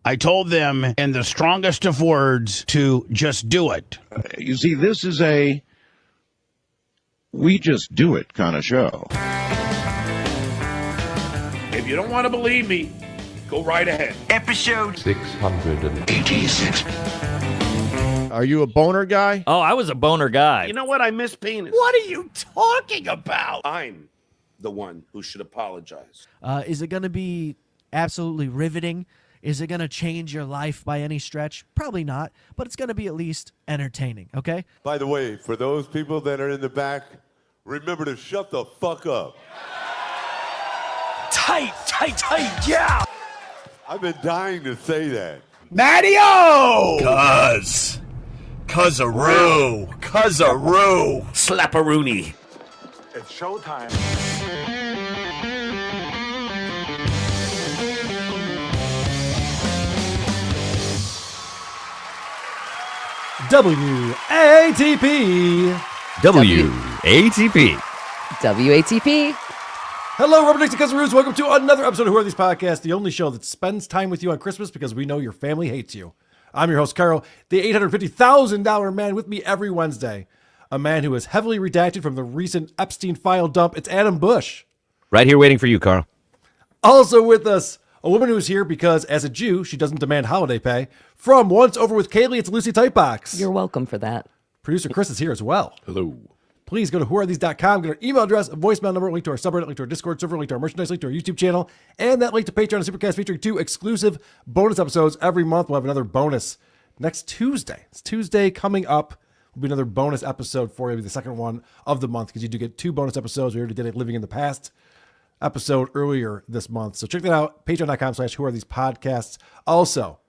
I told them in the strongest of words to just do it. You see, this is a we just do it kind of show. If you don't want to believe me, go right ahead. Episode 686. Are you a boner guy? Oh, I was a boner guy. You know what? I miss penis. What are you talking about? I'm the one who should apologize. Is it going to be absolutely riveting? Is it going to change your life by any stretch? Probably not, but it's going to be at least entertaining, okay? By the way, for those people that are in the back, remember to shut the fuck up. tight, yeah! I've been dying to say that. Mattio! Cuzaroo! Slapperoonie. It's showtime. WATP. WATP. WATP. Hello, Rubbernicks and Cuzzaroos. Welcome to another episode of Who Are These Podcasts, the only show that spends time with you on Christmas because we know your family hates you. I'm your host, Carl, the $850,000 man with me every Wednesday. A man who is heavily redacted from the recent Epstein file dump. It's Adam Bush. Right here waiting for you, Carl. Also with us, a woman who's here because, as a Jew, she doesn't demand holiday pay. From Once Over with Kaylee, it's Lucy Tightbox. You're welcome for that. Producer Chris is here as well. Hello. Please go to whoarethese.com, get our email address, a voicemail number, link to our subreddit, link to our Discord server, link to our merchandise, link to our YouTube channel, and that link to Patreon and Supercast featuring 2 exclusive bonus episodes every month. We'll have another bonus next Tuesday. It's Tuesday coming up. Will be another bonus episode for you. It'll be the second one of the month because you do get 2 bonus episodes. We already did a Living in the Past episode earlier this month. So check that out. Patreon.com/whoarethespodcasts. Also,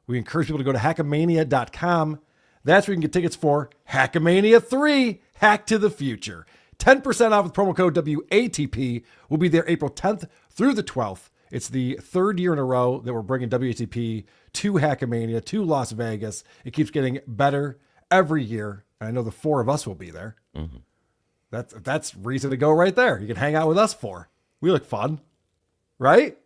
we encourage people to go to hackamania.com. That's where you can get tickets for Hackamania 3, Hack to the Future. 10% off with promo code WATP. We'll be there April 10th through the 12th. It's the 3rd year in a row that we're bringing WATP to Hackamania, to Las Vegas. It keeps getting better every year. And I know the 4 of us will be there. Mm-hmm. That's reason to go right there. You can hang out with us 4. We look fun, right?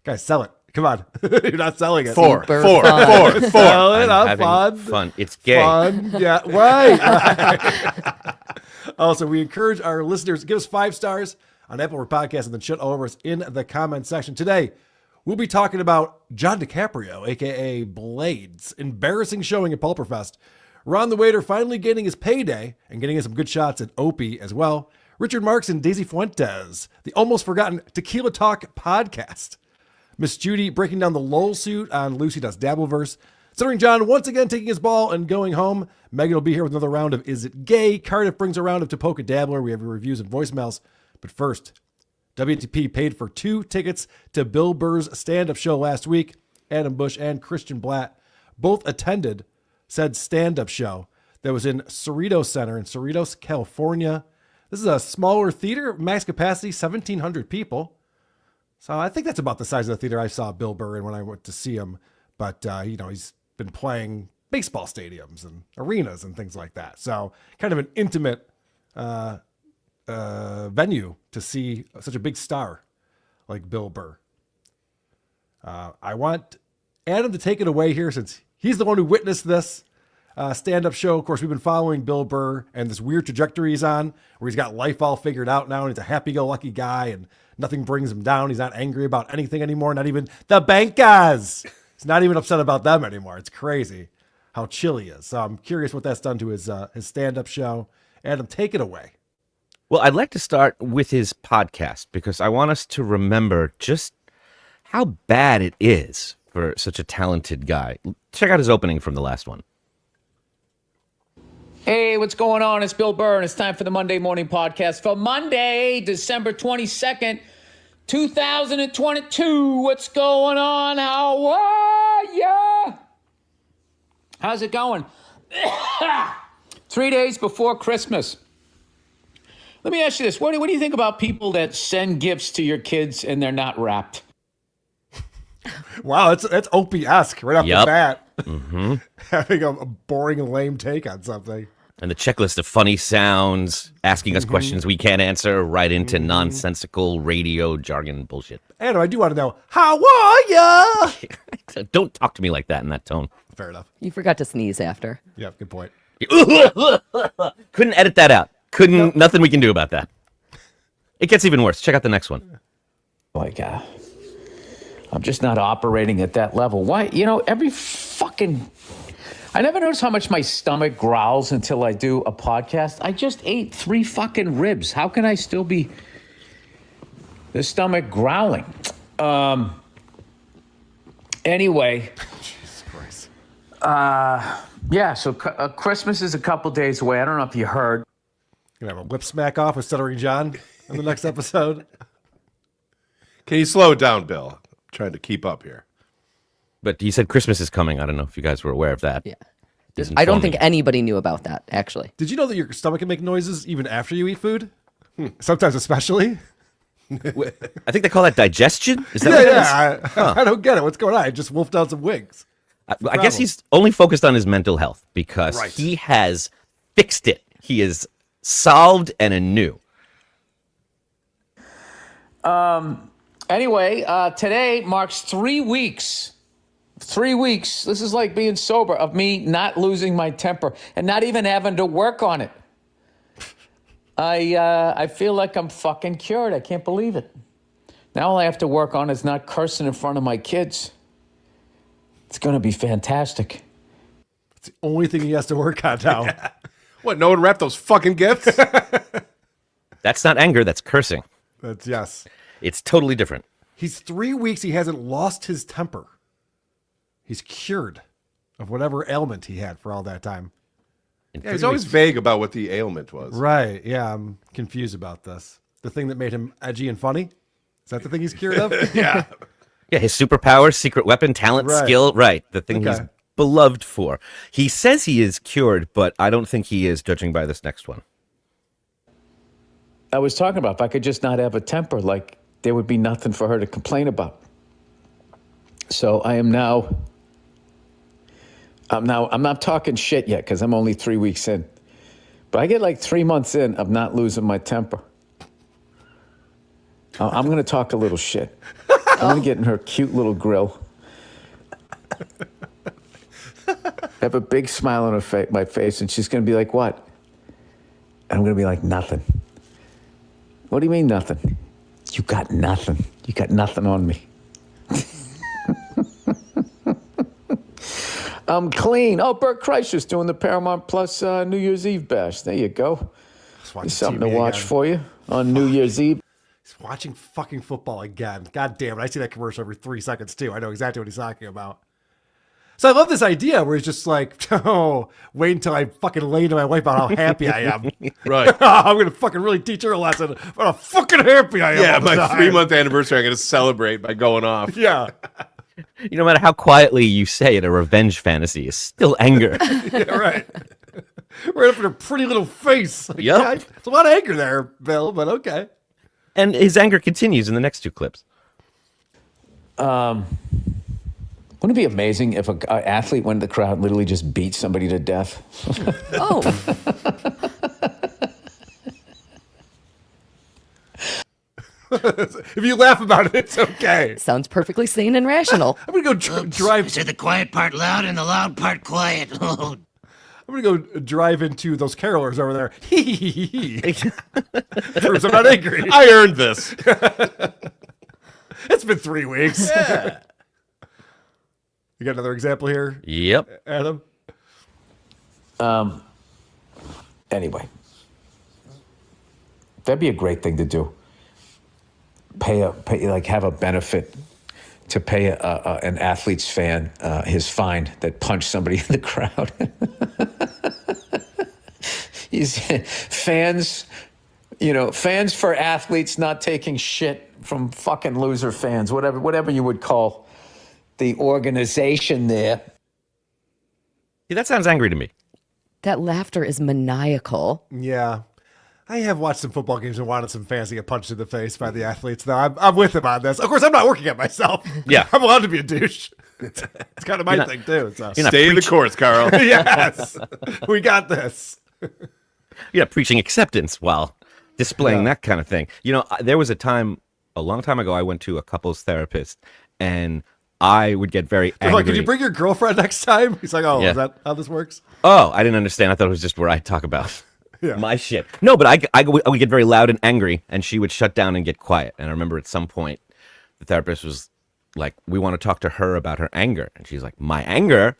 Guys, sell it. Come on. You're not selling it. 4. Sell it. I'm fun. Fun. It's gay. Fun. Yeah, right. Also, we encourage our listeners to give us 5 stars on Apple Podcasts and then shit all over us in the comment section. Today, we'll be talking about John DiCaprio, a.k.a. Blades' embarrassing showing at Pulperfest. Ron the Waiter finally getting his payday and getting us some good shots at Opie as well. Richard Marx and Daisy Fuentes, the almost forgotten Tequila Talk podcast. Miss Judy breaking down the LOLsuit on Lucy Does Dabbleverse. Stuttering John once again taking his ball and going home. Megan will be here with another round of Is It Gay? Cardiff brings a round of Tapoka Dabbler. We have your reviews and voicemails. But first, WTP paid for 2 tickets to Bill Burr's stand-up show last week. Adam Bush and Christian Bladt both attended said stand-up show that was in Cerritos Center in Cerritos, California. This is a smaller theater, max capacity, 1,700 people. So I think that's about the size of the theater I saw Bill Burr in when I went to see him. But, he's been playing baseball stadiums and arenas and things like that. So kind of an intimate venue to see such a big star like Bill Burr. I want Adam to take it away here since he's the one who witnessed this stand-up show. Of course, we've been following Bill Burr and this weird trajectory he's on where he's got life all figured out now and he's a happy-go-lucky guy and nothing brings him down. He's not angry about anything anymore, not even the bank guys. He's not even upset about them anymore. It's crazy how chill he is. So I'm curious what that's done to his stand-up show. Adam, take it away. Well, I'd like to start with his podcast because I want us to remember just how bad it is for such a talented guy. Check out his opening from the last one. Hey, what's going on? It's Bill Burr, and it's time for the Monday Morning Podcast for Monday, December 22nd, 2022. What's going on? How are ya? How's it going? 3 days before Christmas. Let me ask you this. What do you think about people that send gifts to your kids and they're not wrapped? Wow, that's Opie-esque right off the bat. Mm-hmm. Having a boring, lame take on something. And the checklist of funny sounds, asking us questions we can't answer, right into nonsensical radio jargon bullshit. Adam, I do want to know, how are ya? Don't talk to me like that in that tone. Fair enough. You forgot to sneeze after. Yeah, good point. Couldn't edit that out. Nothing we can do about that. It gets even worse. Check out the next one. Like, I'm just not operating at that level. Why? Every fucking... I never notice how much my stomach growls until I do a podcast. I just ate 3 fucking ribs. How can I still be the stomach growling? Anyway. Jesus Christ. Yeah, so Christmas is a couple days away. I don't know if you heard. Gonna have a lip smack off with Stuttering John in the next episode. Can you slow it down, Bill? I'm trying to keep up here. But you said Christmas is coming. I don't know if you guys were aware of that. Yeah. I don't think anybody knew about that, actually. Did you know that your stomach can make noises even after you eat food? Sometimes especially. I think they call that digestion. Is that what it is? I don't get it. What's going on? I just wolfed down some wings. I guess he's only focused on his mental health because Right. he has fixed it. He is solved and anew. Anyway, today marks 3 weeks. 3 weeks. This is like being sober, of me not losing my temper and not even having to work on it. I feel like I'm fucking cured. I can't believe it. Now all I have to work on is not cursing in front of my kids. It's going to be fantastic. It's the only thing he has to work on now. What, no one wrapped those fucking gifts? That's not anger. That's cursing. That's yes. It's totally different. He's 3 weeks. He hasn't lost his temper. He's cured of whatever ailment he had for all that time. Yeah, he's always vague about what the ailment was. Right. Yeah, I'm confused about this. The thing that made him edgy and funny? Is that the thing he's cured of? Yeah. Yeah, his superpower, secret weapon, talent, Right. skill. Right. The thing he's Okay. beloved for. He says he is cured, but I don't think he is, judging by this next one. I was talking about if I could just not have a temper, like there would be nothing for her to complain about. So I'm not talking shit yet because I'm only 3 weeks in. But I get like 3 months in of not losing my temper. I'm going to talk a little shit. I'm going to get in her cute little grill. Have a big smile on my face, and she's going to be like, what? And I'm going to be like, nothing. What do you mean nothing? You got nothing. You got nothing on me. I'm clean. Oh, Bert Kreischer's doing the Paramount Plus New Year's Eve bash. There you go. There's something to watch for you on New Year's Eve. He's watching fucking football again. God damn it. I see that commercial every 3 seconds, too. I know exactly what he's talking about. So I love this idea where he's just like, oh, wait until I fucking lay to my wife about how happy I am. Right. I'm going to fucking really teach her a lesson about how fucking happy I am. Yeah, all the my time. 3-month anniversary, I'm going to celebrate by going off. Yeah. No matter how quietly you say it, a revenge fantasy is still anger. Yeah, right. Right up in her pretty little face. Like, Yep. yeah, it's a lot of anger there, Bill, but okay. And his anger continues in the next 2 clips. Wouldn't it be amazing if an athlete went in the crowd and literally just beat somebody to death? Oh, If you laugh about it, it's okay. sounds perfectly sane and rational. I'm going to go drive. Said the quiet part loud and the loud part quiet. I'm going to go drive into those carolers over there. Proves I'm not angry. I earned this. It's been 3 weeks. Yeah. You got another example here, Yep. Adam? Anyway, that'd be a great thing to do. Have a benefit to pay an athlete's fan his fine that punched somebody in the crowd. Fans for athletes not taking shit from fucking loser fans, whatever you would call the organization there. See, that sounds angry to me. That laughter is maniacal. Yeah. I have watched some football games and wanted some fans to get punched in the face by the athletes, though. I'm with him on this. Of course, I'm not working at myself. Yeah. I'm allowed to be a douche. It's kind of my thing, too. So. You're not Stay the course, Carl. Yes. We got this. You're not preaching acceptance while displaying that kind of thing. You know, there was a time, a long time ago, I went to a couples therapist, and I would get very I'm angry. like, could you bring your girlfriend next time? He's like, oh, Yeah. is that how this works? Oh, I didn't understand. I thought it was just where I talk about Yeah. my shit. No, but I would get very loud and angry, and she would shut down and get quiet. And I remember at some point, the therapist was like, we want to talk to her about her anger. And she's like, my anger?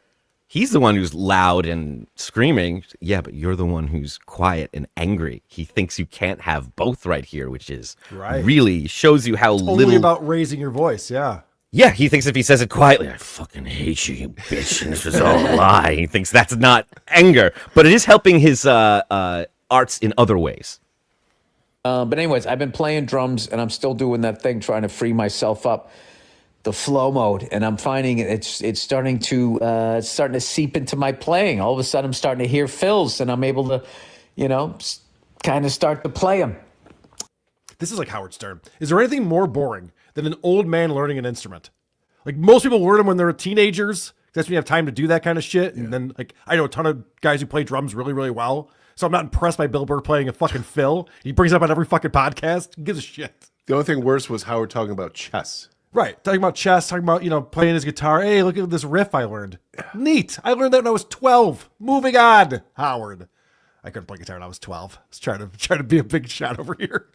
He's the one who's loud and screaming. Yeah, but you're the one who's quiet and angry. He thinks you can't have both right here, which is Right. really shows you how Only little... about raising your voice, yeah. Yeah, he thinks if he says it quietly, I fucking hate you, you bitch, and this was all a lie. He thinks that's not anger, but it is helping his arts in other ways. But anyways, I've been playing drums, and I'm still doing that thing, trying to free myself up, the flow mode, and I'm finding it's starting to seep into my playing. All of a sudden, I'm starting to hear fills, and I'm able to, kind of start to play them. This is like Howard Stern. Is there anything more boring than an old man learning an instrument? Like, most people learn them when they're teenagers. That's when you have time to do that kind of shit. And then, like, I know a ton of guys who play drums really, really well. So I'm not impressed by Bill Burr playing a fucking fill. He brings it up on every fucking podcast. Who gives a shit? The only thing worse was Howard talking about chess. Right. Talking about chess, talking about, playing his guitar. Hey, look at this riff I learned. Neat. I learned that when I was 12. Moving on, Howard. I couldn't play guitar when I was 12. I was trying to be a big shot over here.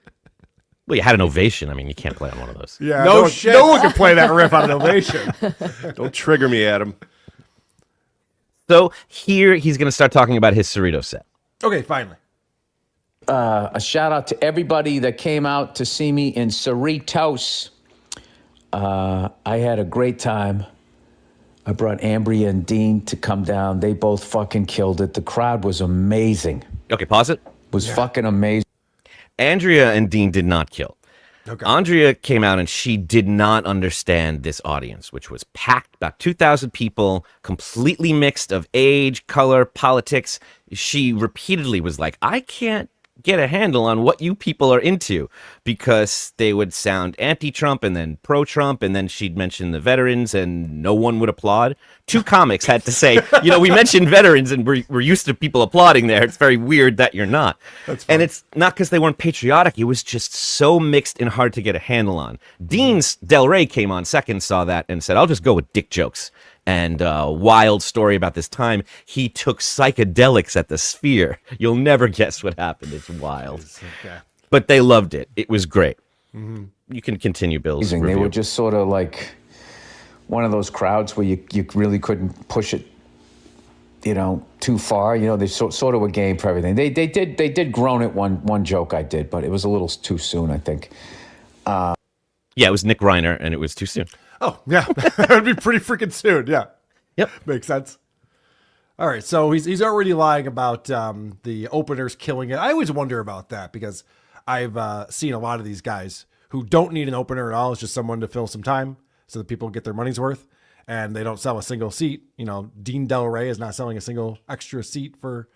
Well, you had an ovation. I mean, you can't play on one of those. Yeah. No shit. No one can play that riff on an ovation. Don't trigger me, Adam. So here he's going to start talking about his Cerrito set. Okay, finally. A shout out to everybody that came out to see me in Cerritos. I had a great time. I brought Ambria and Dean to come down. They both fucking killed it. The crowd was amazing. Okay, pause it. Was fucking amazing. Andrea and Dean did not kill. Okay. Andrea came out and she did not understand this audience, which was packed, about 2,000 people, completely mixed of age, color, politics. She repeatedly was like, I can't get a handle on what you people are into, because they would sound anti-Trump and then pro-Trump, and then she'd mention the veterans and no one would applaud. Two comics had to say, we mentioned veterans and we're used to people applauding there. It's very weird that you're not. And it's not because they weren't patriotic. It was just so mixed and hard to get a handle on. Dean's Del Rey came on second, saw that, and said, I'll just go with dick jokes. And wild story about this time, he took psychedelics at the Sphere. You'll never guess what happened. It's wild. Okay. But they loved it. It was great. Mm-hmm. You can continue, Bill's They review. were just sort of like one of those crowds where you really couldn't push it, too far. They sort of a game for everything. They did groan at one joke I did, but it was a little too soon, I think. Yeah, it was Nick Reiner, and it was too soon. Oh, yeah. That would be pretty freaking soon. Yeah. Yep. Makes sense. All right. So he's already lying about the openers killing it. I always wonder about that because I've seen a lot of these guys who don't need an opener at all. It's just someone to fill some time so that people get their money's worth, and they don't sell a single seat. Dean Del Rey is not selling a single extra seat for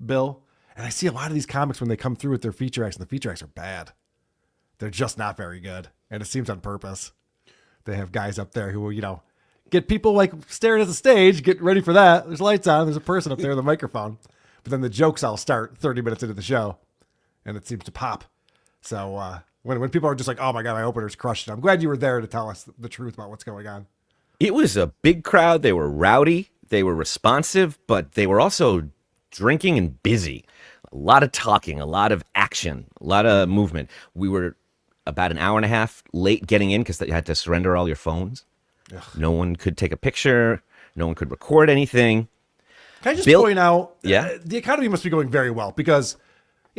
Bill. And I see a lot of these comics when they come through with their feature acts, and the feature acts are bad. They're just not very good. And it seems on purpose. They have guys up there who will, get people like staring at the stage, get ready for that. There's lights on. There's a person up there with a microphone. But then the jokes all start 30 minutes into the show, and it seems to pop. So when people are just like, oh my God, my opener's crushed it. I'm glad you were there to tell us the truth about what's going on. It was a big crowd. They were rowdy. They were responsive, but they were also drinking and busy. A lot of talking, a lot of action, a lot of movement. We were about an hour and a half late getting in because you had to surrender all your phones. Ugh. No one could take a picture. No one could record anything. Can I just point out, yeah, the economy must be going very well because,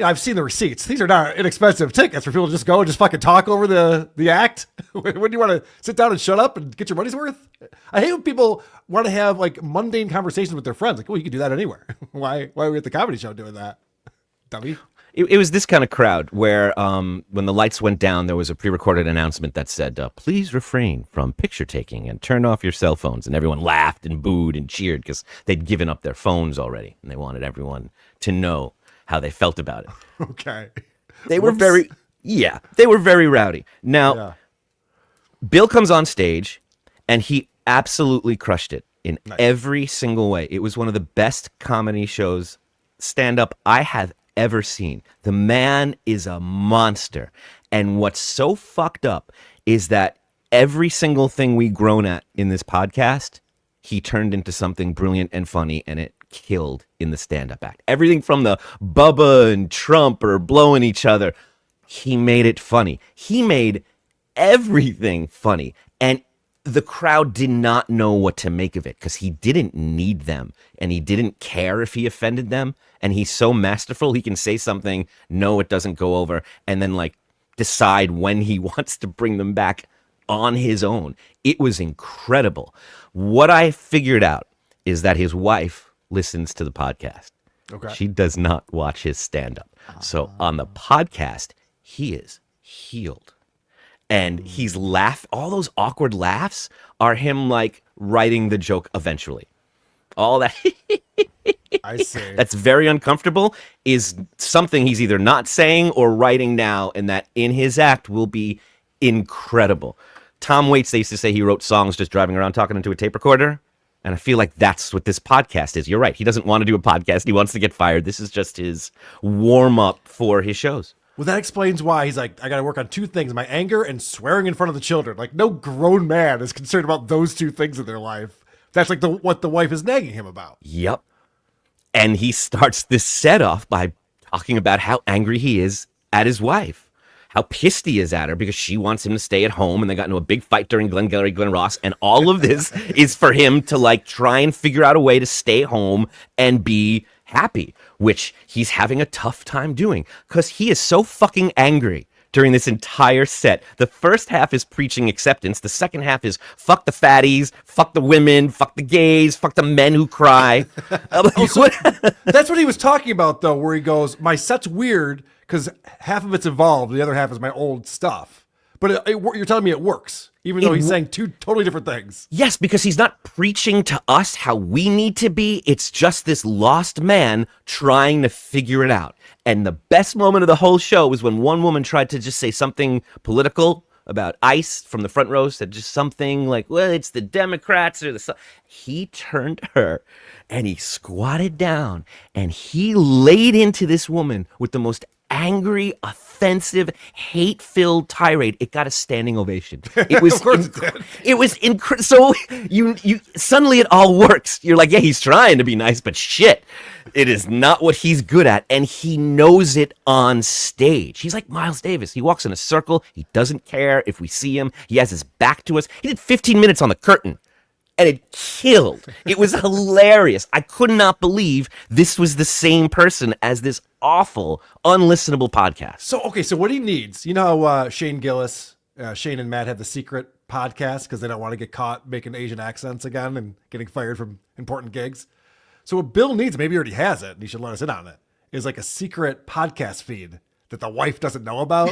I've seen the receipts. These are not inexpensive tickets for people to just go and just fucking talk over the act. When do you want to sit down and shut up and get your money's worth? I hate when people want to have like mundane conversations with their friends. Like, well, you can do that anywhere. Why are we at the comedy show doing that? Dummy. It was this kind of crowd where when the lights went down, there was a pre-recorded announcement that said, please refrain from picture taking and turn off your cell phones. And everyone laughed and booed and cheered because they'd given up their phones already. And they wanted everyone to know how they felt about it. Okay. They were very rowdy. Now, Bill comes on stage and he absolutely crushed it in every single way. It was one of the best comedy shows, stand-up I have ever seen. The man is a monster. And what's so fucked up is that every single thing we've grown at in this podcast, he turned into something brilliant and funny, and it killed in the stand-up act. Everything from the Bubba and Trump or blowing each other, he made it funny. He made everything funny, and the crowd did not know what to make of it because he didn't need them, and he didn't care if he offended them, and he's so masterful, he can say something, no, it doesn't go over, and then like decide when he wants to bring them back on his own. It was incredible. What I figured out is that his wife listens to the podcast. Okay. She does not watch his stand-up. So on the podcast, he is healed. And he's all those awkward laughs are him like writing the joke eventually. All that I see. that's very uncomfortable is something he's either not saying or writing now, and that in his act will be incredible. Tom Waits, they used to say he wrote songs just driving around talking into a tape recorder. And I feel like that's what this podcast is. You're right. He doesn't want to do a podcast. He wants to get fired. This is just his warm up for his shows. Well, that explains why he's like, I got to work on two things, my anger and swearing in front of the children. Like, no grown man is concerned about those two things in their life. That's like what the wife is nagging him about. Yep. And he starts this set off by talking about how angry he is at his wife, how pissed he is at her because she wants him to stay at home, and they got into a big fight during Glengarry Glen Ross, and all of this is for him to like try and figure out a way to stay home and be happy, which he's having a tough time doing because he is so fucking angry during this entire set. The first half is preaching acceptance. The second half is fuck the fatties, fuck the women, fuck the gays, fuck the men who cry. That's what he was talking about, though, where he goes, my set's weird because half of it's evolved, the other half is my old stuff. But you're telling me it works, even though he's saying two totally different things. Yes, because he's not preaching to us how we need to be. It's just this lost man trying to figure it out. And the best moment of the whole show was when one woman tried to just say something political about ICE from the front row, said just something like, well, it's the Democrats or the... He turned to her and he squatted down and he laid into this woman with the most angry, offensive, hate-filled tirade. It got a standing ovation. It was it was incredible. So you suddenly it all works. You're like, yeah, he's trying to be nice, but shit, it is not what he's good at, and he knows it on stage. He's like Miles Davis. He walks in a circle. He doesn't care if we see him. He has his back to us. He did 15 minutes on the curtain. And it killed. It was hilarious. I could not believe this was the same person as this awful, unlistenable podcast. So what he needs, you know how Shane Gillis, Shane and Matt have the secret podcast because they don't want to get caught making Asian accents again and getting fired from important gigs. So what Bill needs, maybe he already has it, and he should let us in on it, is like a secret podcast feed that the wife doesn't know about,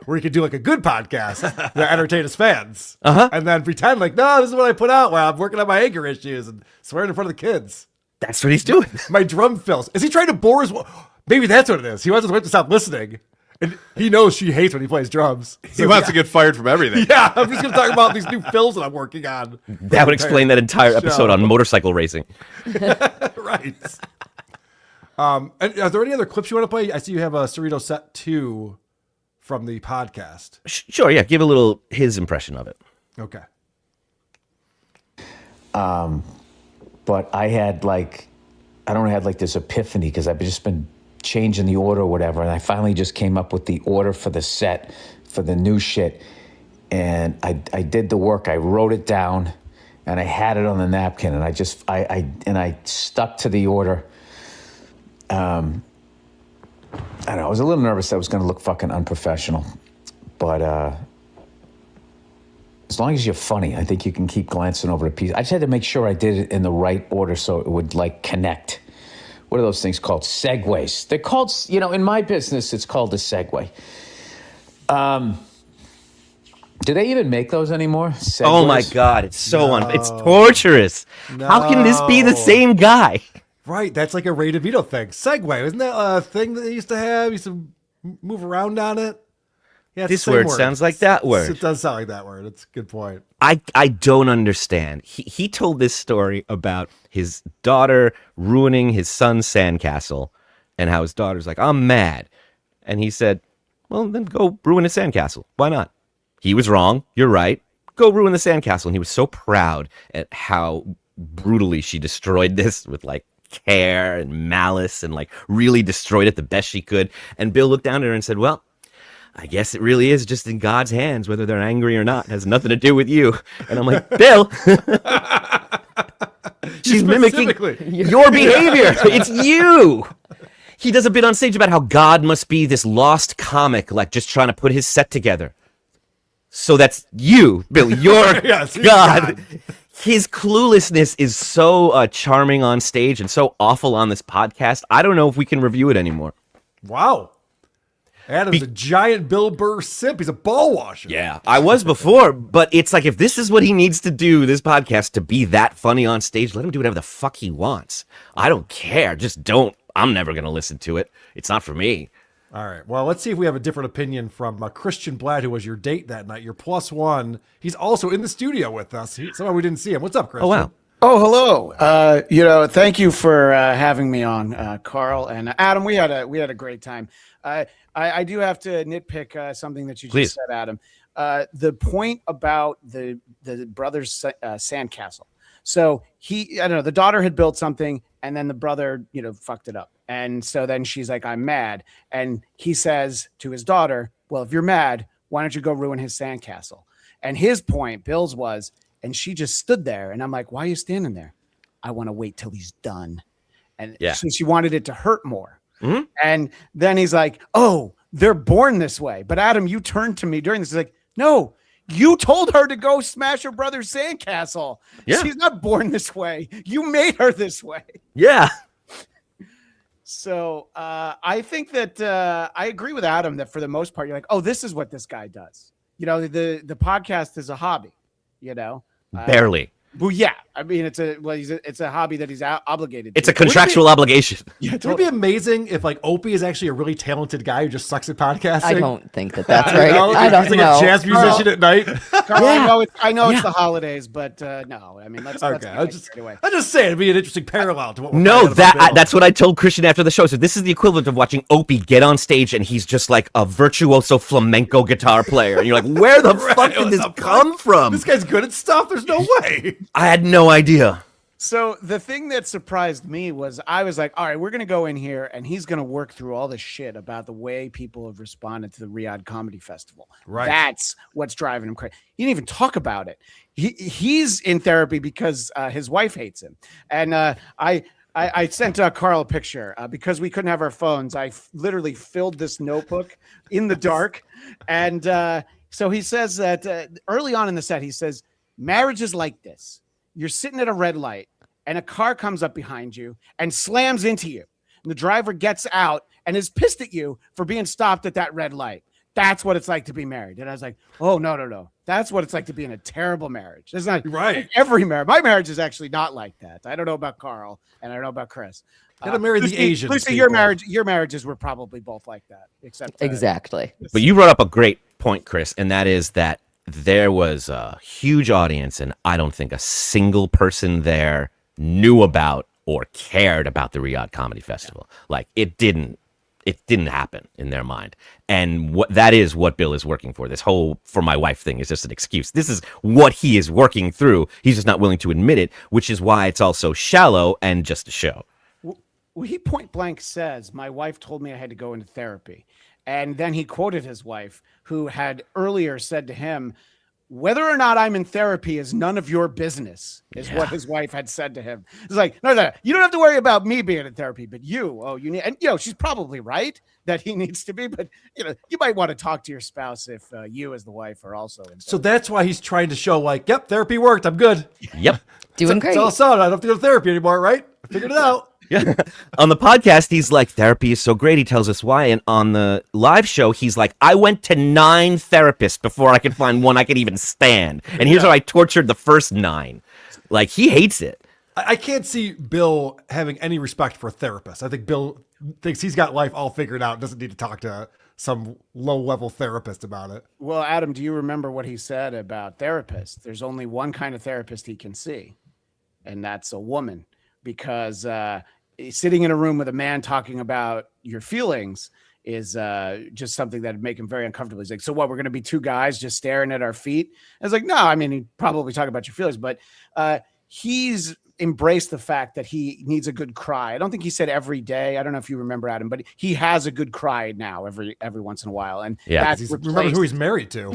where he could do like a good podcast that entertain his fans, and then pretend like, no, this is what I put out while I'm working on my anger issues and swearing in front of the kids. That's what he's doing. My drum fills. Is he trying to bore his wife? Maybe that's what it is. He wants his wife to stop listening, and he knows she hates when he plays drums. So He wants to get fired from everything. Yeah, I'm just going to talk about these new fills that I'm working on. That would explain that entire episode on motorcycle racing. Right. And are there any other clips you want to play? I see you have a Cerrito set 2 from the podcast. Sure, yeah. Give a little his impression of it. Okay. But I had this epiphany because I've just been changing the order or whatever, and I finally just came up with the order for the set for the new shit, and I did the work. I wrote it down, and I had it on the napkin, and I stuck to the order. I don't know. I was a little nervous that I was going to look fucking unprofessional, but as long as you're funny, I think you can keep glancing over the piece. I just had to make sure I did it in the right order so it would like connect. What are those things called? Segues. They're called, in my business, it's called a segue. Do they even make those anymore? Segues? Oh my God, it's so it's torturous. No. How can this be the same guy? Right, that's like a Ray DeVito thing. Segway, isn't that a thing that they used to have? Used to move around on it? Yeah, this word sounds like that word. It does sound like that word. That's a good point. I don't understand. He told this story about his daughter ruining his son's sandcastle and how his daughter's like, I'm mad. And he said, well, then go ruin his sandcastle. Why not? He was wrong. You're right. go ruin the sandcastle. And he was so proud at how brutally she destroyed this with like care and malice and like really destroyed it the best she could. And Bill looked down at her and said, well, I guess it really is just in God's hands, whether they're angry or not. It has nothing to do with you. And I'm like, Bill, she's mimicking your behavior. It's you. He does a bit on stage about how God must be this lost comic, like just trying to put his set together. So that's you, Bill. You're Yes, God. His cluelessness is so charming on stage and so awful on this podcast. I don't know if we can review it anymore. Wow. Adam's a giant Bill Burr simp. He's a ball washer. Yeah, I was before, but it's like if this is what he needs to do, this podcast, to be that funny on stage, let him do whatever the fuck he wants. I don't care. Just don't. I'm never going to listen to it. It's not for me. All right. Well, let's see if we have a different opinion from Christian Bladt, who was your date that night, your +1. He's also in the studio with us. Somehow we didn't see him. What's up, Christian? Oh, wow. Oh, hello. Thank you for having me on, Carl and Adam. We had a great time. I do have to nitpick something that you Please. just said, Adam. The point about the brother's sandcastle. So I don't know, the daughter had built something and then the brother, fucked it up. And so then she's like, I'm mad. And he says to his daughter, well, if you're mad, why don't you go ruin his sandcastle? And his point, Bill's, was, and she just stood there. And I'm like, why are you standing there? I want to wait till he's done. And so she wanted it to hurt more. Mm-hmm. And then he's like, oh, they're born this way. But Adam, you turned to me during this. He's like, no, you told her to go smash her brother's sandcastle. Yeah. She's not born this way. You made her this way. Yeah. So I think that I agree with Adam that for the most part, you're like, oh, this is what this guy does. The podcast is a hobby, Barely. Well, yeah. I mean, it's a hobby that he's obligated to. It's a contractual obligation. Yeah, totally. Would it be amazing if Opie is actually a really talented guy who just sucks at podcasting? I don't think that's right. I don't He's like know. a jazz musician at night. Carl, yeah. I know it's the holidays, but no. I mean, let's I'm just saying it'd be an interesting parallel to what we're No, that's what I told Christian after the show. So this is the equivalent of watching Opie get on stage and he's just like a virtuoso flamenco guitar player. And you're like, where the fuck did this come from? This guy's good at stuff. There's no way. I had no idea. So the thing that surprised me was I was like, all right, we're going to go in here and he's going to work through all this shit about the way people have responded to the Riyadh Comedy Festival. Right. That's what's driving him crazy. He didn't even talk about it. He's in therapy because his wife hates him. And I sent Carl a picture because we couldn't have our phones. I literally filled this notebook in the dark. And so he says that early on in the set, he says, marriage is like this. You're sitting at a red light and a car comes up behind you and slams into you. And the driver gets out and is pissed at you for being stopped at that red light. That's what it's like to be married. And I was like, oh, no. That's what it's like to be in a terrible marriage. That's not right. Every marriage. My marriage is actually not like that. I don't know about Carl and I don't know about Chris. You gotta marry the Asians. Lucy, your marriages were probably both like that, except exactly. But you brought up a great point, Chris, and that is that there was a huge audience, and I don't think a single person there knew about or cared about the Riyadh Comedy Festival. Like it didn't happen in their mind. And that is what Bill is working for. This whole "for my wife" thing is just an excuse. This is what he is working through. He's just not willing to admit it, which is why it's also shallow and just a show. Well, he point blank says, my wife told me I had to go into therapy. And then he quoted his wife, who had earlier said to him, whether or not I'm in therapy is none of your business, is what his wife had said to him. It's like, no, you don't have to worry about me being in therapy, but you need, and she's probably right that he needs to be, but you might want to talk to your spouse if you as the wife are also in therapy. So that's why he's trying to show yep, therapy worked. I'm good. Yep. Doing great. It's all solid. I don't have to go to therapy anymore, right? I figured it out. Yeah. On the podcast, he's like, therapy is so great. He tells us why. And on the live show, he's like, I went to 9 therapists before I could find one I could even stand. And here's how I tortured the first 9. Like, he hates it. I can't see Bill having any respect for a therapist. I think Bill thinks he's got life all figured out, doesn't need to talk to some low-level therapist about it. Well, Adam, do you remember what he said about therapists? There's only one kind of therapist he can see, and that's a woman. Because sitting in a room with a man talking about your feelings is just something that would make him very uncomfortable. He's like, so what, we're going to be two guys just staring at our feet? I was like, no, I mean, he'd probably talk about your feelings, but he's embraced the fact that he needs a good cry. I don't think he said every day. I don't know if you remember Adam, but he has a good cry now every once in a while. And remember who he's married to.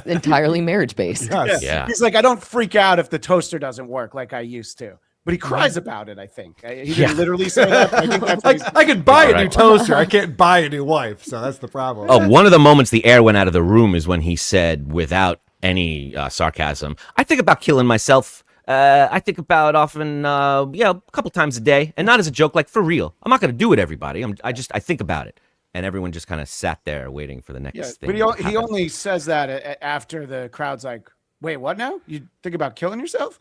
Entirely marriage based. Yes. Yeah. He's like, I don't freak out if the toaster doesn't work like I used to. But he cries about it, I think. He didn't literally say that. I think that's Like, I could buy a new toaster. I can't buy a new wife. So that's the problem. Oh, one of the moments the air went out of the room is when he said, without any sarcasm, I think about killing myself. I think about often, a couple times a day, and not as a joke, like for real. I'm not going to do it, everybody. I think about it. And everyone just kind of sat there waiting for the next thing. But he only says that after the crowd's like, wait, what now? You think about killing yourself?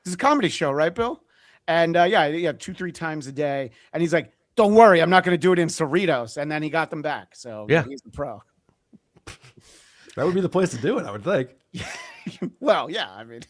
This is a comedy show, right, Bill? And 2-3 times a day. And he's like, don't worry, I'm not going to do it in Cerritos. And then he got them back. So he's the pro. That would be the place to do it, I would think. Well, yeah, I mean,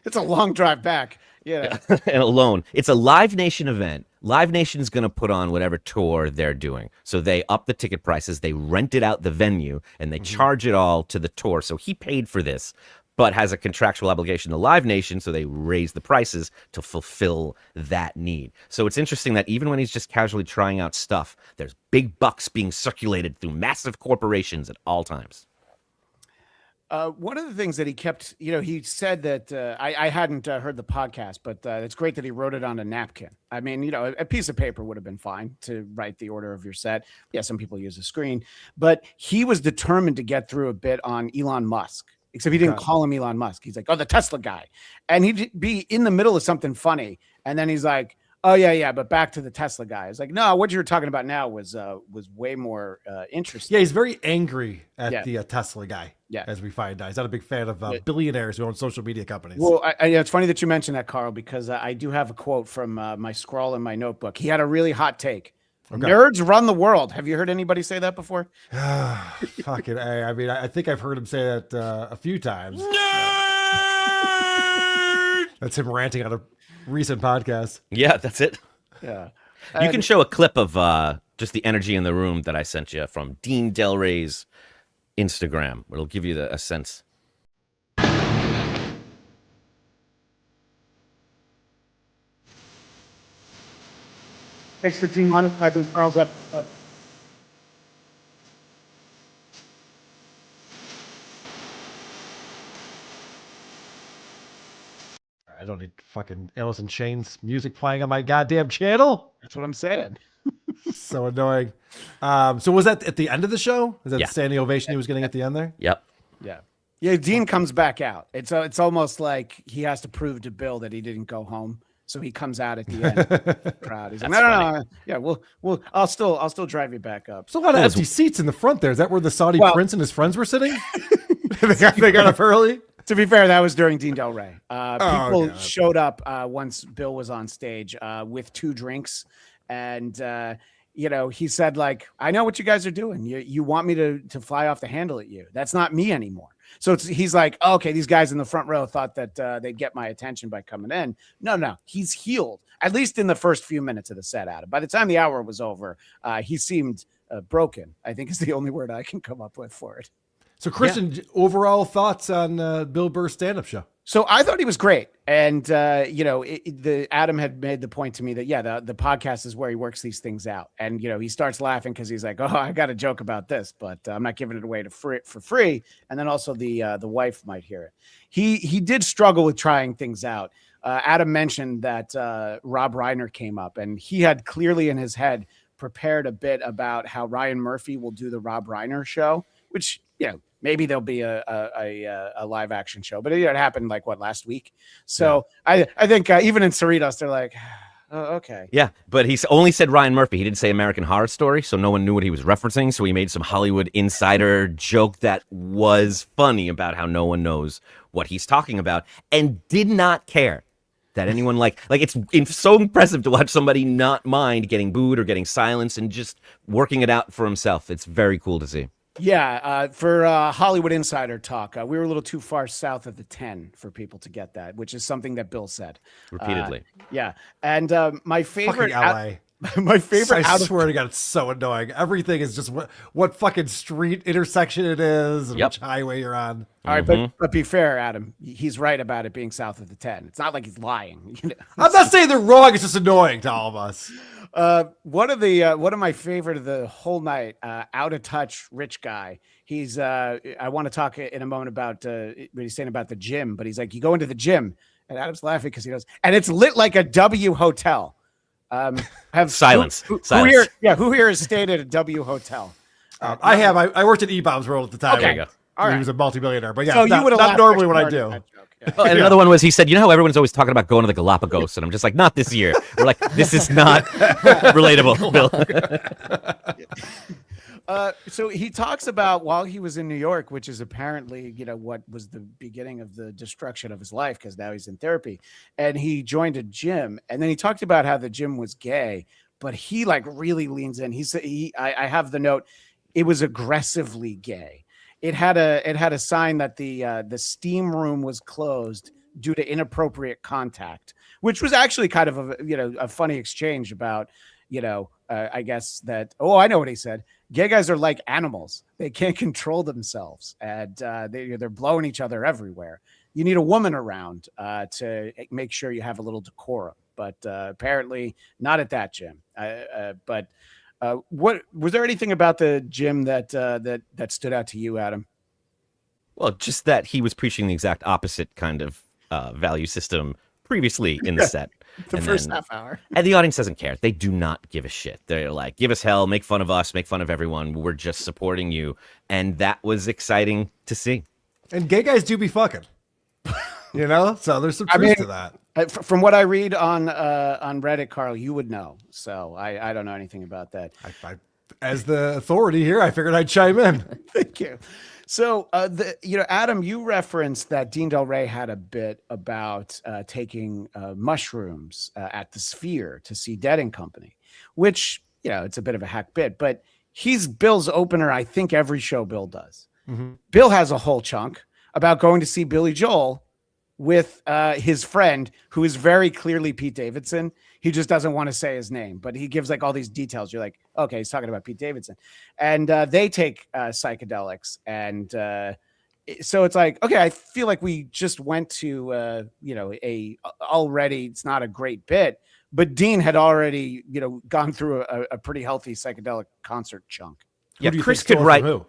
it's a long drive back. Yeah. And alone. It's a Live Nation event. Live Nation is going to put on whatever tour they're doing. So they up the ticket prices, they rented out the venue, and they charge it all to the tour. So he paid for this, but has a contractual obligation to Live Nation, so they raise the prices to fulfill that need. So it's interesting that even when he's just casually trying out stuff, there's big bucks being circulated through massive corporations at all times. One of the things that he kept, he said that I hadn't heard the podcast, but it's great that he wrote it on a napkin. I mean, a piece of paper would have been fine to write the order of your set. Yeah, some people use a screen, but he was determined to get through a bit on Elon Musk, except he didn't call him Elon Musk. He's like, oh, the Tesla guy. And he'd be in the middle of something funny. And then he's like, oh, yeah, but back to the Tesla guy. It's like, no, what you were talking about now was way more interesting. Yeah, he's very angry at the Tesla guy. Yeah, as we find out. He's not a big fan of billionaires who own social media companies. Well, it's funny that you mentioned that, Carl, because I do have a quote from my scrawl in my notebook. He had a really hot take. Okay. Nerds run the world. Have you heard anybody say that before? Fucking A. I mean, I think I've heard him say that a few times. That's him ranting on a recent podcast. Yeah, that's it. Yeah. You can show a clip of just the energy in the room that I sent you from Dean Del Rey's Instagram. It'll give you a sense. Thanks for team on. I think Carl's up. I don't need fucking Alice in Chains music playing on my goddamn channel. That's what I'm saying. So annoying. So was that at the end of the show? Is that the standing ovation he was getting at the end there? Yep. Yeah. Dean comes back out. It's almost like he has to prove to Bill that he didn't go home. So he comes out at the end of the crowd. He's like, no. Yeah, I'll still drive you back up. So a lot of empty seats in the front there. Is that where the Saudi prince and his friends were sitting? they got up early. To be fair, that was during Dean Del Rey. People showed up once Bill was on stage with 2 drinks. And, he said, like, I know what you guys are doing. You want me to fly off the handle at you. That's not me anymore. So he's like, oh, okay, these guys in the front row thought that they'd get my attention by coming in. No, he's healed, at least in the first few minutes of the set, Adam. By the time the hour was over, he seemed broken, I think is the only word I can come up with for it. So, Christian, overall thoughts on Bill Burr's stand-up show? So I thought he was great. And, Adam had made the point to me that, the podcast is where he works these things out. And, he starts laughing because he's like, oh, I got a joke about this, but I'm not giving it away for free. And then also the wife might hear it. He did struggle with trying things out. Adam mentioned that Rob Reiner came up, and he had clearly in his head prepared a bit about how Ryan Murphy will do the Rob Reiner show, which, maybe there'll be a live action show, but it happened last week. So I think even in Cerritos, they're like, oh, okay. Yeah, but he only said Ryan Murphy. He didn't say American Horror Story, so no one knew what he was referencing. So he made some Hollywood insider joke that was funny about how no one knows what he's talking about, and did not care that anyone it's so impressive to watch somebody not mind getting booed or getting silenced and just working it out for himself. It's very cool to see. Yeah, for Hollywood Insider talk, we were a little too far south of the 10 for people to get that, which is something that Bill said repeatedly. Yeah, and my favorite, LA. My favorite. I swear to God, it's so annoying. Everything is just what fucking street intersection it is and which highway you're on. All right, but be fair, Adam. He's right about it being south of the 10. It's not like he's lying. You know? I'm not saying they're wrong. It's just annoying to all of us. One of my favorite of the whole night, out of touch rich guy. He's I want to talk in a moment about what he's saying about the gym, but he's like, you go into the gym, and Adam's laughing because he goes, and it's lit like a W hotel. Have silence. Who Silence. who here has stayed at a W hotel? I have. I worked at E-Bombs World at the time. Okay. There you go. All right. He was a multimillionaire, but yeah, So you not, would've not laughed normally what I extra do. hard at that joke. Oh, and another one was, he said, you know how everyone's always talking about going to the Galapagos? And I'm just like, not this year. We're like, this is not relatable, Bill. So he talks about while he was in New York, which is apparently, what was the beginning of the destruction of his life, because now he's in therapy, and he joined a gym, and then he talked about how the gym was gay, but he like really leans in. He said, I have the note, it was aggressively gay. It had a sign that the steam room was closed due to inappropriate contact, which was actually kind of a funny exchange about, I guess that, I know what he said. Gay guys are like animals. They can't control themselves, and they're blowing each other everywhere. You need a woman around to make sure you have a little decorum, but apparently not at that gym. But what was there anything about the gym that stood out to you, Adam? Well, just that he was preaching the exact opposite kind of value system previously in the set. The first half hour. And the audience doesn't care. They do not give a shit. They're like, give us hell, make fun of us, make fun of everyone. We're just supporting you. And that was exciting to see. And gay guys do be fucking. So there's some truth to that. From what I read on Reddit, Carl, you would know. So I don't know anything about that. As the authority here, I figured I'd chime in. Thank you. So, Adam, you referenced that Dean Del Rey had a bit about taking mushrooms at the Sphere to see Dead and Company, which, it's a bit of a hack bit, but he's Bill's opener, I think, every show Bill does. Mm-hmm. Bill has a whole chunk about going to see Billy Joel with his friend, who is very clearly Pete Davidson. He just doesn't want to say his name, but he gives like all these details. You're like, okay, he's talking about Pete Davidson. And they take psychedelics. And so it's like, okay, I feel like we just went to, already, it's not a great bit, but Dean had already, gone through a pretty healthy psychedelic concert chunk. Yeah, Chris could write. Oh,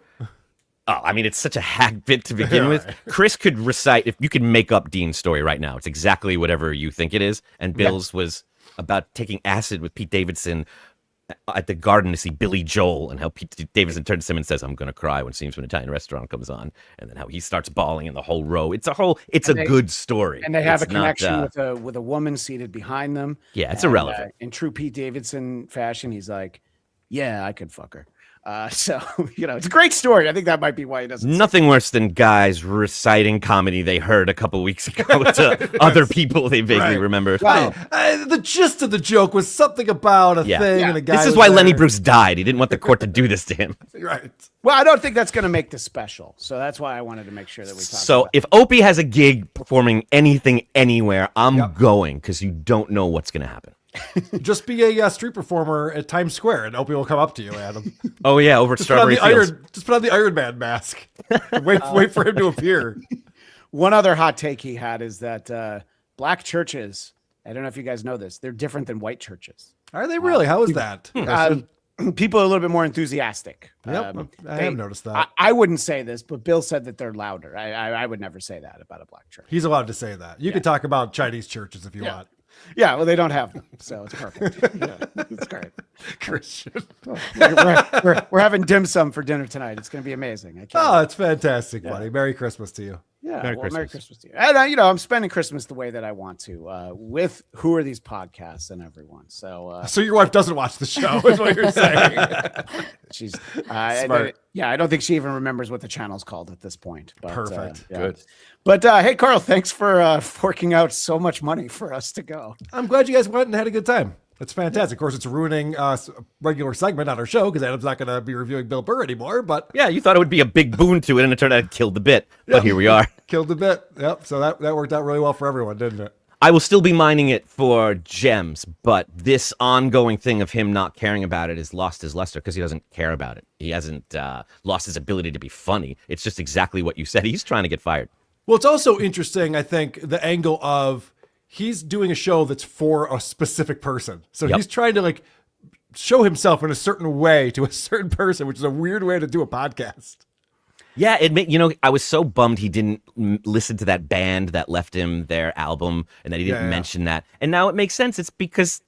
I mean, it's such a hack bit to begin with. Right. Chris could recite, if you could make up Dean's story right now, it's exactly whatever you think it is. And Bill's was about taking acid with Pete Davidson at the Garden to see Billy Joel, and how Pete Davidson turns to him and says, "I'm gonna cry when Scenes from an Italian Restaurant comes on," and then how he starts bawling in the whole row. It's a good story, and they have a connection with a woman seated behind them. Yeah, it's irrelevant. In true Pete Davidson fashion, he's like, "Yeah, I could fuck her." So, it's a great story. I think that might be why he doesn't. Nothing worse than guys reciting comedy they heard a couple weeks ago to other people they vaguely remember. Right. The gist of the joke was something about a thing. And a guy this is why Lenny Bruce died. He didn't want the court to do this to him. Right. Well, I don't think that's going to make the special. So that's why I wanted to make sure that we talk So about if Opie has a gig performing anything anywhere, I'm going, because you don't know what's going to happen. Just be a street performer at Times Square, and Opie will come up to you, Adam. Oh yeah, over at Strawberry Fields. Just put on the Iron Man mask. Wait for him to appear. One other hot take he had is that black churches, I don't know if you guys know this, they're different than white churches. Are they really? How is that? People are a little bit more enthusiastic. Yep, I have noticed that. I wouldn't say this, but Bill said that they're louder. I would never say that about a black church. He's allowed to say that. You can talk about Chinese churches if you want. Yeah, well, they don't have them, so it's perfect. It's great. Christian. We're having dim sum for dinner tonight. It's going to be amazing. It's fantastic, buddy. Merry Christmas to you. Yeah, Merry Christmas to you. And I'm spending Christmas the way that I want to, with Who Are These Podcasts and everyone. So your wife doesn't watch the show, is what you're saying. She's smart. I don't think she even remembers what the channel's called at this point. But, perfect. Good. But hey, Carl, thanks for forking out so much money for us to go. I'm glad you guys went and had a good time. It's fantastic. Of course, it's ruining a regular segment on our show because Adam's not going to be reviewing Bill Burr anymore. But yeah, you thought it would be a big boon to it, and it turned out it killed the bit. But here we are. Killed the bit. Yep. So that worked out really well for everyone, didn't it? I will still be mining it for gems, but this ongoing thing of him not caring about it has lost his luster because he doesn't care about it. He hasn't lost his ability to be funny. It's just exactly what you said. He's trying to get fired. Well, it's also interesting, I think, the angle of he's doing a show that's for a specific person. So he's trying to like show himself in a certain way to a certain person, which is a weird way to do a podcast. Yeah, I was so bummed he didn't listen to that band that left him their album and that he didn't mention that. And now it makes sense. It's because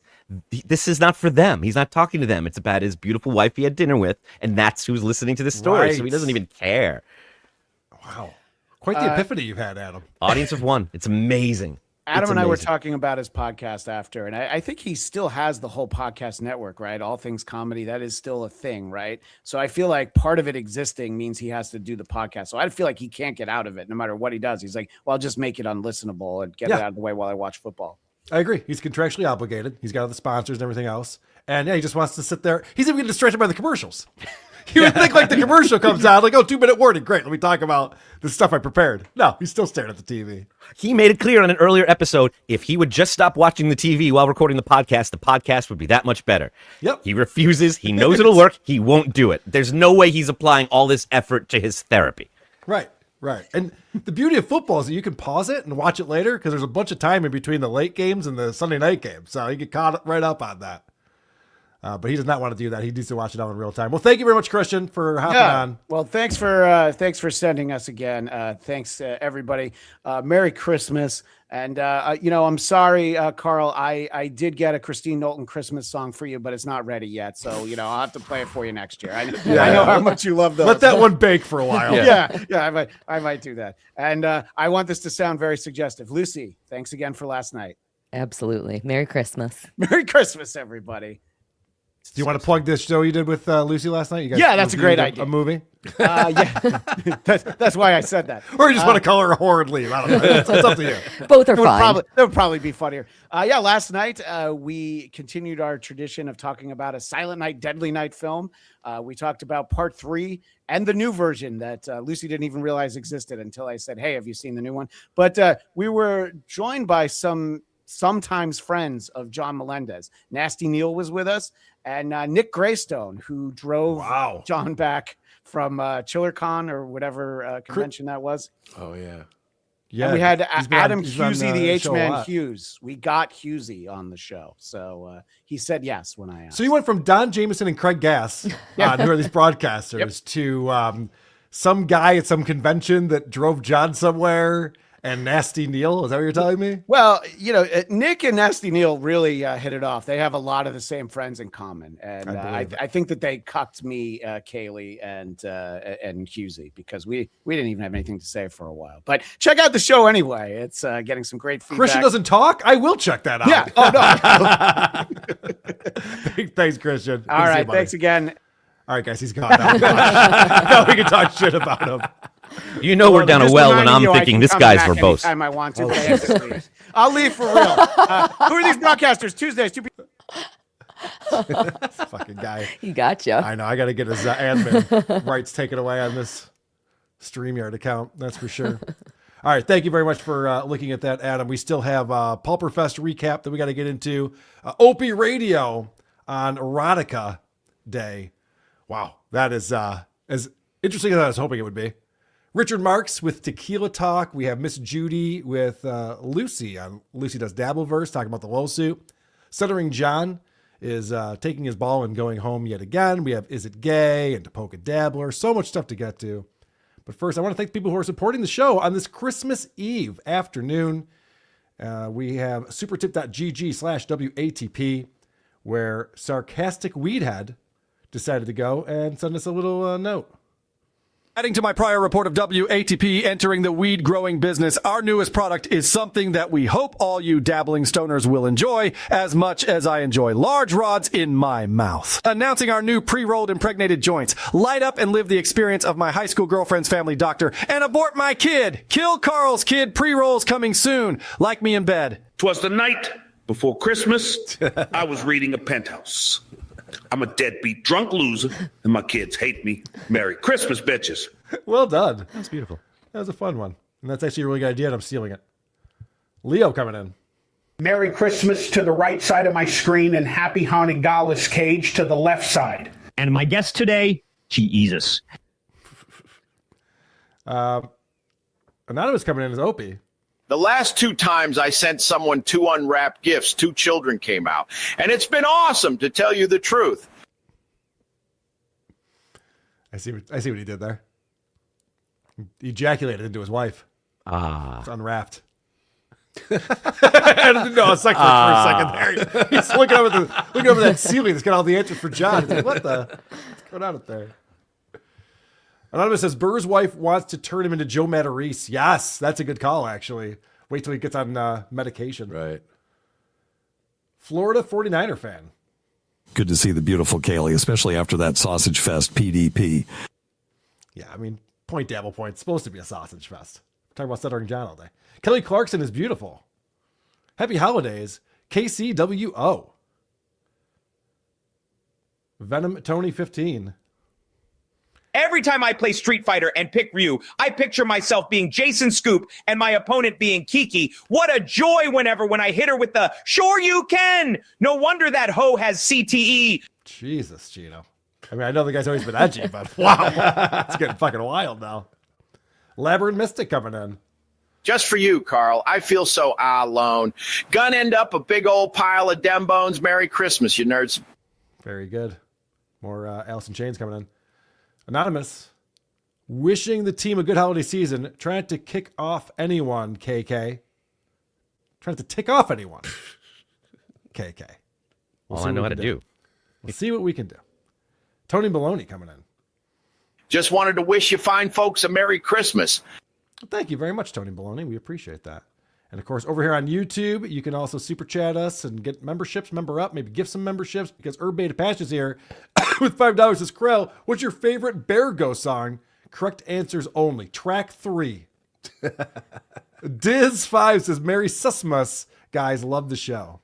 this is not for them. He's not talking to them. It's about his beautiful wife he had dinner with, and that's who's listening to this story. Right. So he doesn't even care. Wow. Quite the epiphany you've had, Adam. Audience of one. It's amazing. Adam and I were talking about his podcast after, and I think he still has the whole podcast network, right? All Things Comedy, that is still a thing, right? So I feel like part of it existing means he has to do the podcast. So I feel like he can't get out of it no matter what he does. He's like, well, I'll just make it unlistenable and get it out of the way while I watch football. I agree. He's contractually obligated. He's got all the sponsors and everything else. And he just wants to sit there. He's even getting distracted by the commercials. You would think like the commercial comes out, like, 2-minute warning. Great, let me talk about the stuff I prepared. No, he's still staring at the TV. He made it clear on an earlier episode, if he would just stop watching the TV while recording the podcast would be that much better. Yep. He refuses. He knows it'll work. He won't do it. There's no way he's applying all this effort to his therapy. Right. And the beauty of football is that you can pause it and watch it later because there's a bunch of time in between the late games and the Sunday night games. So you get caught right up on that. But he does not want to do that. He needs to watch it all in real time. Well, thank you very much, Christian, for hopping on. Well, thanks for sending us again. Thanks, everybody. Merry Christmas. And, I'm sorry, Carl, I did get a Christine Knowlton Christmas song for you, but it's not ready yet. So, I'll have to play it for you next year. I know how much you love those. Let that one bake for a while. Yeah, I might do that. And I want this to sound very suggestive. Lucy, thanks again for last night. Absolutely. Merry Christmas. Merry Christmas, everybody. Do you want to plug this show you did with Lucy last night? You guys that's a great idea. A movie? That's why I said that. Or you just want to call her a whore and leave. I don't know. It's up to you. Both are fine. That would probably be funnier. Last night we continued our tradition of talking about a Silent Night, Deadly Night film. We talked about part 3 and the new version that Lucy didn't even realize existed until I said, hey, have you seen the new one? But we were joined by sometimes friends of John Melendez. Nasty Neil was with us, and Nick Greystone, who drove John back from ChillerCon or whatever convention that was. Oh, yeah. Yeah. And we had Adam he's on Husey, the the H-Man Hughes. We got Husey on the show. So he said yes when I asked. So you went from Don Jameson and Craig Gass, who are these broadcasters, to some guy at some convention that drove John somewhere. And Nasty Neil, is that what you're telling me? Well, Nick and Nasty Neil really hit it off. They have a lot of the same friends in common, and I think that they cucked me, Kaylee, and Husey because we didn't even have anything to say for a while. But check out the show anyway; it's getting some great feedback. Christian doesn't talk. I will check that out. Yeah. Oh no. Thanks, Christian. All right. Thanks again. All right, guys. He's gone now. Now we can talk shit about him. We're down a well when I'm thinking this guy's verbose. Anytime I want to, but I have to leave. I'll leave for real. Who are these broadcasters? Tuesdays, 2 p.m. Fucking guy. You gotcha. I know. I got to get his admin rights taken away on this StreamYard account. That's for sure. All right. Thank you very much for looking at that, Adam. We still have Pulperfest recap that we got to get into. Opie Radio on Erotica Day. Wow. That is as interesting as I was hoping it would be. Richard Marx with Tequila Talk. We have Miss Judy with Lucy on Lucy Does Dabbleverse, talking about the LOLsuit. Stuttering John is taking his ball and going home yet again. We have Is It Gay and Tapoka Dabbler. So much stuff to get to. But first, I want to thank the people who are supporting the show on this Christmas Eve afternoon. We have supertip.gg/WATP, where Sarcastic Weedhead decided to go and send us a little note. Adding to my prior report of WATP entering the weed growing business, our newest product is something that we hope all you dabbling stoners will enjoy as much as I enjoy large rods in my mouth. Announcing our new pre-rolled impregnated joints. Light up and live the experience of my high school girlfriend's family doctor and abort my kid. Kill Carl's kid pre-rolls coming soon. Like me in bed. 'Twas the night before Christmas. I was reading a Penthouse. I'm a deadbeat drunk loser, and my kids hate me. Merry Christmas, bitches. Well done. That's beautiful. That was a fun one. And that's actually a really good idea, and I'm stealing it. Leo coming in. Merry Christmas to the right side of my screen and Happy Hanukkah Cage to the left side. And my guest today, Jesus. Anonymous coming in as Opie. The last 2 times I sent someone 2 unwrapped gifts, 2 children came out. And it's been awesome, to tell you the truth. I see what he did there. He ejaculated into his wife. It's unwrapped. I didn't know a second for a second there. He's looking over that ceiling that's got all the answers for John. He's like, what's going on up there? Anonymous says Burr's wife wants to turn him into Joe Matarese. Yes, that's a good call, actually. Wait till he gets on medication. Right. Florida 49er fan. Good to see the beautiful Kaylee, especially after that Sausage Fest PDP. Yeah, I mean, point dabble point. It's supposed to be a sausage fest. We're talking about Stuttering John all day. Kelly Clarkson is beautiful. Happy holidays. KCWO. Venom Tony 15. Every time I play Street Fighter and pick Ryu, I picture myself being Jason Scoop and my opponent being Kiki. What a joy when I hit her with the "Sure you can." No wonder that hoe has CTE. Jesus, Gino. I mean, I know the guy's always been edgy, but wow, it's getting fucking wild now. Labyrinth Mystic coming in. Just for you, Carl. I feel so alone. Gonna end up a big old pile of dem bones. Merry Christmas, you nerds. Very good. More Alice in Chains coming in. Anonymous. Wishing the team a good holiday season. Trying to kick off anyone, KK. Trying to tick off anyone. KK. All I know how to do. We'll see what we can do. Tony Maloney coming in. Just wanted to wish you fine folks a Merry Christmas. Well, thank you very much, Tony Baloney. We appreciate that. And of course, over here on YouTube, you can also super chat us and get memberships, member up, maybe give some memberships because Herb Beta Patch is here with $5. Says, Krell, what's your favorite Bear Go song? Correct answers only. Track 3. Diz5 says, Merry Christmas. Guys, love the show.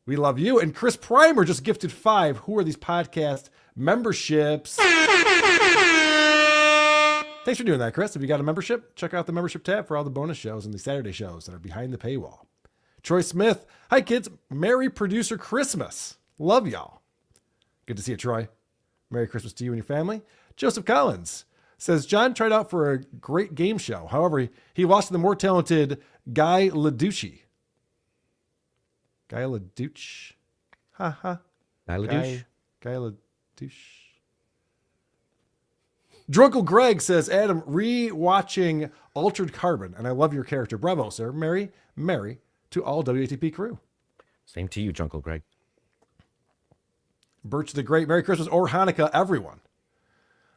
We love you. And Chris Primer just gifted 5. Who are these podcast memberships? Thanks for doing that, Chris. If you got a membership, check out the membership tab for all the bonus shows and the Saturday shows that are behind the paywall. Troy Smith. Hi, kids. Merry Producer Christmas. Love y'all. Good to see you, Troy. Merry Christmas to you and your family. Joseph Collins says, John tried out for a great game show. However, he lost to the more talented Guy Laducci. Guy Ladouche. Ha ha. Guy Ladouche. Guy Ladouche. Drunkle Greg says, Adam, re-watching Altered Carbon, and I love your character. Bravo, sir. Merry to all WATP crew. Same to you, Drunkle Greg. Birch the Great, Merry Christmas or Hanukkah, everyone.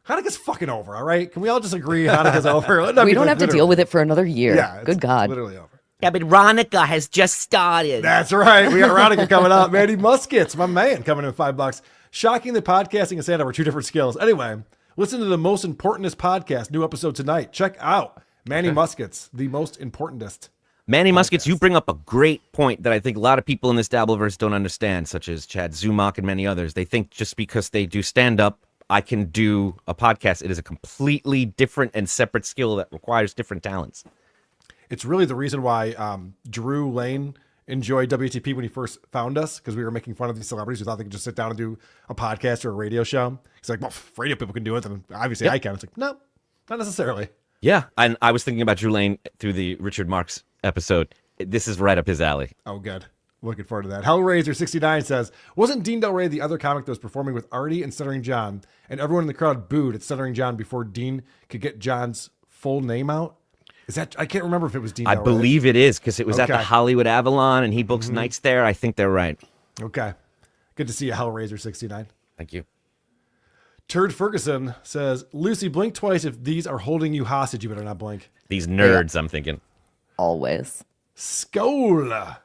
Hanukkah's fucking over, all right? Can we all just agree Hanukkah's over? We don't have to deal with it for another year. Yeah, Good God. Literally over. Yeah, but Hanukkah has just started. That's right. We got Hanukkah coming up. Manny Muskets, my man, coming in with $5. Shocking that podcasting and stand-up are 2 different skills. Anyway, listen to the most importantest podcast. New episode tonight. Check out Manny Muskets, the most importantest. Manny Muskets, you bring up a great point that I think a lot of people in this Dabbleverse don't understand, such as Chad Zumach and many others. They think just because they do stand-up, I can do a podcast. It is a completely different and separate skill that requires different talents. It's really the reason why Drew Lane enjoyed WTP when he first found us, because we were making fun of these celebrities who thought they could just sit down and do a podcast or a radio show. He's like, well, if radio people can do it, then obviously I can. It's like, no, not necessarily. Yeah, and I was thinking about Drew Lane through the Richard Marx episode. This is right up his alley. Oh, good. Looking forward to that. Hellraiser69 says, wasn't Dean Del Rey the other comic that was performing with Artie and Stuttering John, and everyone in the crowd booed at Stuttering John before Dean could get John's full name out? Is that, I can't remember if it was Dean I Del Rey. believe it is, because it was at the Okay. Hollywood Avalon, and he books nights there. I think they're right. Okay. Good to see you, Hellraiser69. Thank you. Turd Ferguson says, Lucy, blink twice if these are holding you hostage. You better not blink. These nerds, I'm thinking. Always. Skola.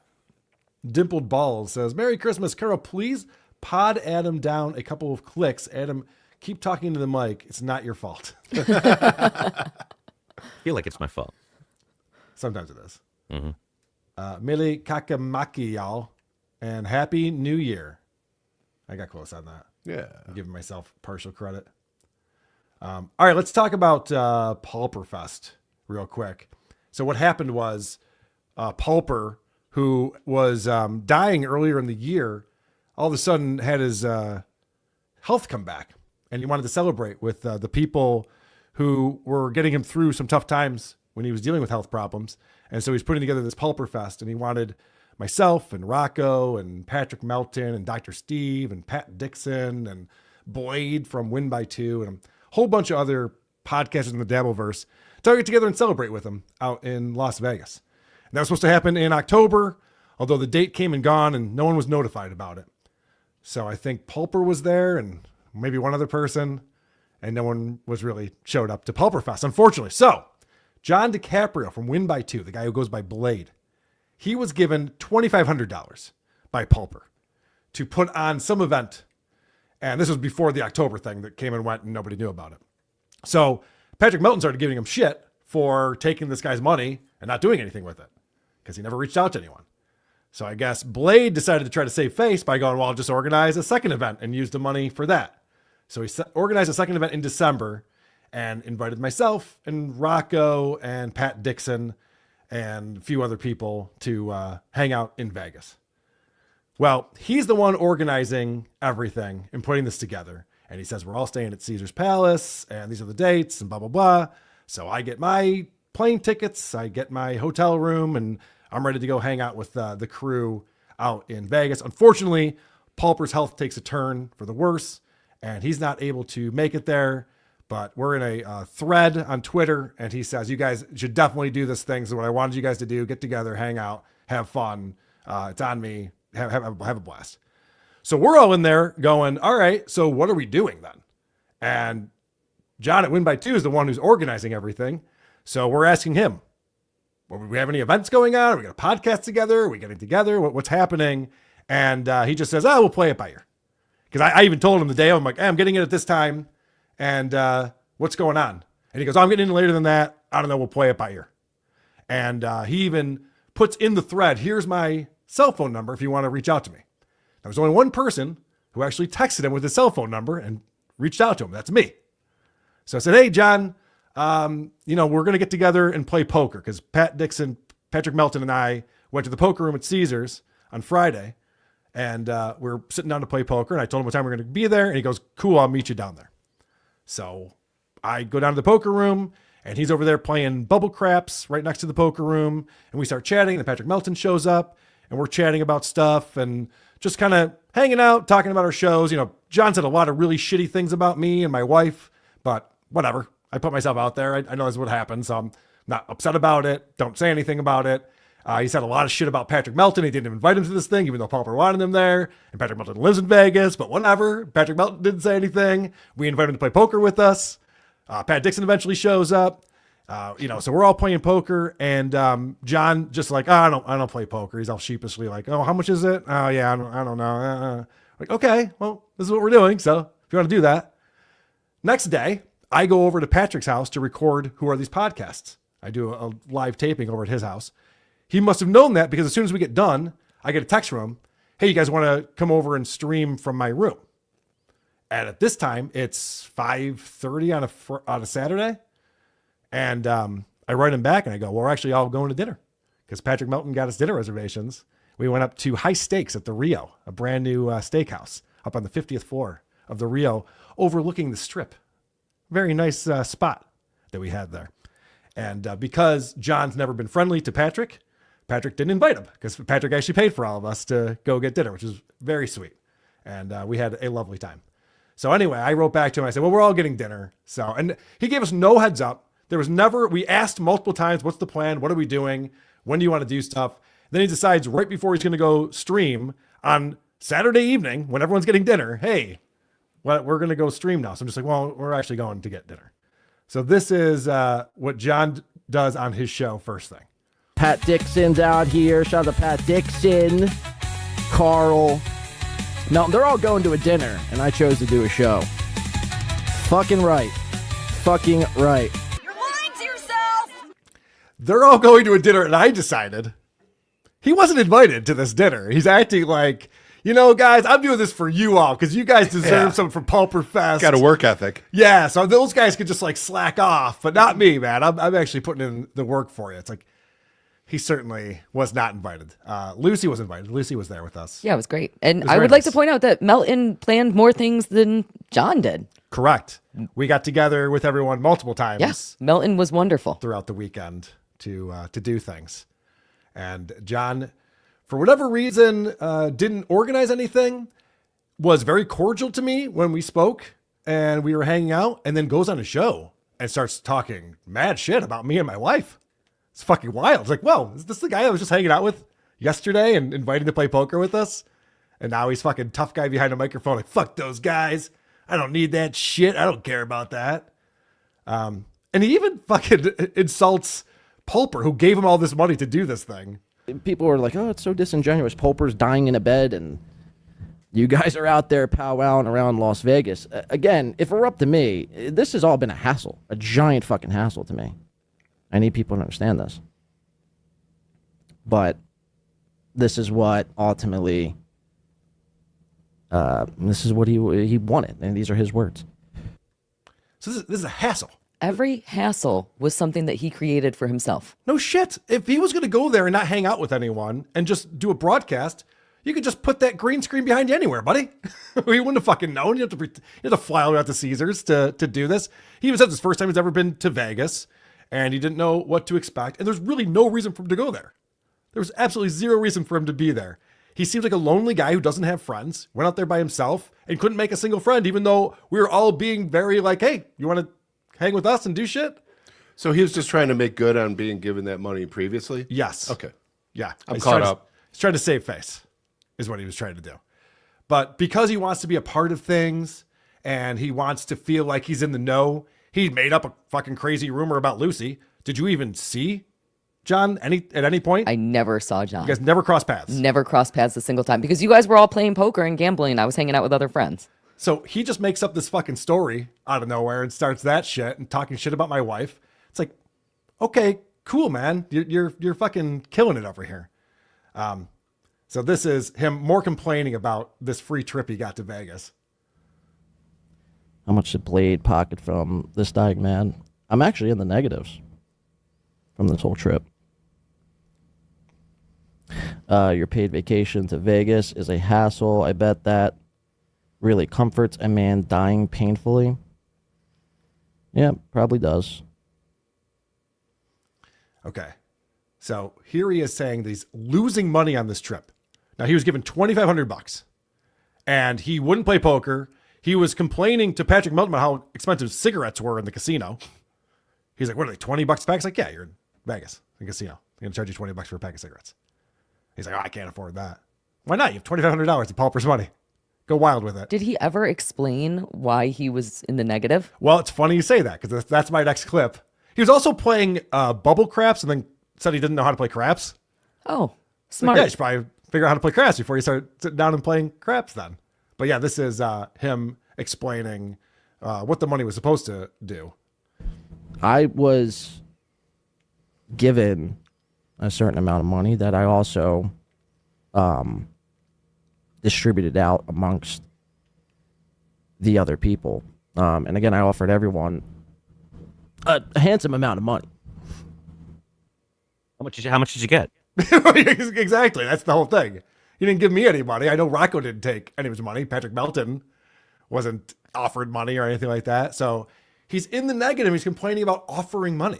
Dimpled Balls says, Merry Christmas, Carol. Please pod Adam down a couple of clicks. Adam, keep talking to the mic. It's not your fault. I feel like it's my fault. Sometimes it is. Mili Kakamaki, y'all. And Happy New Year. I got close on that. Yeah. I'm giving myself partial credit. All right, let's talk about Pulper Fest real quick. So what happened was Pulper, who was dying earlier in the year, all of a sudden had his health come back. And he wanted to celebrate with the people who were getting him through some tough times when he was dealing with health problems. And so he's putting together this Pulper Fest, and he wanted myself and Rocco and Patrick Melton and Dr. Steve and Pat Dixon and Boyd from Win by Two and a whole bunch of other podcasters in the Dabbleverse to get together and celebrate with him out in Las Vegas. And that was supposed to happen in October, although the date came and gone and no one was notified about it. So I think Pulper was there and maybe one other person, and no one was really showed up to Pulper Fest, unfortunately. So John DiCaprio from Win by Two, the guy who goes by Blade, he was given $2,500 by Pulper to put on some event. And this was before the October thing that came and went and nobody knew about it. So Patrick Melton started giving him shit for taking this guy's money and not doing anything with it because he never reached out to anyone. So I guess Blade decided to try to save face by going, well, I'll just organize a second event and use the money for that. So he organized a second event in December and invited myself and Rocco and Pat Dixon and a few other people to hang out in Vegas. Well, he's the one organizing everything and putting this together. And he says, we're all staying at Caesar's Palace and these are the dates and blah, blah, blah. So I get my plane tickets, I get my hotel room, and I'm ready to go hang out with the crew out in Vegas. Unfortunately, Pulper's health takes a turn for the worse, and he's not able to make it there. But we're in a thread on Twitter, and he says, you guys should definitely do this thing. So what I wanted you guys to do, get together, hang out, have fun. It's on me. Have a blast. So we're all in there going, all right, so what are we doing then? And John at Win by Two is the one who's organizing everything. So we're asking him, well, do we have any events going on? Are we going to podcast together? Are we getting together? What's happening? And he just says, we'll play it by ear. Because I even told him the day, I'm like, hey, I'm getting it at this time. And what's going on? And he goes, I'm getting in later than that. I don't know. We'll play it by ear. And he even puts in the thread, here's my cell phone number if you want to reach out to me. Now, there's only one person who actually texted him with his cell phone number and reached out to him. That's me. So I said, hey, John, we're going to get together and play poker because Pat Dixon, Patrick Melton, and I went to the poker room at Caesars on Friday, and we're sitting down to play poker. And I told him what time we're going to be there, and he goes, cool, I'll meet you down there. So I go down to the poker room, and he's over there playing bubble craps right next to the poker room, and we start chatting, and Patrick Melton shows up, and we're chatting about stuff and just kind of hanging out, talking about our shows. John said a lot of really shitty things about me and my wife, but whatever. I put myself out there. I know that's what happened, so I'm not upset about it. Don't say anything about it. He said a lot of shit about Patrick Melton. He didn't invite him to this thing, even though Pulper wanted him there. And Patrick Melton lives in Vegas, but whatever. Patrick Melton didn't say anything. We invited him to play poker with us. Pat Dixon eventually shows up. So we're all playing poker, and John just like, I don't play poker. He's all sheepishly like, oh, how much is it? Oh yeah, I don't know. Like, okay, well, this is what we're doing. So if you want to do that. Next day, I go over to Patrick's house to record Who Are These Podcasts. I do a live taping over at his house. He must have known that because as soon as we get done, I get a text from him. Hey, you guys want to come over and stream from my room? And at this time, it's 5:30 on a Saturday. And I write him back and I go, well, we're actually all going to dinner because Patrick Melton got us dinner reservations. We went up to High Steaks at the Rio, a brand new steakhouse up on the 50th floor of the Rio, overlooking the Strip. Very nice spot that we had there. And because John's never been friendly to Patrick didn't invite him because Patrick actually paid for all of us to go get dinner, which was very sweet. And we had a lovely time. So anyway, I wrote back to him. I said, well, we're all getting dinner. So, and he gave us no heads up. We asked multiple times, what's the plan? What are we doing? When do you want to do stuff? Then he decides right before he's going to go stream on Saturday evening when everyone's getting dinner, hey, we're going to go stream now. So I'm just like, well, we're actually going to get dinner. So this is what John does on his show first thing. Pat Dixon's out here. Shout out to Pat Dixon, Carl, Melton. They're all going to a dinner, and I chose to do a show. Fucking right. They're all going to a dinner, and I decided he wasn't invited to this dinner. He's acting like, guys, I'm doing this for you all because you guys deserve something from Pulper Fest. Got a work ethic. Yeah, so those guys could just like slack off, but not me, man. I'm actually putting in the work for you. It's like, he certainly was not invited. Lucy was invited. Lucy was there with us. Yeah, it was great. And was I very would like nice. to point out that Melton planned more things than John did. Correct. We got together with everyone multiple times. Yes, Melton was wonderful throughout the weekend to do things. And John, for whatever reason, didn't organize anything, was very cordial to me when we spoke and we were hanging out, and then goes on a show and starts talking mad shit about me and my wife. It's fucking wild. It's like, whoa, is this the guy I was just hanging out with yesterday and invited to play poker with us? And now he's fucking tough guy behind a microphone, like, fuck those guys. I don't need that shit. I don't care about that. And he even fucking insults Pulper, who gave him all this money to do this thing. People are like, oh, it's so disingenuous. Pulper's dying in a bed, and you guys are out there powwowing around Las Vegas. Again, if it were up to me, this has all been a hassle, a giant fucking hassle to me. I need people to understand this. But this is what ultimately, this is what he wanted, and these are his words. So this is a hassle. Every hassle was something that he created for himself. No shit. If he was going to go there and not hang out with anyone and just do a broadcast, you could just put that green screen behind you anywhere, buddy. We wouldn't have fucking known. You have to fly all the way out to Caesars to do this. He even said this first time he's ever been to Vegas, and he didn't know what to expect. And there's really no reason for him to go there. There was absolutely zero reason for him to be there. He seems like a lonely guy who doesn't have friends, went out there by himself, and couldn't make a single friend, even though we were all being very like, hey, you want to hang with us and do shit? So he was just trying to make good on being given that money previously? Yes. Okay. Yeah. I'm caught up. He's trying to save face, is what he was trying to do. But because he wants to be a part of things and he wants to feel like he's in the know, he made up a fucking crazy rumor about Lucy. Did you even see John at any point? I never saw John. You guys never crossed paths? Never crossed paths a single time because you guys were all playing poker and gambling, and I was hanging out with other friends. So he just makes up this fucking story out of nowhere and starts that shit and talking shit about my wife. It's like, okay, cool, man. You're fucking killing it over here. So this is him more complaining about this free trip he got to Vegas. How much did Blade pocket from this dying man? I'm actually in the negatives from this whole trip. Your paid vacation to Vegas is a hassle. I bet that really comforts a man dying painfully. Yeah, probably does. Okay. So here he is saying that he's losing money on this trip. Now he was given $2,500 and he wouldn't play poker. He was complaining to Patrick Melton about how expensive cigarettes were in the casino. He's like, what are they, $20 a pack? It's like, yeah, you're in Vegas, in a casino. I'm going to charge you $20 for a pack of cigarettes. He's like, oh, I can't afford that. Why not? You have $2,500 of Pauper's money. Go wild with it. Did he ever explain why he was in the negative? Well, it's funny you say that because that's my next clip. He was also playing bubble craps and then said he didn't know how to play craps. Oh, smart. Like, yeah, you should probably figure out how to play craps before you start sitting down and playing craps then. But yeah, this is him explaining what the money was supposed to do. I was given a certain amount of money that I also distributed out amongst the other people. And again, I offered everyone a handsome amount of money. How much did you get? Exactly. That's the whole thing. He didn't give me any money. I know Rocco didn't take any of his money. Patrick Melton wasn't offered money or anything like that. So he's in the negative. He's complaining about offering money.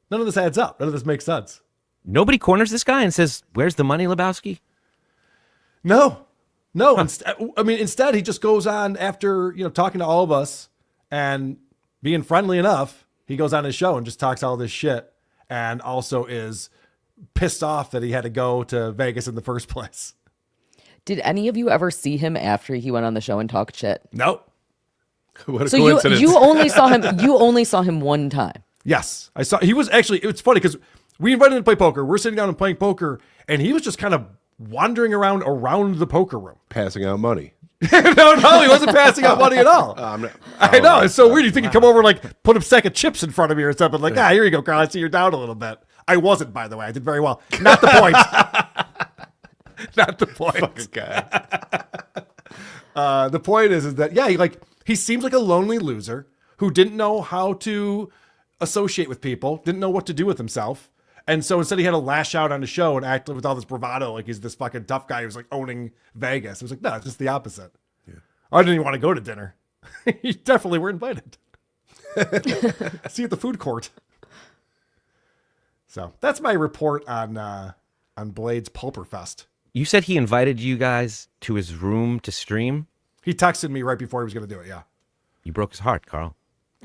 None of this adds up. None of this makes sense. Nobody corners this guy and says, where's the money, Lebowski? No. Instead he just goes on after, talking to all of us and being friendly enough. He goes on his show and just talks all this shit and also is pissed off that he had to go to Vegas in the first place. Did any of you ever see him after he went on the show and talked shit? Nope. What a so coincidence. you only saw him. You only saw him one time. Yes, I saw. He was actually. It's funny because we invited him to play poker. We're sitting down and playing poker, and he was just kind of wandering around the poker room, passing out money. No, he wasn't passing out money at all. I know. It's so weird. You think he'd come over and like put a sack of chips in front of me or something like, here you go, Carl. I see you're down a little bit. I wasn't, by the way. I did very well. Not the point. Not the point. Fucking guy. The point is that he seems like a lonely loser who didn't know how to associate with people, didn't know what to do with himself, And so instead he had to lash out on the show and act with all this bravado like he's this fucking tough guy who's like owning Vegas. It was like, no, it's just the opposite. Yeah. I didn't even want to go to dinner. You definitely were invited. See you at the food court. So that's my report on Blade's Pulperfest. You said he invited you guys to his room to stream? He texted me right before he was going to do it, yeah. You broke his heart, Carl.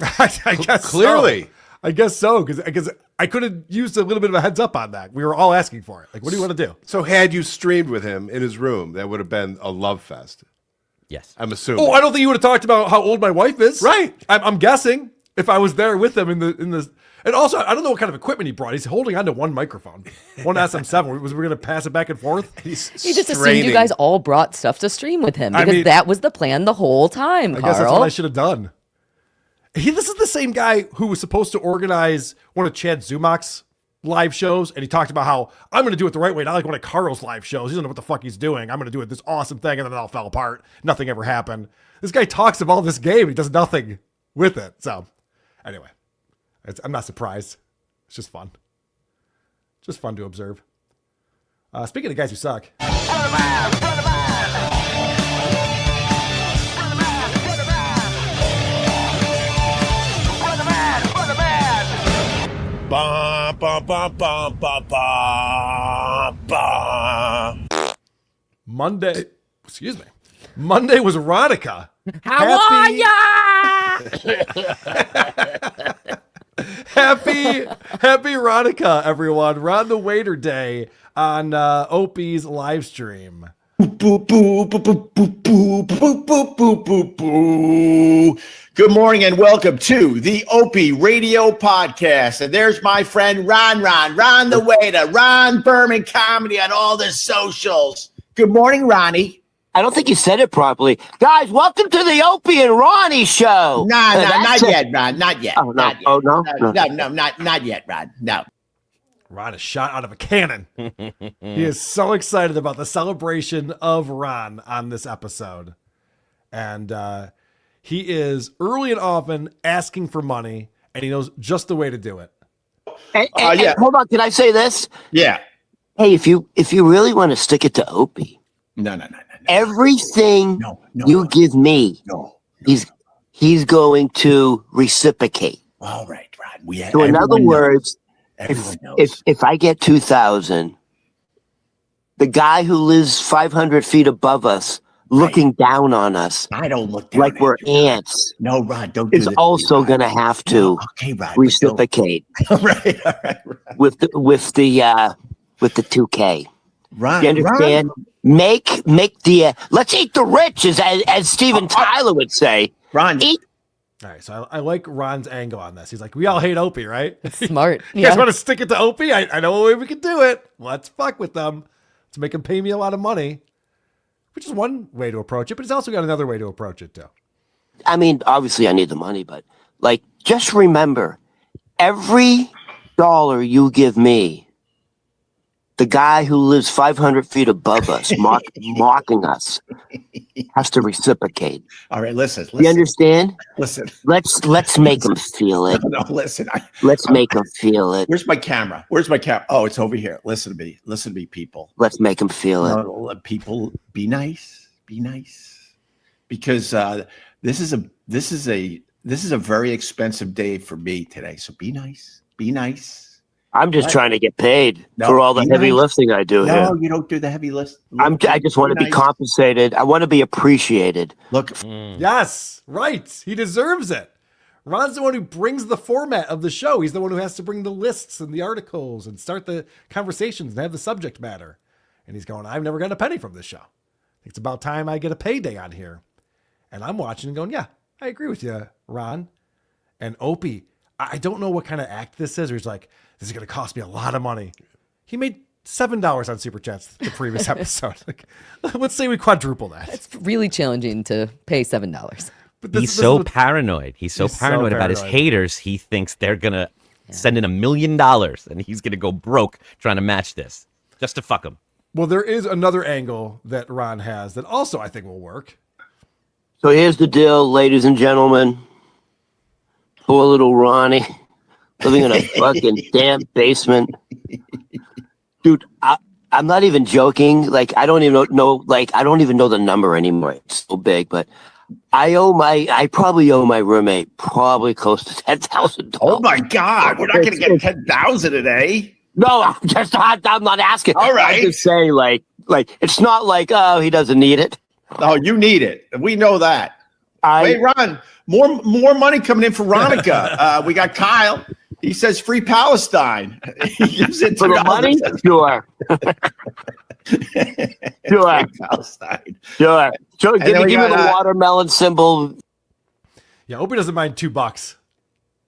I guess Clearly. So. I guess so, because I could have used a little bit of a heads up on that. We were all asking for it. Like, what do you want to do? So had you streamed with him in his room, that would have been a love fest. Yes. I'm assuming. Oh, I don't think you would have talked about how old my wife is. Right. I'm guessing if I was there with him in the. And also, I don't know what kind of equipment he brought. He's holding onto one microphone, one SM7. Was we going to pass it back and forth? He just assumed you guys all brought stuff to stream with him because that was the plan the whole time, Carl. I guess that's what I should have done. This is the same guy who was supposed to organize one of Chad Zumach's live shows, and he talked about how I'm going to do it the right way, not like one of Carl's live shows. He doesn't know what the fuck he's doing. I'm going to do it this awesome thing, and then it all fell apart. Nothing ever happened. This guy talks of all this game, and he does nothing with it. So, anyway, I'm not surprised. It's just fun. Just fun to observe. Speaking of guys who suck. Ba, ba, ba, ba, ba, ba, ba. Monday was Erotica. How are ya? Happy Erotica, everyone. We're on the Waiter Day on Opie's live stream. Good morning and welcome to the Opie Radio Podcast. And there's my friend Ron the Waiter, Ron Berman Comedy on all the socials. Good morning, Ronnie. I don't think you said it properly. Guys, welcome to the Opie and Ronnie show. Not yet, Ron. Not yet. Oh, no. Not yet. Oh, no? Not yet, Ron. No. Ron is shot out of a cannon. He is so excited about the celebration of Ron on this episode. And he is early and often asking for money, and he knows just the way to do it. Hey, hold on. Can I say this? Yeah. Hey, if you really want to stick it to Opie. No. Everything you give me, he's going to reciprocate. All right, Ron. So in other words, if I get 2,000, the guy who lives 500 feet above us, looking down on us, I don't look down like we're ants. No, Ron, don't do is this. also going to have to reciprocate. All right, with the 2K. Ron, you understand? Ron. Make the let's eat the rich, as Steven Tyler would say. Ron, eat. All right, so I like Ron's angle on this. He's like, we all hate Opie, right? Smart. You guys want to stick it to Opie? I know a way we can do it. Let's fuck with them. Let's make them pay me a lot of money, which is one way to approach it, but it's also got another way to approach it, too. I mean, obviously I need the money, but just remember, every dollar you give me, the guy who lives 500 feet above us, mocking us, has to reciprocate. All right, listen. You understand? Listen. Let's make him feel it. No, listen. Let's make him feel it. Where's my camera? Oh, it's over here. Listen to me, people. Let's make him feel it. No, people, be nice. Be nice, because this is a very expensive day for me today. So be nice. Be nice. I'm just trying to get paid for all the heavy lifting I do here. No, you don't do the heavy lift. I just want to be compensated. I want to be appreciated. Look. Yes, right. He deserves it. Ron's the one who brings the format of the show. He's the one who has to bring the lists and the articles and start the conversations and have the subject matter. And he's going, I've never gotten a penny from this show. It's about time I get a payday on here. And I'm watching and going, yeah, I agree with you, Ron. And Opie, I don't know what kind of act this is. Where he's like, this is going to cost me a lot of money. He made $7 on Super Chats the previous episode. Let's say we quadruple that. It's really challenging to pay $7. But he's so paranoid. He's so paranoid about his haters. He thinks they're going to send in $1 million and he's going to go broke trying to match this just to fuck him. Well, there is another angle that Ron has that also I think will work. So here's the deal, ladies and gentlemen. Poor little Ronnie living in a fucking damp basement. Dude, I'm not even joking. Like, I don't even know. Like, I don't even know the number anymore. It's so big, but I probably owe my roommate probably close to $10,000. Oh my God, we're not going to get 10,000 a day. No, I'm not asking. All right. I'm just saying, like it's not like, oh, he doesn't need it. Oh, you need it. We know that. Wait, Ron, more money coming in for Ronica. We got Kyle. He says free Palestine. He gives it For the money? Sure. Sure. Palestine. Sure. Sure. And Give then me we the got, watermelon symbol. Yeah, Opie doesn't mind $2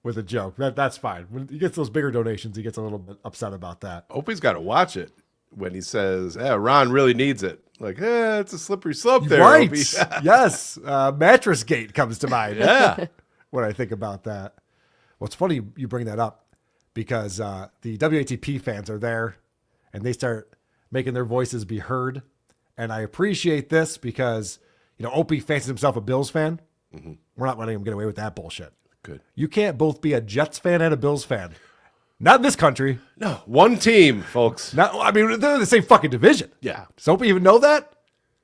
with a joke. That's fine. When he gets those bigger donations, he gets a little bit upset about that. Opie's got to watch it when he says, Ron really needs it. Like, it's a slippery slope there, Right. Opie. Yes. Mattress Gate comes to mind. Yeah. When I think about that. Well, it's funny you bring that up because the WATP fans are there and they start making their voices be heard. And I appreciate this because, Opie fancies himself a Bills fan. Mm-hmm. We're not letting him get away with that bullshit. Good. You can't both be a Jets fan and a Bills fan. Not in this country. No, one team, folks. They're in the same fucking division. Yeah. Does Opie even know that?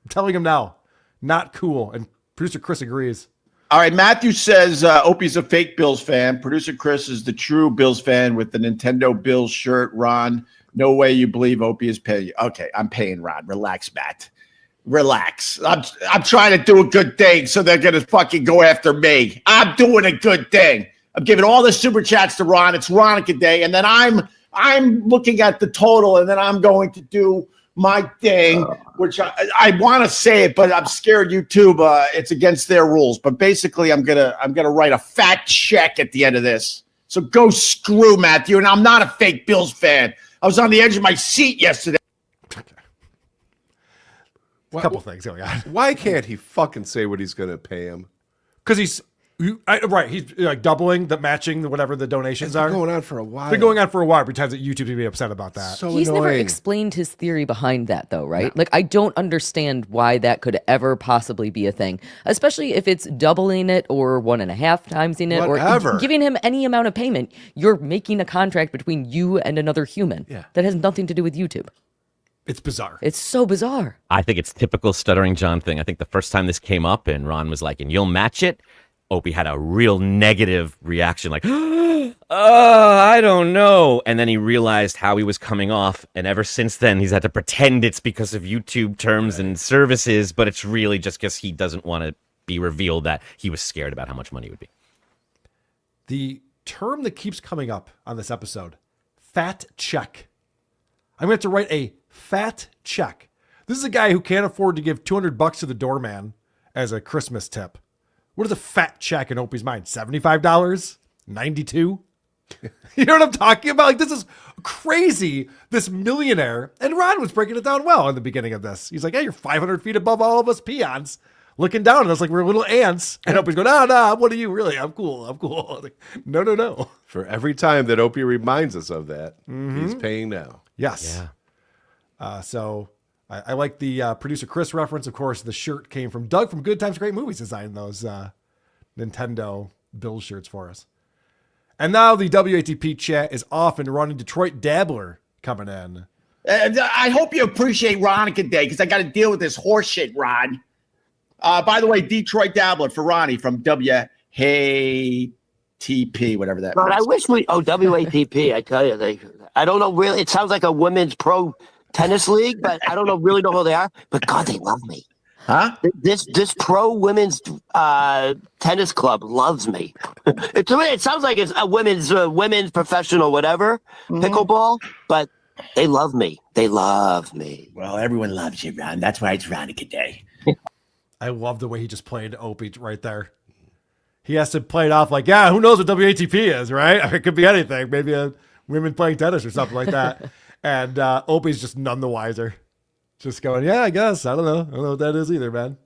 I'm telling him now. Not cool. And producer Chris agrees. All right, Matthew says Opie's a fake Bills fan. Producer Chris is the true Bills fan with the Nintendo Bills shirt. Ron, no way you believe Opie is paying you. Okay, I'm paying Ron. Relax, Matt. Relax. I'm trying to do a good thing, so they're going to fucking go after me. I'm doing a good thing. I'm giving all the super chats to Ron. It's Ronica Day, and then I'm looking at the total, and then I'm going to do my thing, which I want to say it, but I'm scared YouTube. It's against their rules. But basically, I'm gonna write a fat check at the end of this. So go screw Matthew. And I'm not a fake Bills fan. I was on the edge of my seat yesterday. A couple things going on. Why can't he fucking say what he's going to pay him? Because he's like doubling matching whatever the donations are. Going on for a while. It's been going on for a while. Pretends that YouTube to be upset about that. He's never explained his theory behind that, though, right? Like, I don't understand why that could ever possibly be a thing, especially if it's doubling it or 1.5 times it or giving him any amount of payment. You're making a contract between you and another human that has nothing to do with YouTube. It's bizarre. It's so bizarre. I think it's typical Stuttering John thing. I think the first time this came up and Ron was like, and you'll match it, Opie had a real negative reaction, like, I don't know. And then he realized how he was coming off. And ever since then, he's had to pretend it's because of YouTube terms and services, but it's really just because he doesn't want to be revealed that he was scared about how much money it would be. The term that keeps coming up on this episode, fat check. I'm going to have to write a fat check. This is a guy who can't afford to give $200 to the doorman as a Christmas tip. What is a fat check in Opie's mind? $75? $92? You know what I'm talking about? Like, this is crazy. This millionaire. And Ron was breaking it down well in the beginning of this. He's like, hey, you're 500 feet above all of us peons. Looking down at us like we're little ants. And Opie's going, no, what are you? Really? I'm cool. Like, no. For every time that Opie reminds us of that, he's paying now. Yes. Yeah. So I like the producer Chris reference. Of course, the shirt came from Doug from Good Times, Great Movies, designed those Nintendo Bills shirts for us. And now the WATP chat is off and running. Detroit Dabbler coming in. I hope you appreciate Ronica Day because I got to deal with this horse shit, Ron. By the way, Detroit Dabbler for Ronnie from WATP, whatever that But means. I wish WATP, I tell you, I don't know really. It sounds like a women's pro tennis league, but I don't really know who they are. But God, they love me. Huh? This pro women's tennis club loves me. It sounds like it's a women's professional whatever pickleball, but they love me. They love me. Well, everyone loves you, Ron. That's why it's Ronica Day. I love the way he just played Opie right there. He has to play it off like, who knows what WATP is, right? I mean, it could be anything. Maybe a women playing tennis or something like that. And Opie's just none the wiser. Just going, I guess. I don't know what that is either, man.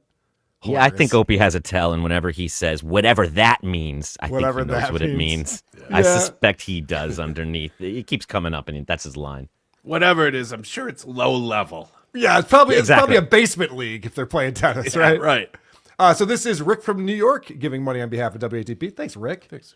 Hilarious. Yeah, I think Opie has a tell, and whenever he says whatever that means, I think he knows what it means. Yeah. I suspect he does underneath. It keeps coming up, and that's his line. Whatever it is, I'm sure it's low level. Yeah, it's probably a basement league if they're playing tennis, right? Right. So this is Rick from New York giving money on behalf of WATP. Thanks, Rick. Thanks.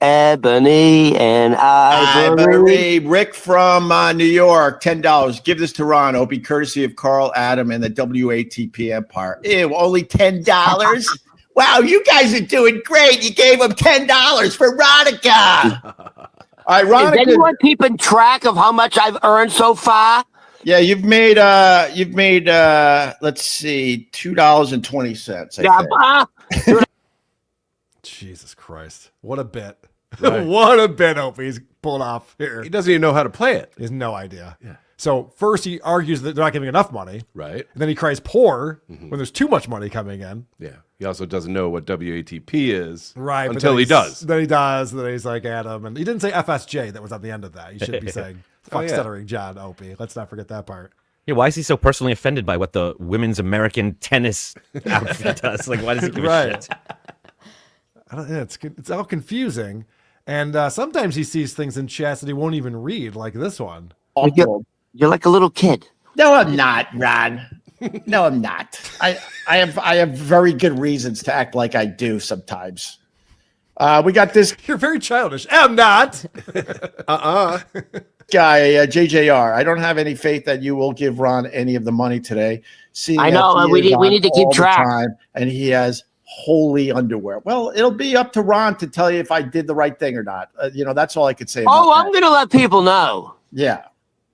Ebony and Ivory. Rick from New York, $10. Give this to Ron, Opie, courtesy of Carl Adam and the WATP Empire. Ew, only $10? Wow, you guys are doing great. You gave him $10 for Ronica. All right, Is anyone keeping track of how much I've earned so far? Yeah, you've made let's see, $2.20. Jesus Christ. What a bit. Right. What a bit Opie's pulled off here. He doesn't even know how to play it. He has no idea. Yeah. So first he argues that they're not giving enough money. Right. And then he cries poor when there's too much money coming in. Yeah. He also doesn't know what WATP is. Right. Until he does. Then he does. And then he's like Adam. And he didn't say FSJ that was on the end of that. You should be saying fuck stuttering John, Opie. Let's not forget that part. Yeah, why is he so personally offended by what the women's American tennis outfit does? Like, why does he give a shit? I don't, it's all confusing. And sometimes he sees things in chats that he won't even read, like this one. You're like a little kid. No, I'm not, Ron. No, I'm not. I have very good reasons to act like I do sometimes. We got this. You're very childish. I'm not. Guy, JJR. I don't have any faith that you will give Ron any of the money today. I know. We need to keep track. And he has holy underwear. Well, it'll be up to Ron to tell you if I did the right thing or not. That's all I could say. I'm going to let people know. Yeah.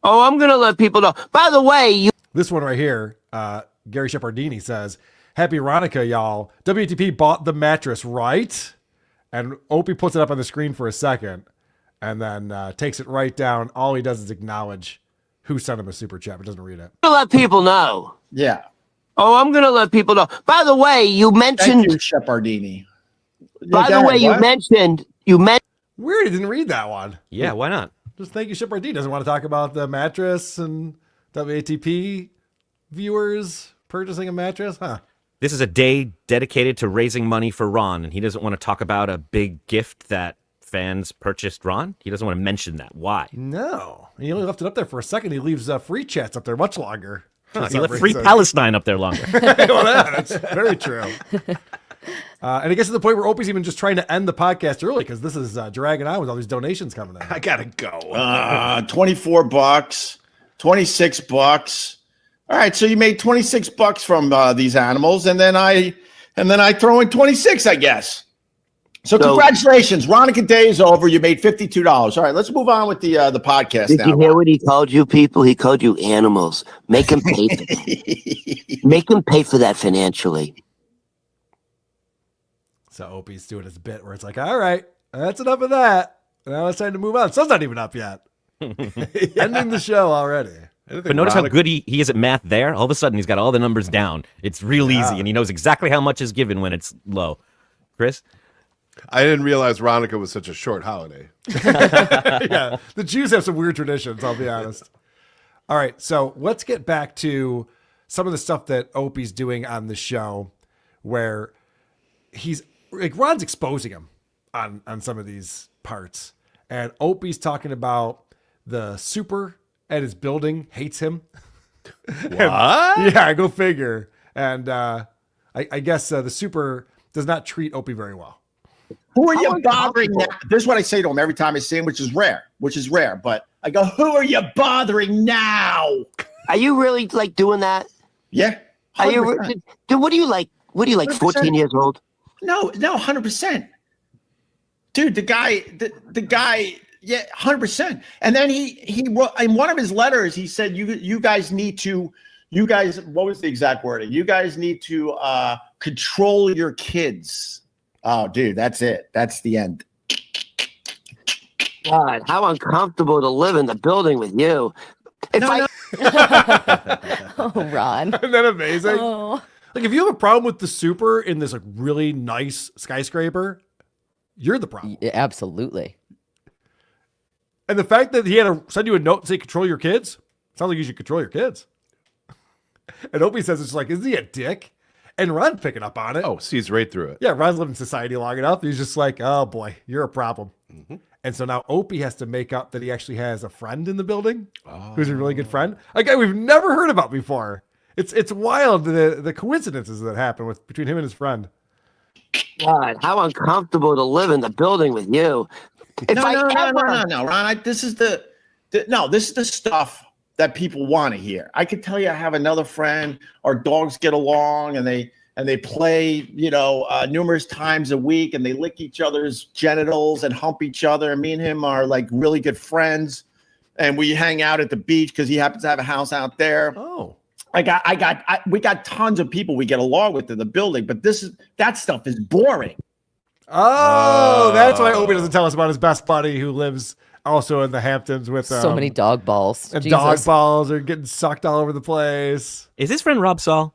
Oh, I'm going to let people know. By the way, this one right here, Gary Shepardini says, "Happy Ronica, y'all. WTP bought the mattress, right?" And Opie puts it up on the screen for a second and then takes it right down. All he does is acknowledge who sent him a super chat, but doesn't read it. I'm going to let people know. Yeah. Oh, I'm going to let people know. By the way, you mentioned... Thank you, Shepardini. By the way, you mentioned... Weird, he didn't read that one. Yeah, why not? Just thank you, Shepardini. Doesn't want to talk about the mattress and WATP viewers purchasing a mattress? Huh. This is a day dedicated to raising money for Ron, and he doesn't want to talk about a big gift that fans purchased Ron? He doesn't want to mention that. Why? No. He only left it up there for a second. He leaves free chats up there much longer. He left Free Palestine up there longer. Well, that's very true. And it gets to the point where Opie's even just trying to end the podcast early because this is dragging on with all these donations coming in. I gotta go. $24, $26. All right, so you made $26 from these animals, and then I throw in 26, I guess. So congratulations, Ronica Day is over. You made $52. All right, let's move on with the podcast now. Did you hear what he called you people? He called you animals. Make him pay for that. Make him pay for that financially. So Opie's doing his bit where it's like, all right, that's enough of that. Now it's time to move on. Sun's not even up yet. Ending the show already. But notice how good he is at math there. All of a sudden, he's got all the numbers down. It's real easy, and he knows exactly how much is given when it's low. Chris? I didn't realize Ronica was such a short holiday. Yeah, the Jews have some weird traditions, I'll be honest. All right, so let's get back to some of the stuff that Opie's doing on the show where he's like Ron's exposing him on some of these parts. And Opie's talking about the super at his building hates him. What? Yeah, go figure. And I guess the super does not treat Opie very well. Who are you bothering now? This is what I say to him every time I see him, which is rare. But I go, who are you bothering now? Are you really like doing that? Yeah. 100%. Are you, dude, what do you like? 14 years old? No, 100%. Dude, the guy, yeah, 100%. And then he wrote in one of his letters, he said, you guys, what was the exact wording? You guys need to control your kids. Oh, dude, that's it. That's the end. God, how uncomfortable to live in the building with you. Oh, Ron. Isn't that amazing? Oh. Like, if you have a problem with the super in this like really nice skyscraper, you're the problem. Yeah, absolutely. And the fact that he had to send you a note and say control your kids, sounds like you should control your kids. And Opie says it's like, is he a dick? And Ron's picking up on it. Oh, sees right through it. Yeah, Ron's lived in society long enough. He's just like, oh boy, you're a problem. Mm-hmm. And so now Opie has to make up that he actually has a friend in the building who's a really good friend. A guy we've never heard about before. It's wild, the coincidences that happen between him and his friend. God, how uncomfortable to live in the building with you. No, Ron. This is the stuff that people want to hear. I could tell you, I have another friend. Our dogs get along, and they play, numerous times a week, and they lick each other's genitals and hump each other. And me and him are like really good friends, and we hang out at the beach because he happens to have a house out there. Oh. We got tons of people we get along with in the building, but that stuff is boring. Oh, that's why Opie doesn't tell us about his best buddy who lives also in the Hamptons with so many dog balls. And Jesus. dog balls are getting sucked all over the place. Is his friend Rob Saul?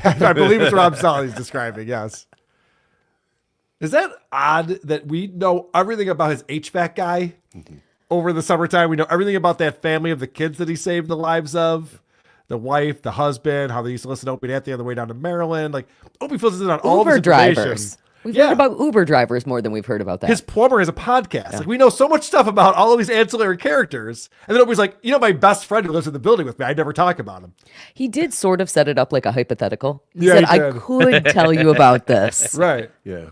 I believe it's Rob Saul he's describing, yes. Is that odd that we know everything about his HVAC guy over the summertime? We know everything about that family of the kids that he saved the lives of. The wife, the husband, how they used to listen to Opie and Anthony on the way down to Maryland. Like, Opie fills us in on all of his drivers. We've heard about Uber drivers more than we've heard about that. His plumber has a podcast. Yeah. Like, we know so much stuff about all of these ancillary characters. And then Opie's like, my best friend who lives in the building with me, I never talk about him. He did sort of set it up like a hypothetical. He said, I could tell you about this. Right. Yeah.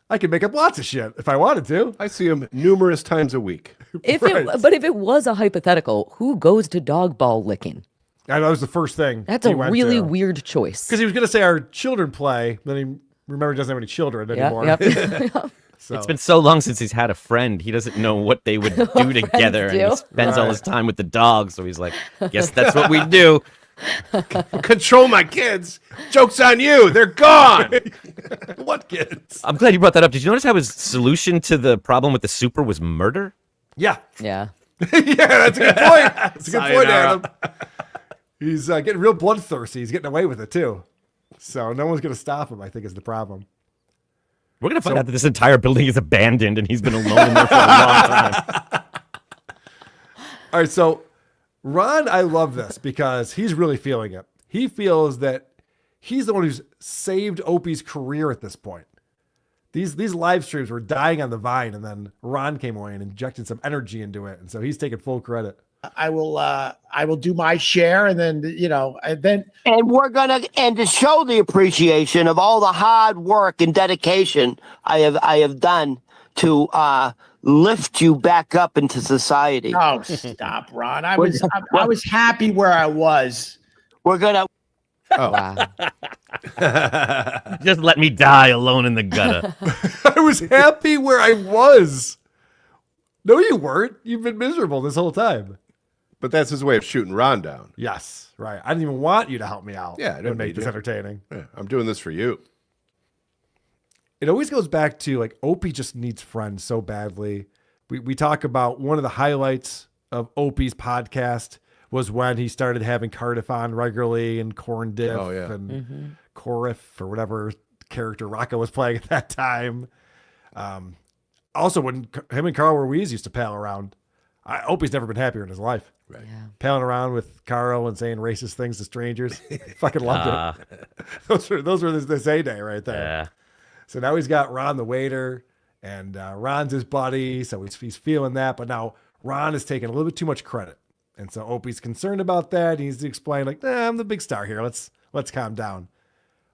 I could make up lots of shit if I wanted to. I see him numerous times a week. But if it was a hypothetical, who goes to dog ball licking? I know that was the first thing. That's a really weird choice. Because he was going to say our children play, then he remembered he doesn't have any children anymore. Yep. So. It's been so long since he's had a friend. He doesn't know what they would do together. And he spends all his time with the dog. So he's like, guess that's what we do. Control my kids. Joke's on you. They're gone. What kids? I'm glad you brought that up. Did you notice how his solution to the problem with the super was murder? Yeah. Yeah. Yeah, that's a good point. That's a good point, Adam. He's getting real bloodthirsty. He's getting away with it, too. So no one's going to stop him, I think, is the problem. We're going to find out that this entire building is abandoned and he's been alone in there for a long time. All right, so Ron, I love this because he's really feeling it. He feels that he's the one who's saved Opie's career at this point. These live streams were dying on the vine, and then Ron came away and injected some energy into it, and so he's taking full credit. I will do my share, and then and to show the appreciation of all the hard work and dedication I have done to lift you back up into society. Oh, stop, Ron! I was happy where I was. We're gonna. Oh, wow. Just let me die alone in the gutter. I was happy where I was. No, you weren't. You've been miserable this whole time. But that's his way of shooting Ron down. Yes, right. I didn't even want you to help me out. Yeah, I don't make this entertaining. Yeah, I'm doing this for you. It always goes back to like Opie just needs friends so badly. We talk about one of the highlights of Opie's podcast was when he started having Cardiff on regularly and Corn Diff and Corriff or whatever character Rocco was playing at that time. Also, when him and Carl Ruiz used to pal around, Opie's never been happier in his life. Right. Yeah. Palling around with Carl and saying racist things to strangers. Fucking loved it. Those were the heyday right there. Yeah. So now he's got Ron the waiter, and Ron's his buddy, so he's feeling that. But now Ron is taking a little bit too much credit. And so Opie's concerned about that. He needs to explain, like, I'm the big star here. Let's calm down.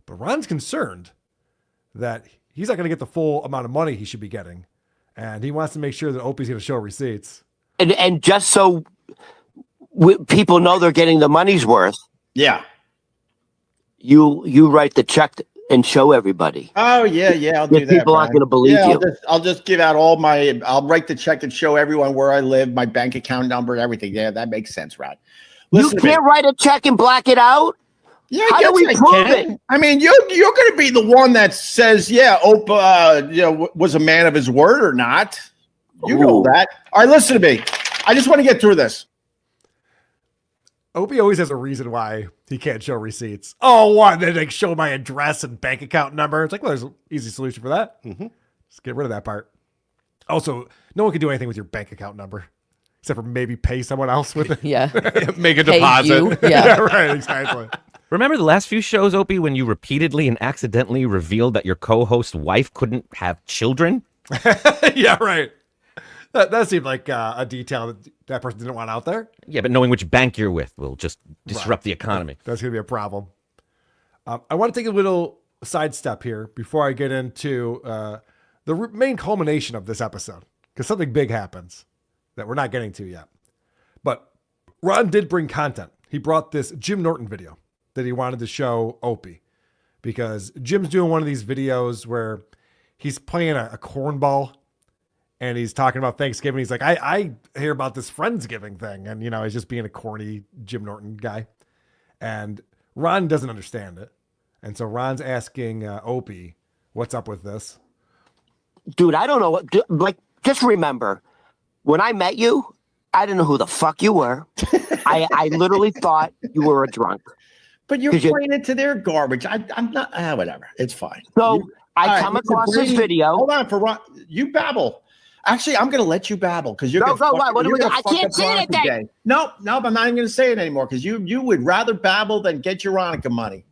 But Ron's concerned that he's not going to get the full amount of money he should be getting. And he wants to make sure that Opie's going to show receipts. And just so people know they're getting the money's worth. Yeah. You write the check and show everybody. Oh yeah, I'll do that. People aren't going to believe you. I'll just give out I'll write the check and show everyone where I live, my bank account number, everything. Yeah, that makes sense, Rod. You can't write a check and black it out. Yeah, how do we prove it? I mean, you're going to be the one that says, yeah, Opa, was a man of his word or not. You know that. All right, listen to me. I just want to get through this. Opie always has a reason why he can't show receipts. Oh, what? They like show my address and bank account number. It's like, well, there's an easy solution for that. Just get rid of that part. Also, no one can do anything with your bank account number except for maybe pay someone else with it. Yeah. Make a deposit. Yeah, right, exactly. Remember the last few shows, Opie, when you repeatedly and accidentally revealed that your co-host's wife couldn't have children? Yeah, right. That seemed like a detail that person didn't want out there. Yeah, but knowing which bank you're with will just disrupt the economy. That's going to be a problem. I want to take a little sidestep here before I get into the main culmination of this episode, because something big happens that we're not getting to yet. But Ron did bring content. He brought this Jim Norton video that he wanted to show Opie, because Jim's doing one of these videos where he's playing a cornball and he's talking about Thanksgiving. He's like, I hear about this Friendsgiving thing. And, he's just being a corny Jim Norton guy. And Ron doesn't understand it. And so Ron's asking Opie, what's up with this? Dude, I don't know. Just remember, when I met you, I didn't know who the fuck you were. I literally thought you were a drunk. But you're playing into their garbage. I'm not. Whatever. It's fine. So I come across this video. Hold on, for Ron. You babble. Actually, I'm going to let you babble because you're going to. I can't say anything. No, I'm not even going to say it anymore because you would rather babble than get your Ronica money.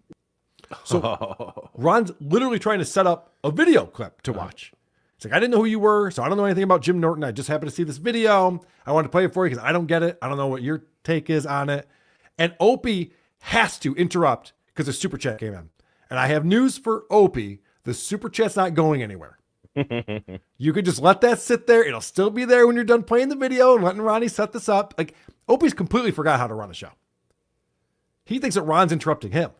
So Ron's literally trying to set up a video clip to watch. It's like, I didn't know who you were, so I don't know anything about Jim Norton. I just happened to see this video. I wanted to play it for you because I don't get it. I don't know what your take is on it. And Opie has to interrupt because the super chat came in. And I have news for Opie. The super chat's not going anywhere. You could just let that sit there. It'll still be there when you're done playing the video and letting Ronnie set this up. Like, Opie's completely forgot how to run a show. He thinks that Ron's interrupting him.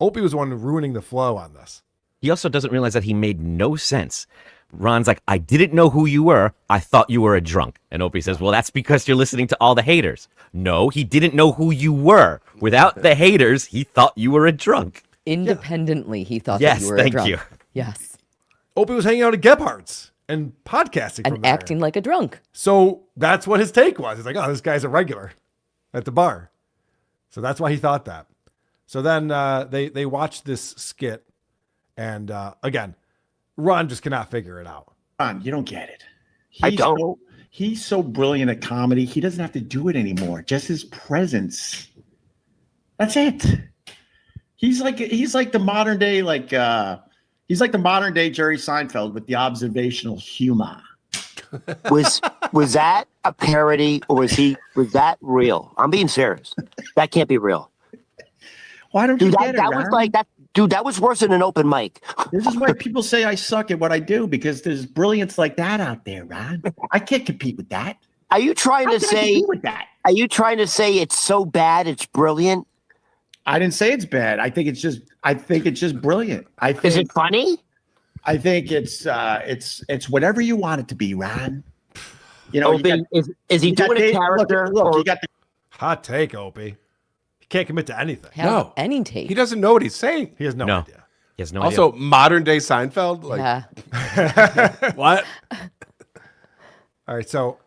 Opie was the one ruining the flow on this. He also doesn't realize that he made no sense. Ron's like, I didn't know who you were. I thought you were a drunk. And Opie says, well, that's because you're listening to all the haters. No, he didn't know who you were. Without the haters, he thought you were a drunk. Independently, he thought that you were a drunk. Yes, thank you. Yes. Opie was hanging out at Gebhardt's and podcasting and from there. acting like a drunk. So that's what his take was. He's like, oh, this guy's a regular at the bar. So that's why he thought that. So then they watched this skit. And again, Ron just cannot figure it out. Ron, you don't get it. I don't. He's so brilliant at comedy. He doesn't have to do it anymore. Just his presence. That's it. He's like the modern day, he's like the modern day Jerry Seinfeld with the observational humor. Was that a parody or was that real? I'm being serious. That can't be real. Why don't you get it? That was like that. Dude, that was worse than an open mic. This is why people say I suck at what I do, because there's brilliance like that out there, Ron. I can't compete with that. Are you trying to say Are you trying to say it's so bad it's brilliant? I didn't say it's bad. I think it's just brilliant. Is it funny? I think it's whatever you want it to be, Ron. Is he doing a character? Look, you got the hot take, Opie. He can't commit to anything. No, any take. He doesn't know what he's saying. He has no idea. He has no idea. Also, modern day Seinfeld. What? All right, so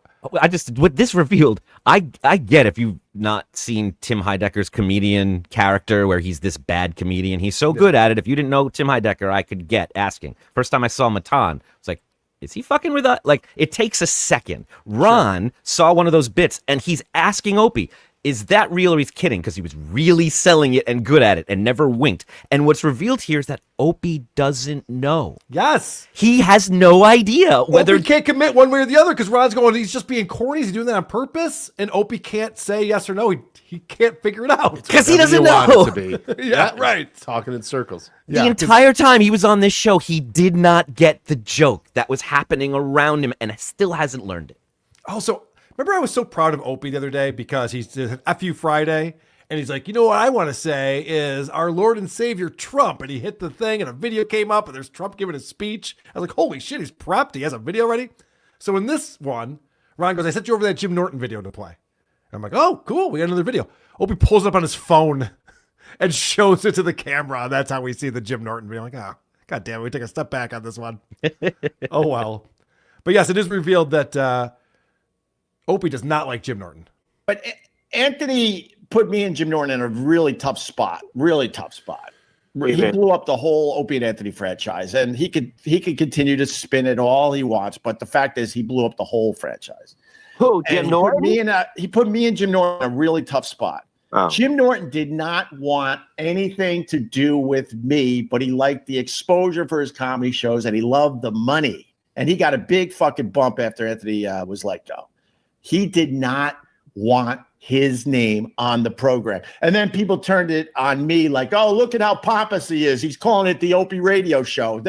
what this revealed, I get if you've not seen Tim Heidecker's comedian character where he's this bad comedian. He's so good at it. If you didn't know Tim Heidecker, I could get asking. First time I saw Matan, I was like, is he fucking with us? Like, it takes a second. Ron saw one of those bits and he's asking Opie, is that real or he's kidding? Because he was really selling it and good at it and never winked. And what's revealed here is that Opie doesn't know. Yes. He has no idea whether... Opie can't commit one way or the other because Ron's going, he's just being corny. Is he doing that on purpose? And Opie can't say yes or no. He can't figure it out. Because he doesn't know. Want it to be. Yeah, right. Talking in circles. The entire time he was on this show, he did not get the joke that was happening around him and still hasn't learned it. Also, remember I was so proud of Opie the other day because he did FU Friday and he's like, you know what I want to say is our Lord and Savior Trump. And he hit the thing and a video came up and there's Trump giving a speech. I was like, holy shit, he's prepped. He has a video ready. So in this one, Ron goes, I sent you over that Jim Norton video to play. And I'm like, oh, cool. We got another video. Opie pulls it up on his phone and shows it to the camera. That's how we see the Jim Norton video. I'm like, oh, God damn it. We take a step back on this one. Oh, well. But yes, it is revealed that Opie does not like Jim Norton. But Anthony put me and Jim Norton in a really tough spot. Really tough spot. He blew up the whole Opie and Anthony franchise, and he could continue to spin it all he wants. But the fact is, he blew up the whole franchise. Who, Jim Norton? He put me and Jim Norton in a really tough spot. Oh. Jim Norton did not want anything to do with me, but he liked the exposure for his comedy shows, and he loved the money. And he got a big fucking bump after Anthony was let go. He did not want his name on the program. And then people turned it on me like, oh, look at how pompous he is. He's calling it the Opie radio show.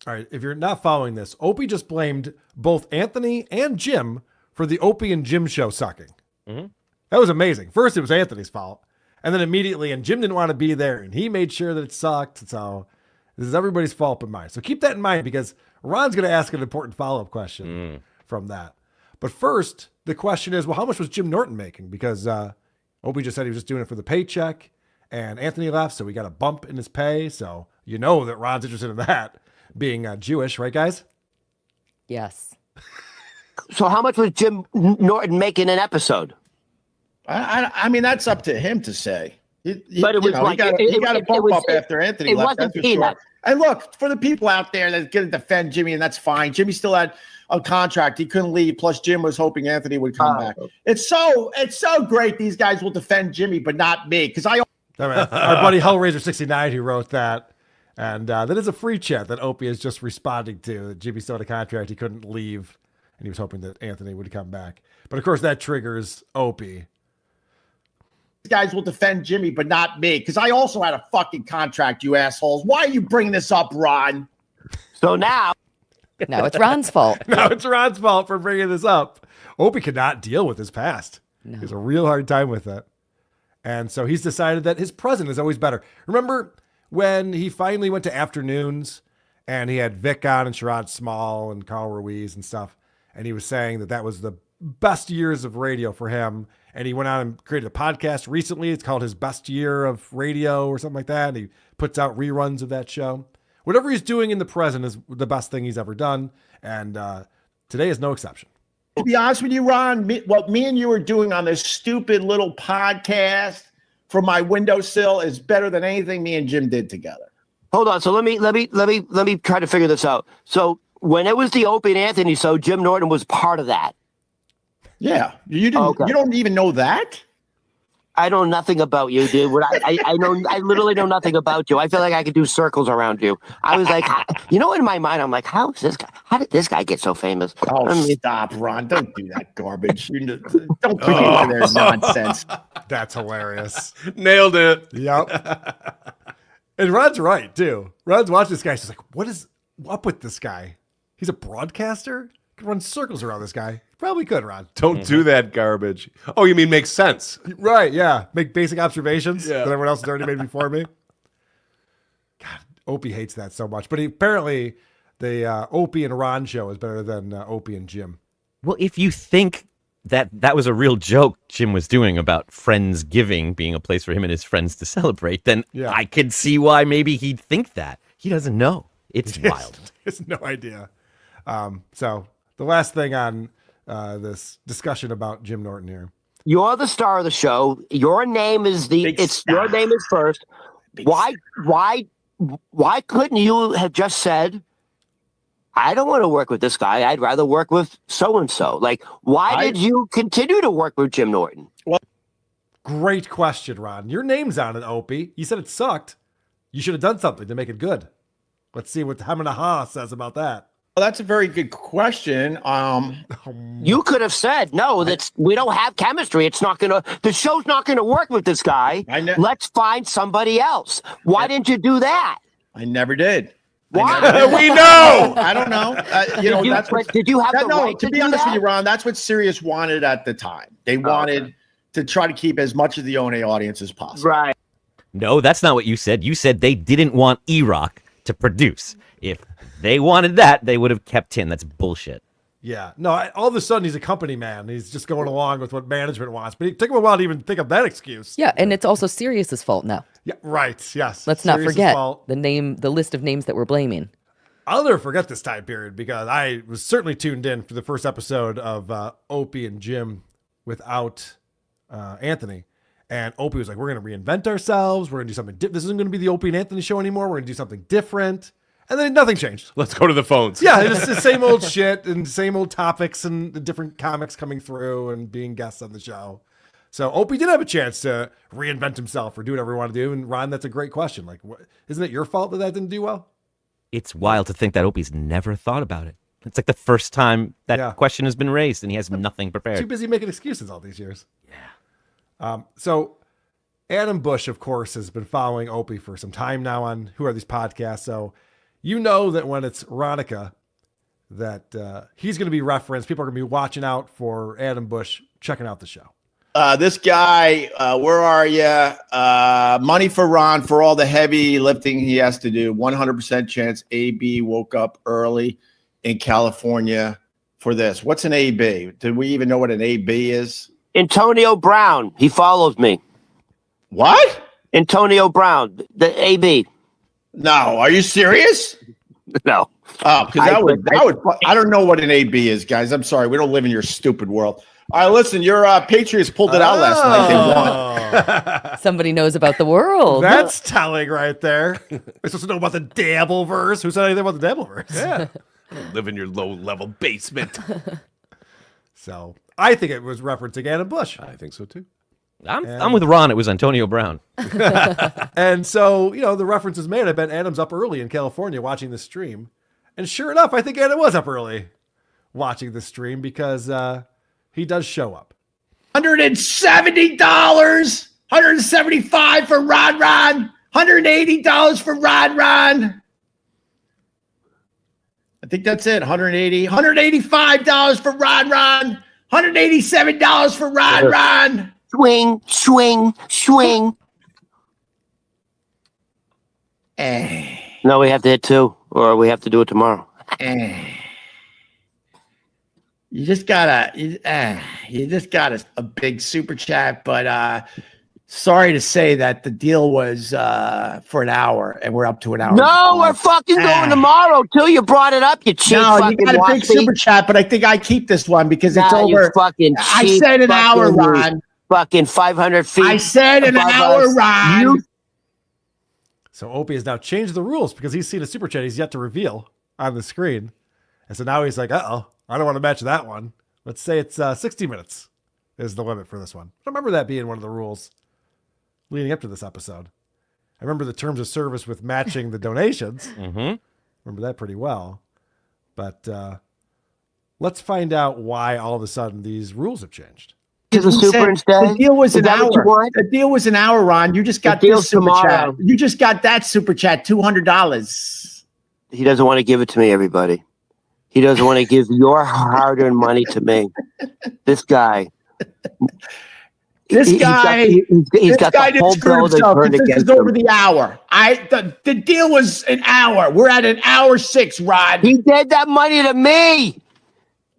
All right, if you're not following this, Opie just blamed both Anthony and Jim for the Opie and Jim show sucking. Mm-hmm. That was amazing. First, it was Anthony's fault. And then immediately, and Jim didn't want to be there, and he made sure that it sucked. So this is everybody's fault but mine. So keep that in mind, because Ron's going to ask an important follow-up question from that. But first, the question is, well, how much was Jim Norton making? Because Opie just said he was just doing it for the paycheck, and Anthony left, so we got a bump in his pay. So you know that Ron's interested in that, being Jewish, right, guys? Yes. So how much was Jim Norton making an episode? I mean, that's up to him to say. But it was like he got a bump up after Anthony left. Wasn't That's for sure. And look, for the people out there that's going to defend Jimmy, and that's fine. Jimmy still had a contract; he couldn't leave. Plus, Jim was hoping Anthony would come back. It's so great. These guys will defend Jimmy, but not me, because I. Our buddy Hellraiser69 who wrote that, and that is a free chat that Opie is just responding to. That Jimmy still had a contract; he couldn't leave, and he was hoping that Anthony would come back. But of course, that triggers Opie. These guys will defend Jimmy, but not me, because I also had a fucking contract, you assholes. Why are you bringing this up, Ron? So now it's Ron's fault. Now it's Ron's fault for bringing this up. Opie could not deal with his past. No. He has a real hard time with it. And so he's decided that his present is always better. Remember when he finally went to afternoons and he had Vic on and Sherrod Small and Carl Ruiz and stuff, and he was saying that was the best years of radio for him. And he went out and created a podcast recently. It's called His Best Year of Radio or something like that. And he puts out reruns of that show. Whatever he's doing in the present is the best thing he's ever done. And today is no exception. To be honest with you, Ron, what me and you are doing on this stupid little podcast from my windowsill is better than anything me and Jim did together. Hold on. So let me try to figure this out. So when it was the Opie and Anthony show, Jim Norton was part of that. Yeah, you didn't. Okay. You don't even know that. I know nothing about you, dude. I literally know nothing about you. I feel like I could do circles around you. I was like, in my mind, I'm like, how did this guy get so famous? Oh, stop, Ron! Don't do that garbage. Don't put into their nonsense. That's hilarious. Nailed it. Yep. And Ron's right too. Ron's watching this guy. She's like, what is up with this guy? He's a broadcaster. Could run circles around this guy. Probably could, Ron. Don't do that garbage. Oh, you mean makes sense? Right, yeah. Make basic observations that everyone else has already made before me. God, Opie hates that so much. But apparently the Opie and Ron show is better than Opie and Jim. Well, if you think that was a real joke Jim was doing about Friendsgiving being a place for him and his friends to celebrate, then I could see why maybe he'd think that. He doesn't know. It's wild. He has no idea. So the last thing on this discussion about Jim Norton here. You're the star of the show. Your name is your name is first. Why couldn't you have just said, I don't want to work with this guy. I'd rather work with so-and-so. Like, why did you continue to work with Jim Norton? Well, great question, Ron. Your name's on it, Opie. You said it sucked. You should have done something to make it good. Let's see what Hamanaha says about that. Well, that's a very good question. You could have said, no, we don't have chemistry. The show's not gonna work with this guy. Let's find somebody else. Why didn't you do that? I never did. Why? We know. I don't know. Did you have the right to be honest with you, Ron, that's what Sirius wanted at the time. They wanted to try to keep as much of the ONA audience as possible. Right. No, that's not what you said. You said they didn't want E-Rock to produce. If they wanted that, they would have kept him. That's bullshit. Yeah. No, all of a sudden he's a company man. He's just going along with what management wants. But it took him a while to even think of that excuse. Yeah, and it's also Sirius's fault now. Yeah, right. Yes. Let's not forget the list of names that we're blaming. I'll never forget this time period because I was certainly tuned in for the first episode of Opie and Jim without Anthony. And Opie was like, we're going to reinvent ourselves. We're going to do something different. This isn't going to be the Opie and Anthony show anymore. We're going to do something different. And then nothing changed. Let's go to the phones. Yeah, it's the same old shit and same old topics and the different comics coming through and being guests on the show. So Opie did have a chance to reinvent himself or do whatever he wanted to do. And Ron, that's a great question. Like, isn't it your fault that didn't do well? It's wild to think that Opie's never thought about it. It's like the first time that question has been raised and he has nothing prepared. Too busy making excuses all these years. Yeah. So Adam Bush, of course, has been following Opie for some time now on Who Are These Podcasts. So you know that when it's Ronica, that he's going to be referenced. People are going to be watching out for Adam Bush checking out the show. This guy, where are you? Money for Ron for all the heavy lifting he has to do. 100% chance AB woke up early in California for this. What's an AB? Do we even know what an AB is? Antonio Brown. He follows me. What? Antonio Brown, the AB. No, are you serious? No. Oh, because I don't know what an AB is, guys. I'm sorry. We don't live in your stupid world. All right, listen, your Patriots pulled it out last night. They won. Somebody knows about the world. That's telling right there. We're supposed to know about the Dabbleverse. Who said anything about the Dabbleverse? Yeah. Live in your low-level basement. So I think it was referencing Adam Bush. I think so, too. I'm with Ron. It was Antonio Brown. And so, the reference is made. I bet Adam's up early in California watching the stream. And sure enough, I think Adam was up early watching the stream because he does show up. $170, $175 for Ron, $180 for Ron. I think that's it. $180, $185 for Ron, $187 for Ron. Swing. No, we have to hit 2, or we have to do it tomorrow. You just got a big super chat, but sorry to say that the deal was for an hour, and we're up to an hour. No, we're fucking going tomorrow till you brought it up. You cheap fucking you got a big super chat, but I think I keep this one because it's over. I said an hour, Ron. Fucking 500 feet. I said an hour, Ron. So Opie has now changed the rules because he's seen a super chat he's yet to reveal on the screen. And so now he's like, I don't want to match that one. Let's say it's 60 minutes is the limit for this one. I remember that being one of the rules leading up to this episode. I remember the terms of service with matching the donations. Mm-hmm. Remember that pretty well. But let's find out why all of a sudden these rules have changed. The deal was an hour. The deal was an hour, Ron. You just got this super chat. You just got that super chat, $200. He doesn't want to give it to me, everybody. He doesn't want to give your hard-earned money to me. This guy. He's got the whole bill that turned against him. Over the hour. The deal was an hour. We're at an hour 6, Rod. He did that money to me.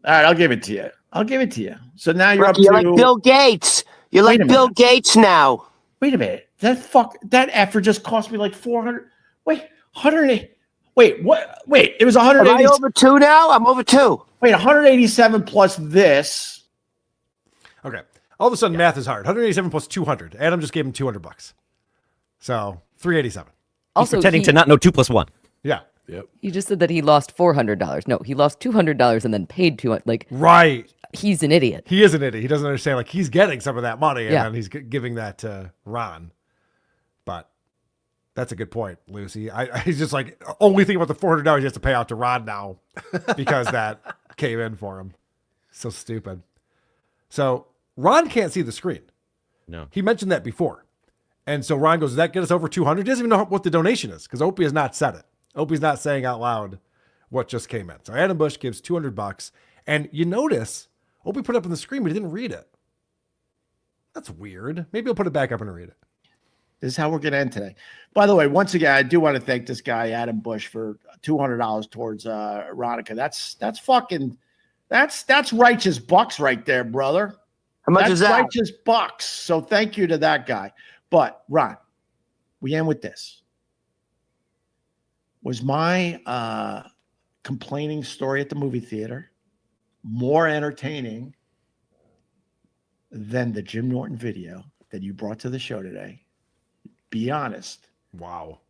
All right, I'll give it to you. So now you're up to... You're like Bill Gates. You're like Bill Gates now. Wait a minute. That effort just cost me like 400. Wait, 108. Wait, what? Wait, it was 180. Am I over 2 now? I'm over 2. Wait, 187 plus this. Okay. All of a sudden, math is hard. 187 plus 200. Adam just gave him $200. So 387. Also, he's pretending to not know 2 plus 1. Yeah. Yep. You just said that he lost $400. No, he lost $200 and then paid $200. Like, right. He's an idiot. He is an idiot. He doesn't understand. Like, he's getting some of that money and Yeah. then he's giving that to Ron. But that's a good point, Lucy. He's just like, only thinking about the $400 he has to pay out to Ron now because that came in for him. So stupid. So Ron can't see the screen. No. He mentioned that before. And so Ron goes, does that get us over 200? He doesn't even know what the donation is because Opie has not said it. Opie's not saying out loud what just came in. So Adam Bush gives $200. And you notice Opie put it up on the screen, but he didn't read it. That's weird. Maybe he'll put it back up and read it. This is how we're going to end today. By the way, once again, I do want to thank this guy, Adam Bush, for $200 towards Ronica. That's righteous bucks right there, brother. How much is that? Righteous bucks. So thank you to that guy. But Ron, we end with this. Was my complaining story at the movie theater more entertaining than the Jim Norton video that you brought to the show today? Be honest. Wow.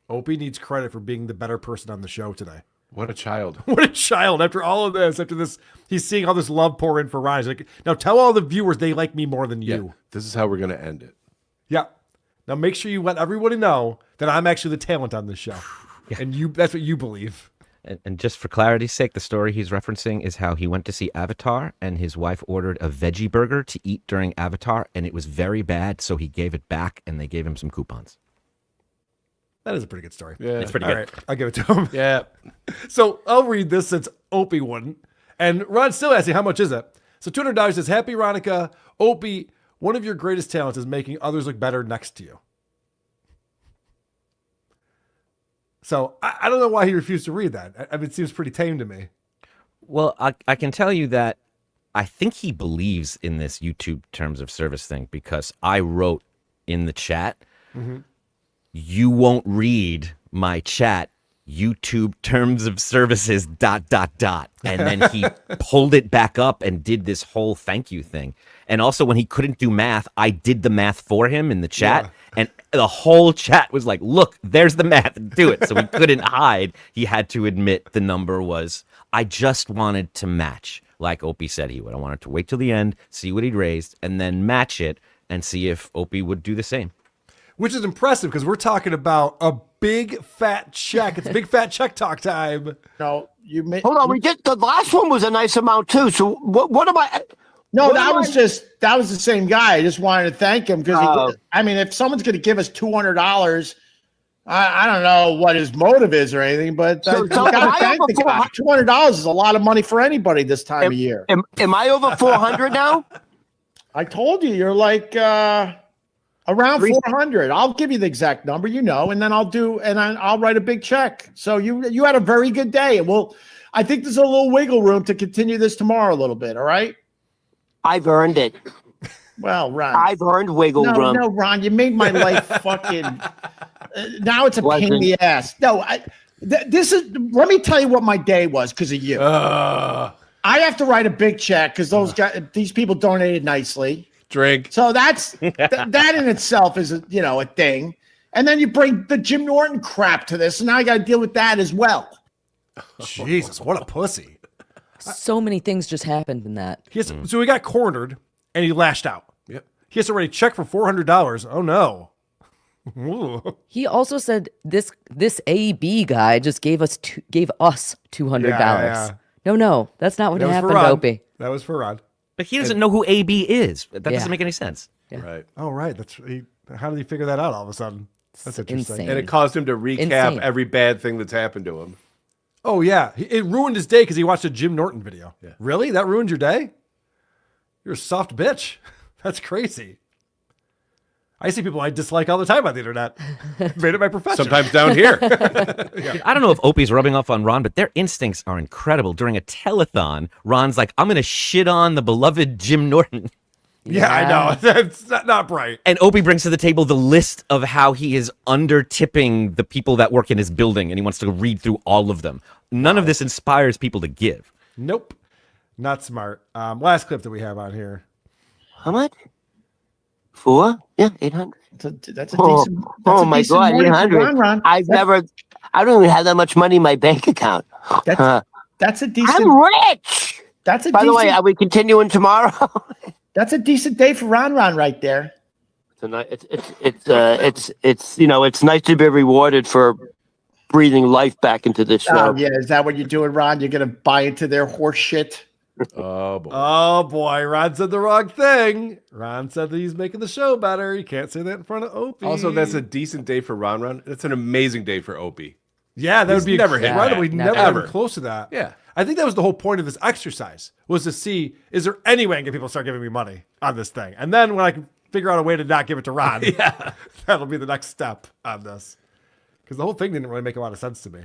Opie needs credit for being the better person on the show today. What a child. What a child. After all of this, after this, he's seeing all this love pour in for Ryan. He's like, now tell all the viewers they like me more than you. Yeah, this is how we're going to end it. Yeah. Now make sure you let everybody know that I'm actually the talent on this show. And that's what you believe. And just for clarity's sake, the story he's referencing is how he went to see Avatar and his wife ordered a veggie burger to eat during Avatar, and it was very bad, so he gave it back and they gave him some coupons. That is a pretty good story. Yeah. It's pretty All good. right, I'll give it to him. Yeah. So I'll read this since Opie wouldn't. And Ron's still asking, how much is it? So $200 says, Happy Ronica, Opie, one of your greatest talents is making others look better next to you. So I don't know why he refused to read that. I mean, it seems pretty tame to me. Well, I can tell you that I think he believes in this YouTube terms of service thing because I wrote in the chat, you won't read my chat, YouTube terms of services ... And then he pulled it back up and did this whole thank you thing. And also when he couldn't do math, I did the math for him in the chat. Yeah. And the whole chat was like, look, there's the math, do it. So he couldn't hide. He had to admit the number was, I just wanted to match, like Opie said he would. I wanted to wait till the end, see what he'd raised, and then match it and see if Opie would do the same. Which is impressive because we're talking about a big fat check. It's big fat check talk time. No, you made. Hold on, we did the last one was a nice amount too. So what am I? No, that was the same guy. I just wanted to thank him because I mean, if someone's going to give us $200, I don't know what his motive is or anything, but I got to thank the guy. $200 is a lot of money for anybody this time of year. Am I over 400 now? I told you, you're like around 400. I'll give you the exact number, and then I'll write a big check. So you had a very good day, and I think there's a little wiggle room to continue this tomorrow a little bit. All right. I've earned it. Well, Ron, I've earned wiggle room. No, Ron, you made my life fucking. Now it's a pain in the ass. No, this is. Let me tell you what my day was because of you. I have to write a big check because these people donated nicely. Drink. So that's that in itself is a thing. And then you bring the Jim Norton crap to this, and now I got to deal with that as well. Jesus, what a pussy. So many things just happened in that. So he got cornered and he lashed out. Yep. He has to write a check for $400. Oh no. He also said this AB guy just gave us $200. Yeah. No, that's not what happened, Opie. That was for Ron. But he doesn't know who AB is. That doesn't make any sense. Yeah. Right. Oh, right. How did he figure that out all of a sudden? That's interesting. Insane. And it caused him to recap every bad thing that's happened to him. Oh, yeah. It ruined his day because he watched a Jim Norton video. Yeah. Really? That ruined your day? You're a soft bitch. That's crazy. I see people I dislike all the time on the internet. Made it my profession. Sometimes down here. Yeah. I don't know if Opie's rubbing off on Ron, but their instincts are incredible. During a telethon, Ron's like, I'm going to shit on the beloved Jim Norton. Yeah, I know. That's not bright. And Opie brings to the table the list of how he is under-tipping the people that work in his building, and he wants to read through all of them. None of this inspires people to give. Nope. Not smart. Last clip that we have on here. How much? 4? Yeah, 800. That's a decent. Oh my God, 800. Ron. I don't even have that much money in my bank account. That's a decent. I'm rich. That's a. By the way, are we continuing tomorrow? That's a decent day for Ron right there. It's nice to be rewarded for breathing life back into this show. Yeah, is that what you're doing, Ron? You're gonna buy into their horse shit? Oh boy. Oh boy, Ron said the wrong thing. Ron said that he's making the show better. You can't say that in front of Opie. Also, that's a decent day for Ron. That's an amazing day for Opie. Yeah, that would be never hit incredibly never ever even close to that. Yeah. I think that was the whole point of this exercise, was to see, is there any way I can get people to start giving me money on this thing? And then when I can figure out a way to not give it to Ron, that'll be the next step on this. Because the whole thing didn't really make a lot of sense to me.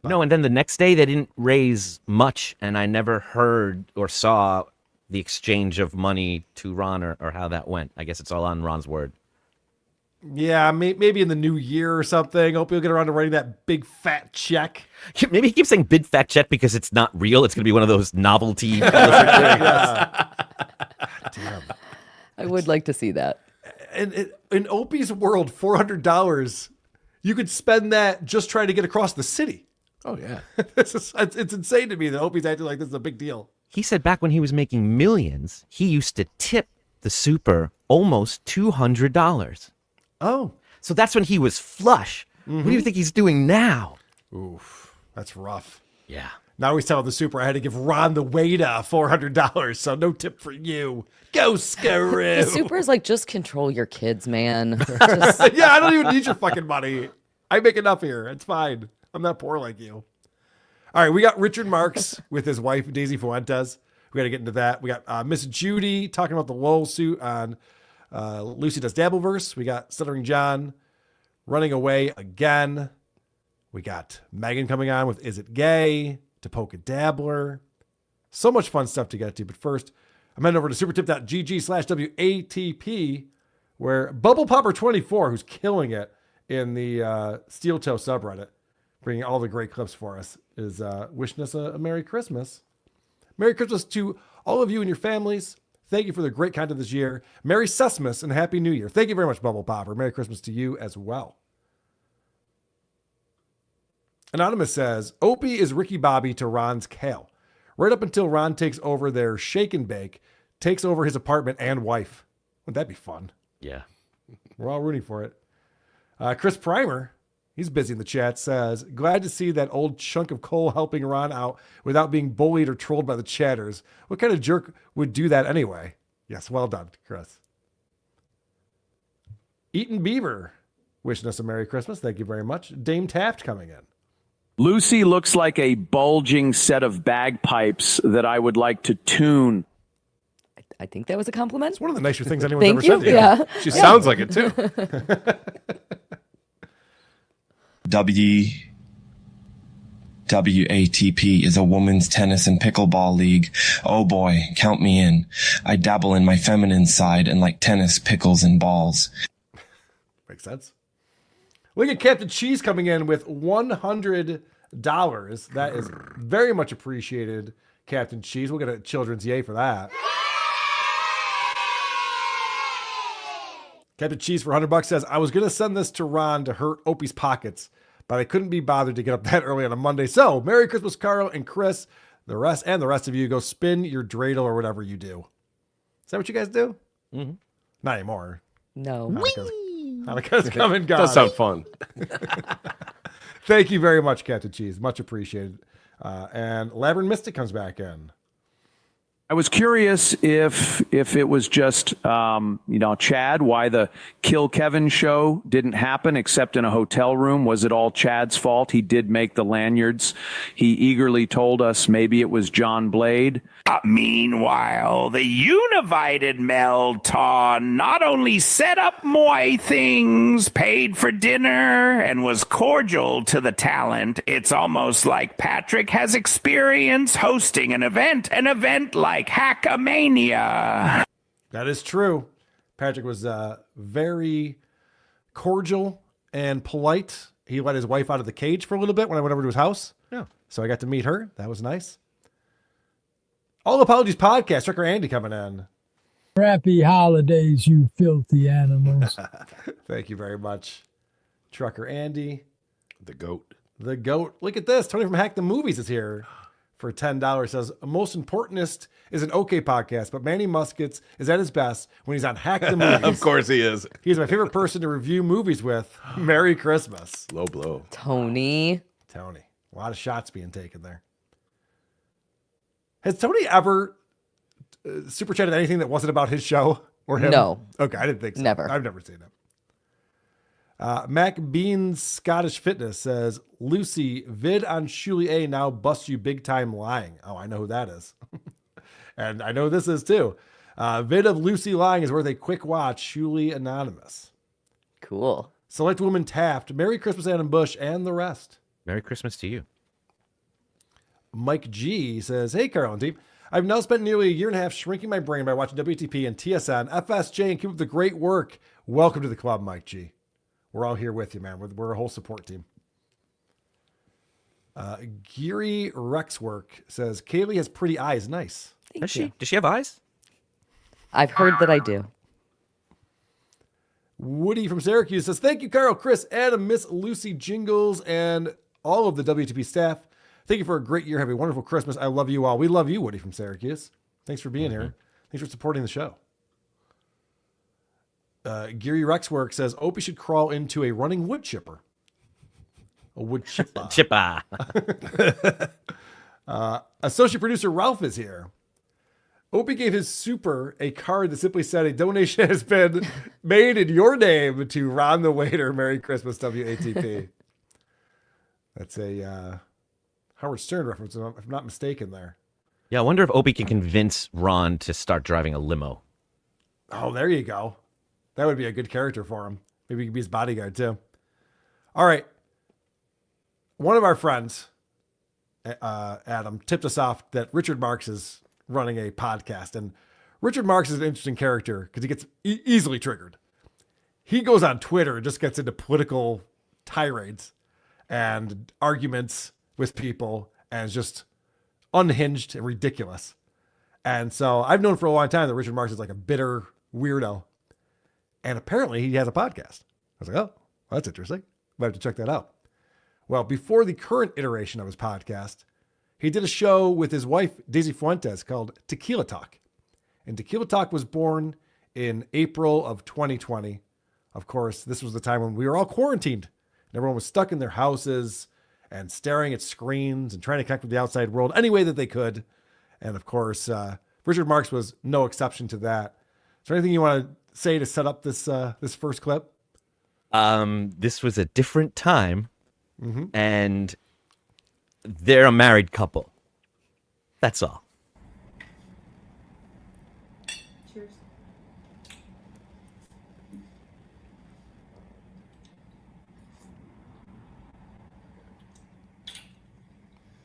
No, and then the next day they didn't raise much, and I never heard or saw the exchange of money to Ron or how that went. I guess it's all on Ron's word. Yeah, maybe in the new year or something, Opie will get around to writing that big fat check. Maybe he keeps saying big fat check because it's not real. It's going to be one of those novelty. Damn. I would like to see that. And in Opie's world, $400, you could spend that just trying to get across the city. Oh, yeah. It's insane to me that Opie's acting like this is a big deal. He said back when he was making millions, he used to tip the super almost $200. Oh. So that's when he was flush. What do you think he's doing now? Oof. That's rough. Yeah. Now he's telling the super I had to give Ron the waiter $400, so no tip for you. Go Screw. The super's like, just control your kids, man. Yeah, I don't even need your fucking money. I make enough here. It's fine. I'm not poor like you. All right, we got Richard Marx with his wife, Daisy Fuentes. We got to get into that. We got Miss Judy talking about the LOLsuit on Lucy Does Dabbleverse. We got Stuttering John running away again. We got Megan coming on with Is It Gay? To Poke a Dabbler. So much fun stuff to get to. But first, I'm heading over to supertip.gg/WATP, where Bubble Popper 24, who's killing it in the StutJo subreddit, bringing all the great clips for us, is wishing us a Merry Christmas. Merry Christmas to all of you and your families. Thank you for the great content this year. Merry Sesmas and Happy New Year. Thank you very much, Bubble Popper. Merry Christmas to you as well. Anonymous says, Opie is Ricky Bobby to Ron's Kale. Right up until Ron takes over their shake and bake, takes over his apartment and wife. Wouldn't that be fun? Yeah. We're all rooting for it. Chris Primer, he's busy in the chat, says, glad to see that old chunk of coal helping Ron out without being bullied or trolled by the chatters. What kind of jerk would do that anyway? Yes, well done, Chris. Eaton Beaver, wishing us a Merry Christmas. Thank you very much. Dame Taft coming in. Lucy looks like a bulging set of bagpipes that I would like to tune. I think that was a compliment. It's one of the nicer things anyone's Thank ever you. said to you. Yeah. She sounds like it too. WATP is a women's tennis and pickleball league. Oh boy, count me in. I dabble in my feminine side and like tennis, pickles, and balls. Makes sense. Look at Captain Cheese coming in with $100. That is very much appreciated, Captain Cheese. We'll get a children's yay for that. Captain Cheese for $100 says, I was going to send this to Ron to hurt Opie's pockets, but I couldn't be bothered to get up that early on a Monday. So, Merry Christmas, Carl and Chris. The rest of you, go spin your dreidel or whatever you do. Is that what you guys do? Mm-hmm. Not anymore. No. Hanukkah's come and gone. Does sound fun. Thank you very much, Captain Cheese. Much appreciated. And Labyrinth Mystic comes back in. I was curious if it was just, Chad, why the Kill Kevin show didn't happen except in a hotel room. Was it all Chad's fault? He did make the lanyards. He eagerly told us maybe it was John Blade. Meanwhile, the Univited Melton not only set up moi things, paid for dinner, and was cordial to the talent, it's almost like Patrick has experience hosting an event like Hackamania. That is true. Patrick was very cordial and polite. He let his wife out of the cage for a little bit when I went over to his house. Yeah. So I got to meet her. That was nice. All Apologies Podcast. Trucker Andy coming in. Happy holidays, you filthy animals. Thank you very much. Trucker Andy. The goat. The goat. Look at this. Tony from Hack the Movies is here for $10. Says, most importantest is an okay podcast, but Manny Muskets is at his best when he's on Hack the Movies. Of course he is. He's my favorite person to review movies with. Merry Christmas. Low blow. Tony. A lot of shots being taken there. Has Tony ever super chatted anything that wasn't about his show or him? No. Okay, I didn't think so. Never. I've never seen it. Mac Bean's Scottish Fitness says, Lucy, vid on Shuli A now busts you big time lying. Oh, I know who that is. And I know who this is too. Vid of Lucy lying is worth a quick watch. Shuli Anonymous. Cool. Select Woman Taft. Merry Christmas, Adam Bush, and the rest. Merry Christmas to you. Mike G says, hey, Carl and team. I've now spent nearly a year and a half shrinking my brain by watching WTP and TSN, FSJ, and keep up the great work. Welcome to the club, Mike G. We're all here with you, man. We're a whole support team. Geary Rexwork says, Kaylee has pretty eyes. Nice. Does she have eyes? I've heard that I do. Woody from Syracuse says, thank you, Carl, Chris, Adam, Miss Lucy, Jingles, and all of the WTP staff. Thank you for a great year. Have a wonderful Christmas. I love you all. We love you, Woody from Syracuse. Thanks for being here. Thanks for supporting the show. Geary Rexwork says, Opie should crawl into a running wood chipper. A wood chippa. Chippa. Associate producer Ralph is here. Opie gave his super a card that simply said a donation has been made in your name to Ron the Waiter. Merry Christmas, WATP. That's a Howard Stern reference, if I'm not mistaken there. Yeah, I wonder if Opie can convince Ron to start driving a limo. Oh, there you go. That would be a good character for him. Maybe he could be his bodyguard, too. All right. One of our friends, Adam, tipped us off that Richard Marx is running a podcast. And Richard Marx is an interesting character because he gets easily triggered. He goes on Twitter and just gets into political tirades and arguments with people and is just unhinged and ridiculous. And so I've known for a long time that Richard Marx is like a bitter weirdo. And apparently he has a podcast. I was like, oh, well, that's interesting. Might have to check that out. Well, before the current iteration of his podcast, he did a show with his wife, Daisy Fuentes, called Tequila Talk. And Tequila Talk was born in April of 2020. Of course, this was the time when we were all quarantined. And everyone was stuck in their houses and staring at screens and trying to connect with the outside world any way that they could. And of course, Richard Marx was no exception to that. Is there anything you want to say to set up this this first clip? This was a different time, and they're a married couple. That's all. Cheers.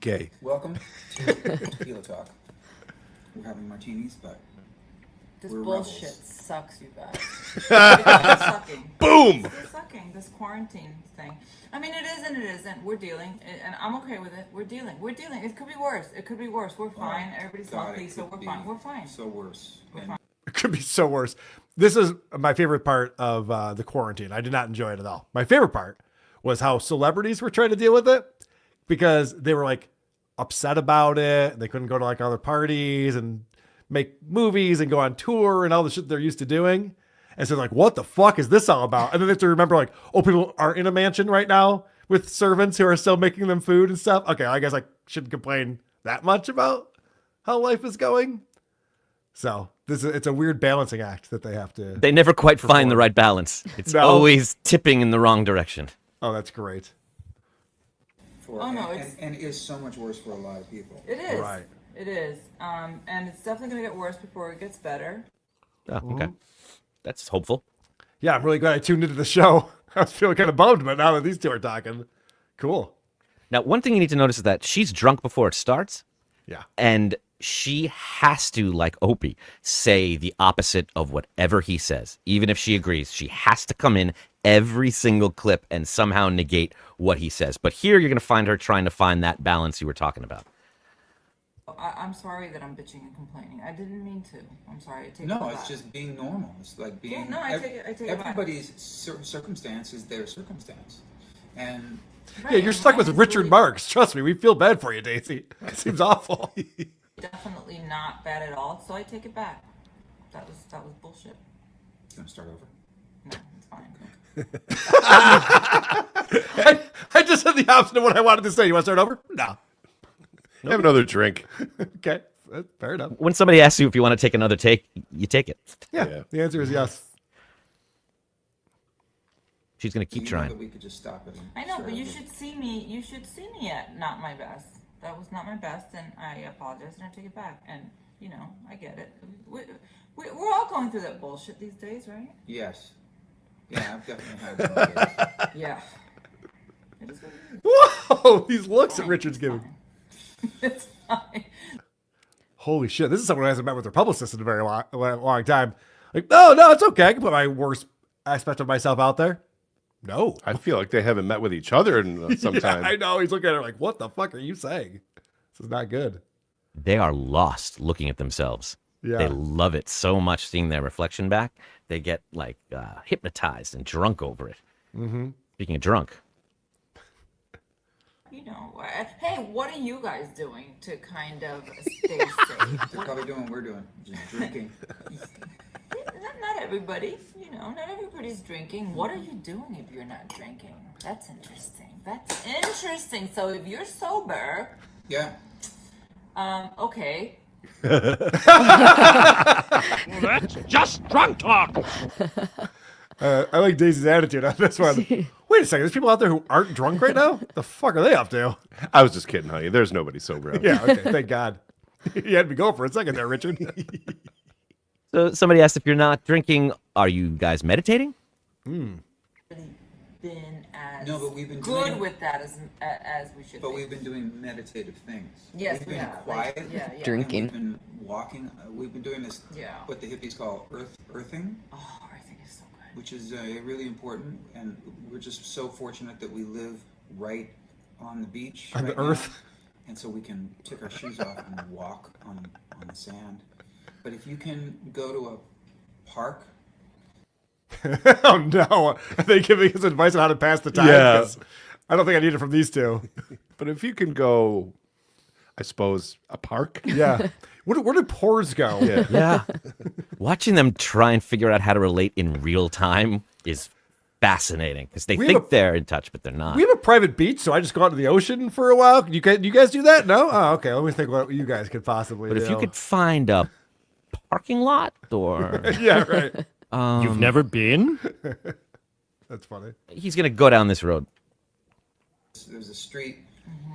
Gay. Welcome to Tequila Talk. We're having martinis, but this we're bullshit rebels. sucks, you guys. It's sucking. Boom! It's sucking, this quarantine thing. I mean, it is and it isn't. We're dealing, and I'm okay with it. We're dealing. It could be worse. It could be worse. We're fine. Everybody's healthy, so we're fine. We're fine. So worse. We're fine. It could be so worse. This is my favorite part of the quarantine. I did not enjoy it at all. My favorite part was how celebrities were trying to deal with it because they were like upset about it. They couldn't go to like other parties and make movies and go on tour and all the shit they're used to doing. And so like, what the fuck is this all about? And then they have to remember like, oh, people aren't in a mansion right now with servants who are still making them food and stuff. Okay, I guess I shouldn't complain that much about how life is going. So it's a weird balancing act that they have to. They never quite find the right balance. It's always tipping in the wrong direction. Oh, that's great. And is so much worse for a lot of people. It is. Right. It is. And it's definitely going to get worse before it gets better. Oh, okay. That's hopeful. Yeah, I'm really glad I tuned into the show. I was feeling kind of bummed, but now that these two are talking, cool. Now, one thing you need to notice is that she's drunk before it starts. Yeah. And she has to, like Opie, say the opposite of whatever he says. Even if she agrees, she has to come in every single clip and somehow negate what he says. But here you're going to find her trying to find that balance you were talking about. I'm sorry that I'm bitching and complaining. I didn't mean to. I'm sorry. I take it No, back. it's just being normal. It's like being. Yeah, no, I take it back. Everybody's circumstance is their circumstance, and. Yeah, you're stuck with Richard Marx. Trust me, we feel bad for you, Daisy. It seems awful. Definitely not bad at all. So I take it back. That was bullshit. You want to start over? No, it's fine. I just said the opposite of what I wanted to say. You want to start over? No. Have another drink. Okay, fair enough. When somebody asks you if you want to take another take, you take it. Yeah, the answer is yes. She's going to keep trying. That we could just stop it. I know, but you should see me. You should see me at not my best. That was not my best, and I apologize and I take it back. And you know, I get it. We're all going through that bullshit these days, right? Yes. Yeah, I've definitely had one. Yeah. It is what it is. Whoa! These looks that Richard's giving. It's fine. Holy shit! This is someone who hasn't met with their publicist in a very long time. Like, no, it's okay. I can put my worst aspect of myself out there. No, I feel like they haven't met with each other in some time. I know. He's looking at her like, what the fuck are you saying? This is not good. They are lost looking at themselves. Yeah. They love it so much seeing their reflection back. They get like hypnotized and drunk over it. Mm-hmm. Speaking of drunk. You know, hey, what are you guys doing to kind of stay safe? They're probably doing what we're doing, just drinking. not everybody. You know, not everybody's drinking. What are you doing if you're not drinking? That's interesting. That's interesting. So if you're sober, yeah. Okay. Well, that's just drunk talk. I like Daisy's attitude on this one. Wait a second, there's people out there who aren't drunk right now? The fuck are they up to? I was just kidding, honey. There's nobody sober out there. Yeah, okay, thank God. You had me go for a second there, Richard. So somebody asked if you're not drinking, are you guys meditating? Been as No, but we've been good doing- with that as we should. But be. we've been doing meditative things. Yes, we've we been have. quiet. Like, yeah. Drinking. And we've been walking. We've been doing this. Yeah. What the hippies call earthing. Oh, I think it's so good. Which is really important, and we're just so fortunate that we live right on the beach. On right the now. earth. And so we can take our shoes off and walk on the sand. But if you can go to a park. Oh no! Are they giving us advice on how to pass the time? Yeah. 'Cause I don't think I need it from these two. But if you can go, I suppose, a park. Yeah. Where do pores go? Yeah. Watching them try and figure out how to relate in real time is fascinating because they We think have a- they're in touch, but they're not. We have a private beach, so I just go out to the ocean for a while. You guys do that? No? Oh, okay. Let me think what you guys could possibly But do. if you could find a parking lot or Yeah, right. You've never been? That's funny. He's gonna go down this road. There's a street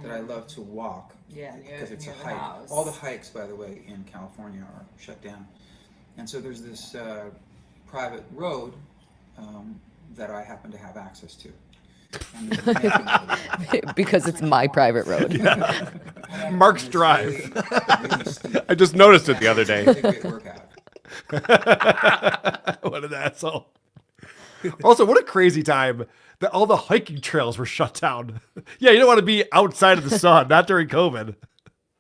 that I love to walk. Yeah, because it's a near the hike. house. All the hikes, by the way, in California are shut down, and so there's this private road that I happen to have access to. And there's a man- Because it's my private road. Marx Drive. I just noticed it the other day. It's a great workout. What an asshole. Also, what a crazy time that all the hiking trails were shut down. Yeah, you don't want to be outside of the sun, not during COVID. It'd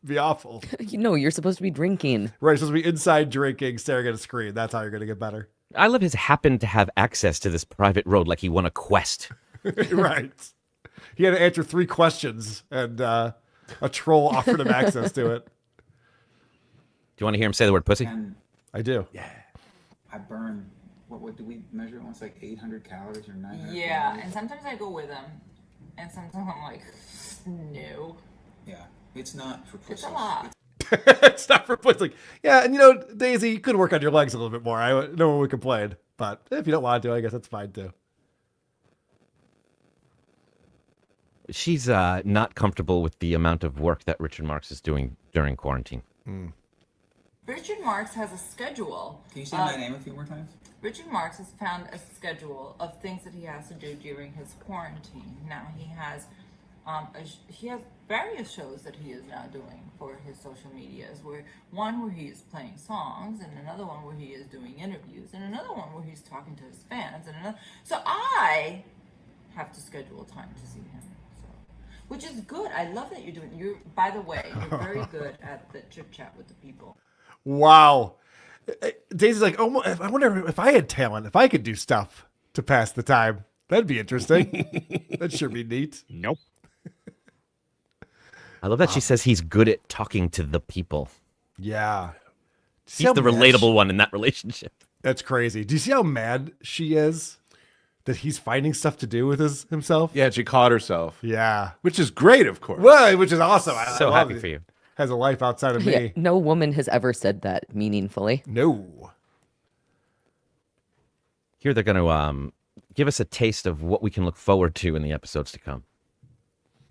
be awful. You know, you're supposed to be drinking. Right, you're supposed to be inside drinking, staring at a screen. That's how you're going to get better. I love his happened to have access to this private road like he won a quest. Right. He had to answer 3 questions, and a troll offered him access to it. Do you want to hear him say the word pussy? And I do. Yeah. I burn. What do we measure? It's like 800 calories or 900. Yeah, calories. and sometimes I go with them, and sometimes I'm like, no. Yeah, it's not for pussies. It's a lot. It's not for pussy. Yeah, and you know, Daisy, you could work on your legs a little bit more. I no one would complain. But if you don't want to, I guess that's fine too. She's not comfortable with the amount of work that Richard Marx is doing during quarantine. Richard Marx has a schedule. Can you say my name a few more times? Richard Marx has found a schedule of things that he has to do during his quarantine. Now he has various shows that he is now doing for his social medias. One where he is playing songs, and another one where he is doing interviews, and another one where he's talking to his fans, and another. So I have to schedule time to see him. So, which is good. I love that you're doing. By the way, you're very good at the chit chat with the people. Wow. Daisy's like, oh, I wonder if I had talent, if I could do stuff to pass the time. That'd be interesting. That sure be neat. Nope. I love that she says he's good at talking to the people. Yeah. He's the relatable one in that relationship. That's crazy. Do you see how mad she is that he's finding stuff to do with himself? Yeah, she caught herself. Yeah. Which is great, of course. Well, which is awesome. So I love happy it. for you. Has a life outside of Yeah, me. no woman has ever said that meaningfully. No. Here they're going to give us a taste of what we can look forward to in the episodes to come.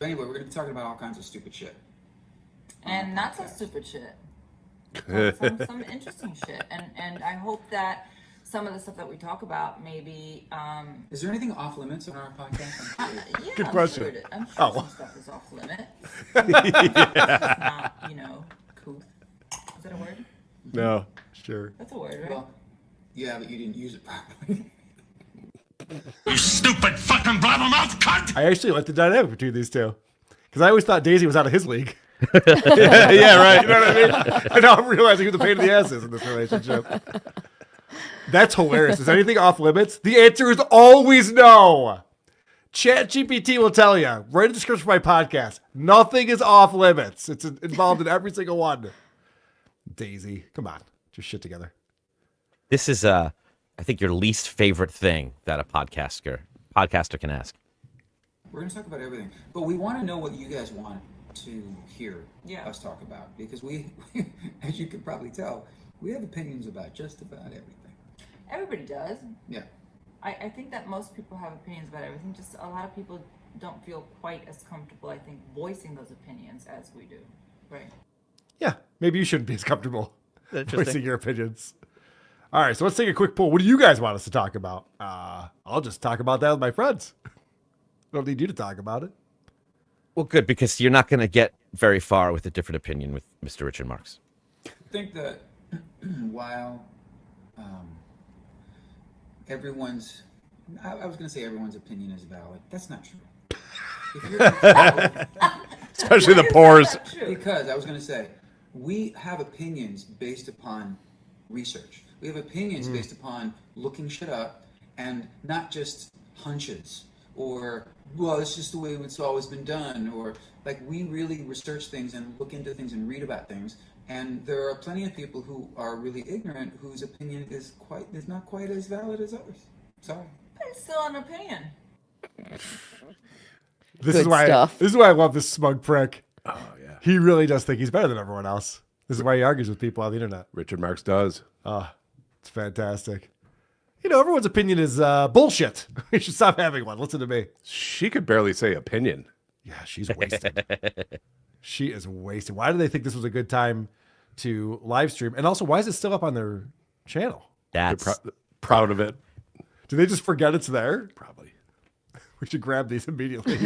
Anyway, we're going to be talking about all kinds of stupid shit. And not so stupid shit. Some interesting shit. And I hope that some of the stuff that we talk about maybe... Is there anything off limits on our podcast? Yeah, Good I'm question. Sure I'm sure Oh. some stuff is off limits. Not, couth. Is that a word? No. Sure. That's a word, right? Well, yeah, but you didn't use it properly. You stupid fucking blabbermouth cunt! I actually like the dynamic between these two. Because I always thought Daisy was out of his league. Yeah, right. You know what I mean? And now I'm realizing who the pain in the ass is in this relationship. That's hilarious. Is anything off limits? The answer is always no. ChatGPT will tell you. Write a description for my podcast. Nothing is off limits. It's involved in every single one. Daisy, come on. Get your shit together. This is, I think, your least favorite thing that a podcaster can ask. We're going to talk about everything, but we want to know what you guys want to hear us talk about, because we, as you can probably tell, we have opinions about just about everything. Everybody does. Yeah. I think that most people have opinions about everything. Just a lot of people don't feel quite as comfortable, I think, voicing those opinions as we do. Right. Yeah, maybe you shouldn't be as comfortable voicing your opinions. All right, so let's take a quick poll. What do you guys want us to talk about? I'll just talk about that with my friends. I don't need you to talk about it. Well, good, because you're not going to get very far with a different opinion with Mr. Richard Marx. I think that while everyone's, I was going to say everyone's opinion is valid. That's not true. If you're especially the pores. Because I was going to say, we have opinions based upon research. We have opinions based upon looking shit up, and not just hunches or, well, it's just the way it's always been done, or like we really research things and look into things and read about things. And there are plenty of people who are really ignorant whose opinion is not quite as valid as others. Sorry. But it's still an opinion. This is why I love this smug prick. Oh yeah. He really does think he's better than everyone else. This is why he argues with people on the internet. Richard Marx does. Oh, it's fantastic. You know, everyone's opinion is bullshit. We should stop having one. Listen to me. She could barely say opinion. Yeah, she's wasted. She is wasted. Why do they think this was a good time to live stream? And also, why is it still up on their channel? That's proud of it. Do they just forget it's there? Probably. We should grab these immediately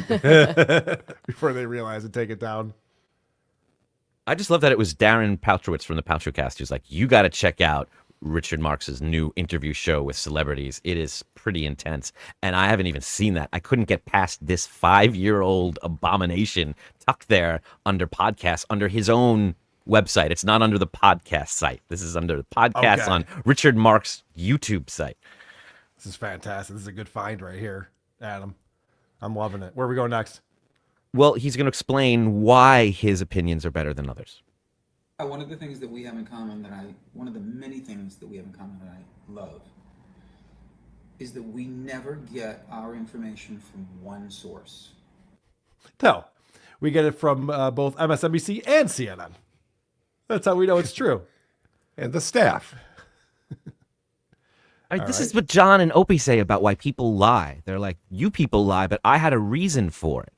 before they realize and take it down. I just love that it was Darren Poutrowitz from the Poutrowcast who's like, you got to check out Richard Marx's new interview show with celebrities. It is pretty intense. And I haven't even seen that. I couldn't get past this 5-year-old abomination tucked there under podcasts, under his own website. It's not under the podcast site. This is under the podcast on Richard Marx's YouTube site. This is fantastic. This is a good find right here, Adam. I'm loving it. Where are we going next? Well, he's going to explain why his opinions are better than others. One of the things that we have in common one of the many things that we have in common that I love is that we never get our information from one source. No, we get it from both MSNBC and CNN. That's how we know it's true. And the staff. This is what John and Opie say about why people lie. They're like, you people lie, but I had a reason for it.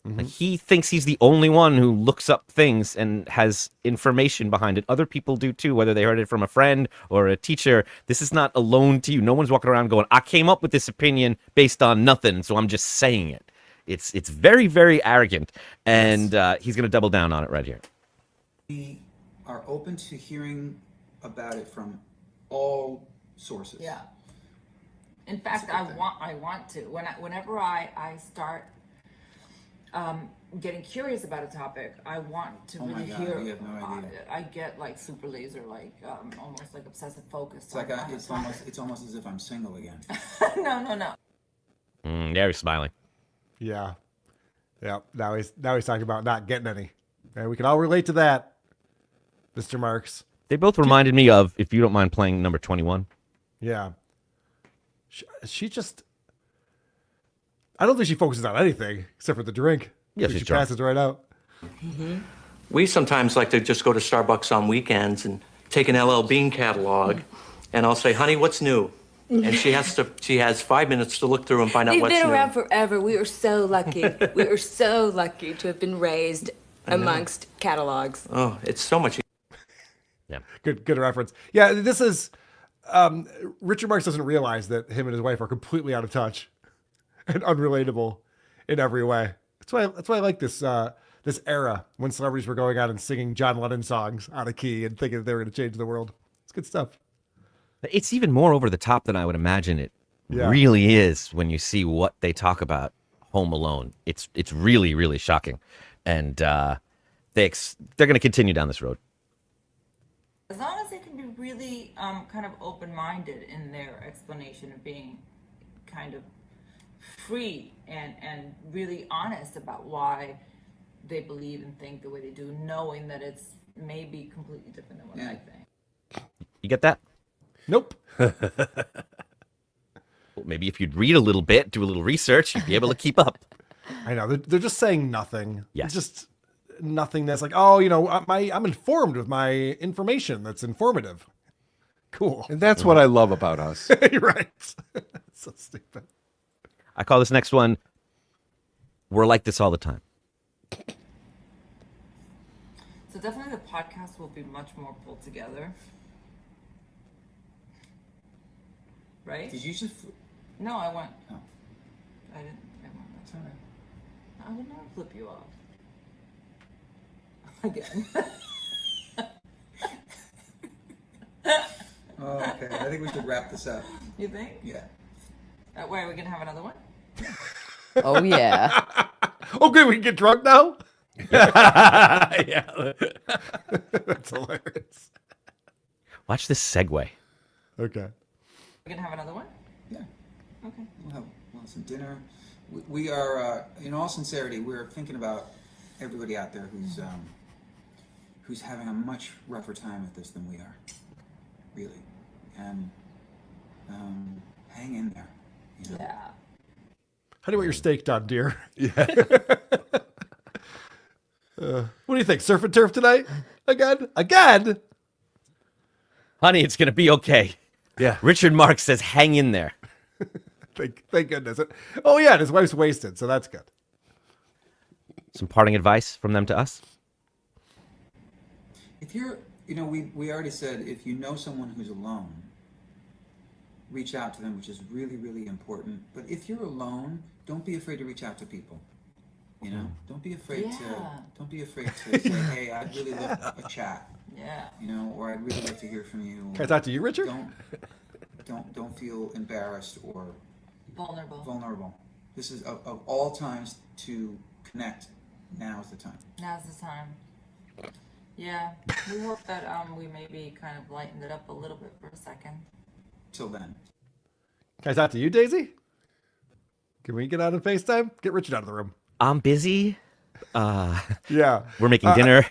Mm-hmm. Like, he thinks he's the only one who looks up things and has information behind it. Other people do too, whether they heard it from a friend or a teacher. This is not alone to you. No one's walking around going, I came up with this opinion based on nothing, so I'm just saying it. It's very, very arrogant, and he's going to double down on it right here. We are open to hearing about it from all sources. Yeah. In fact, I want to. Whenever I start getting curious about a topic, I want to really hear. You have no idea. I get like super laser, like almost like obsessive focus. It's like it's almost as if I'm single again. No. Yeah, he's smiling. Yeah. Now he's talking about not getting any, and we can all relate to that, Mr. Marx. They both reminded me of, if you don't mind playing number 21. Yeah. She just, I don't think she focuses on anything except for the drink. Yeah, she passes right out. Mm-hmm. We sometimes like to just go to Starbucks on weekends and take an LL Bean catalog, and I'll say, honey, what's new? And she has 5 minutes to look through and find out what's new. They've been around forever. We are so lucky. We are so lucky to have been raised amongst catalogs. Oh, it's so much. Yeah. Good reference. Yeah, this is, Richard Marx doesn't realize that him and his wife are completely out of touch and unrelatable in every way. That's why I like this this era when celebrities were going out and singing John Lennon songs out of key and thinking that they were going to change the world. It's good stuff. It's even more over the top than I would imagine it really is when you see what they talk about Home Alone. It's really, really shocking. And they're going to continue down this road. As long as they can be really kind of open-minded in their explanation of being kind of free and really honest about why they believe and think the way they do, knowing that it's maybe completely different than what I think. You get that? Nope. Well, maybe if you'd read a little bit, do a little research, you'd be able to keep up. I know. They're just saying nothing. Yes. Just nothing that's like, oh, I'm informed with my information that's informative. Cool. And that's what I love about us. You're right. So stupid. I call this next one, we're like this all the time. So definitely the podcast will be much more pulled together. Right? Did you just... No, I went... Oh. I didn't... I went that time. I would never flip you off. Again. Okay, I think we should wrap this up. You think? Yeah. Wait, are we going to have another one? Oh, yeah. Okay, we can get drunk now? Yeah. That's hilarious. Watch this segue. Okay. We're going to have another one? Yeah. Okay. We'll have some dinner. We are, in all sincerity, we're thinking about everybody out there who's having a much rougher time with this than we are, really. And hang in there. You know? Yeah. How do you want your steak done, dear? Yeah. What do you think? Surf and turf tonight? Again? Honey, it's going to be okay. Yeah. Richard Marx says, hang in there. Thank goodness. Oh, yeah, and his wife's wasted, so that's good. Some parting advice from them to us? If you're, we already said, if you know someone who's alone, reach out to them, which is really, really important. But if you're alone, don't be afraid to reach out to people. Don't be afraid to say, hey, I'd really love a chat. Yeah. Or I'd really like to hear from you. Can I talk to you, Richard? Don't feel embarrassed or vulnerable. This is of all times to connect. Now's the time. Now's the time. Yeah. We hope that we maybe kind of lightened it up a little bit for a second. Till then. Can I talk to you, Daisy? Can we get out of FaceTime? Get Richard out of the room. I'm busy. Yeah. We're making dinner.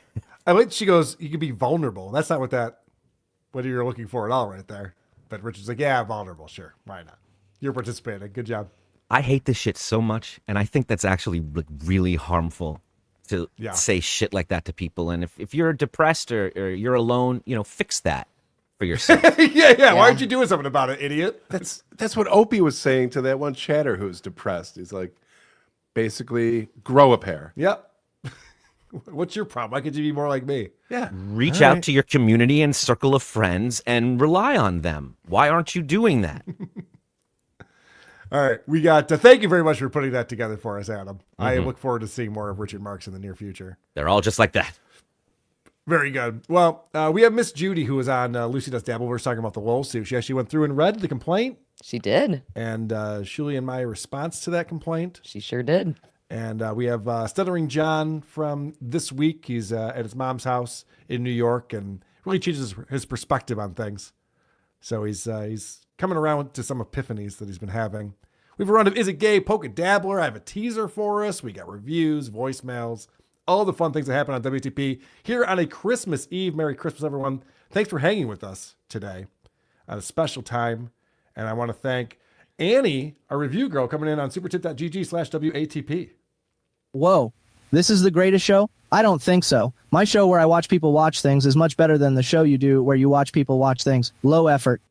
I like she goes, you can be vulnerable. That's not what you're looking for at all right there. But Richard's like, yeah, vulnerable. Sure. Why not? You're participating. Good job. I hate this shit so much, and I think that's actually really harmful to say shit like that to people. And if you're depressed or you're alone, fix that for yourself. Yeah. Why aren't you doing something about it, idiot? That's what Opie was saying to that one chatter who's depressed. He's like, basically, grow a pair. Yep. What's your problem? Why could you be more like me? Yeah. Reach out to your community and circle of friends and rely on them. Why aren't you doing that? All right. We got thank you very much for putting that together for us, Adam. I look forward to seeing more of Richard Marx in the near future. They're all just like that. Very good. Well, we have Miss Judy, who was on Lucy Does Dabble. We were talking about the LOLsuit. She actually went through and read the complaint. She did. And Shuli and my response to that complaint. She sure did. And we have Stuttering John from this week. He's at his mom's house in New York and really changes his perspective on things. So he's coming around to some epiphanies that he's been having. We have a round of Is It Gay? Poke a Dabbler. I have a teaser for us. We got reviews, voicemails, all the fun things that happen on WTP here on a Christmas Eve. Merry Christmas, everyone. Thanks for hanging with us today at a special time. And I want to thank Annie, our review girl, coming in on supertip.gg/WATP. Whoa, this is the greatest show? I don't think so. My show where I watch people watch things is much better than the show you do where you watch people watch things. Low effort.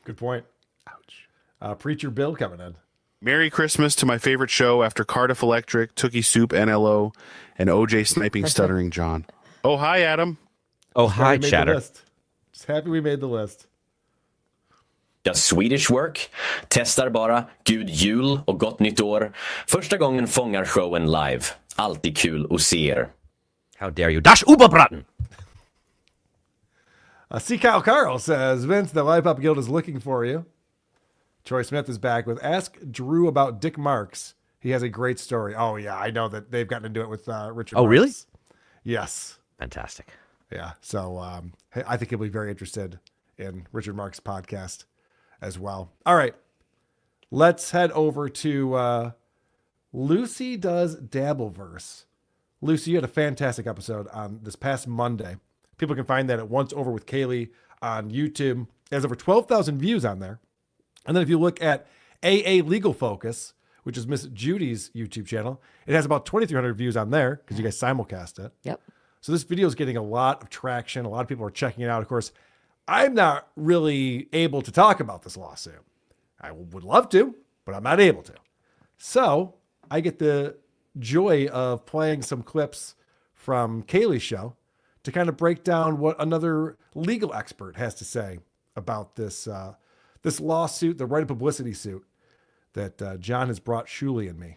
Good point. Ouch. Preacher Bill coming in. Merry Christmas to my favorite show after Cardiff Electric, Tookie Soup, NLO, and OJ sniping Stuttering John. Oh, hi, Adam. Oh, hi, Chatter. Just happy we made the list. Does Swedish work? Testar bara, God jul och gott nytt år. Första gången fångar showen live. Alltid kul att se er. How dare you? Das Uberbraten! C. Kyle Carl says, Vince, the Live Up Guild is looking for you. Troy Smith is back with Ask Drew about Dick Marx. He has a great story. Oh, yeah, I know that they've gotten into it with Richard Marx. Really? Yes. Fantastic. Yeah, so I think he'll be very interested in Richard Marx's podcast as well. All right, let's head over to Lucy Does Dabbleverse. Lucy, you had a fantastic episode on this past Monday. People can find that at Once Over with Kaylee on YouTube. It has over 12,000 views on there. And then if you look at AA Legal Focus, which is Miss Judy's YouTube channel, it has about 2,300 views on there because you guys simulcast it. Yep. So this video is getting a lot of traction. A lot of people are checking it out. Of course, I'm not really able to talk about this lawsuit. I would love to, but I'm not able to. So I get the joy of playing some clips from Kaylee's show to kind of break down what another legal expert has to say about this this lawsuit, the right of publicity suit that John has brought Shuli and me.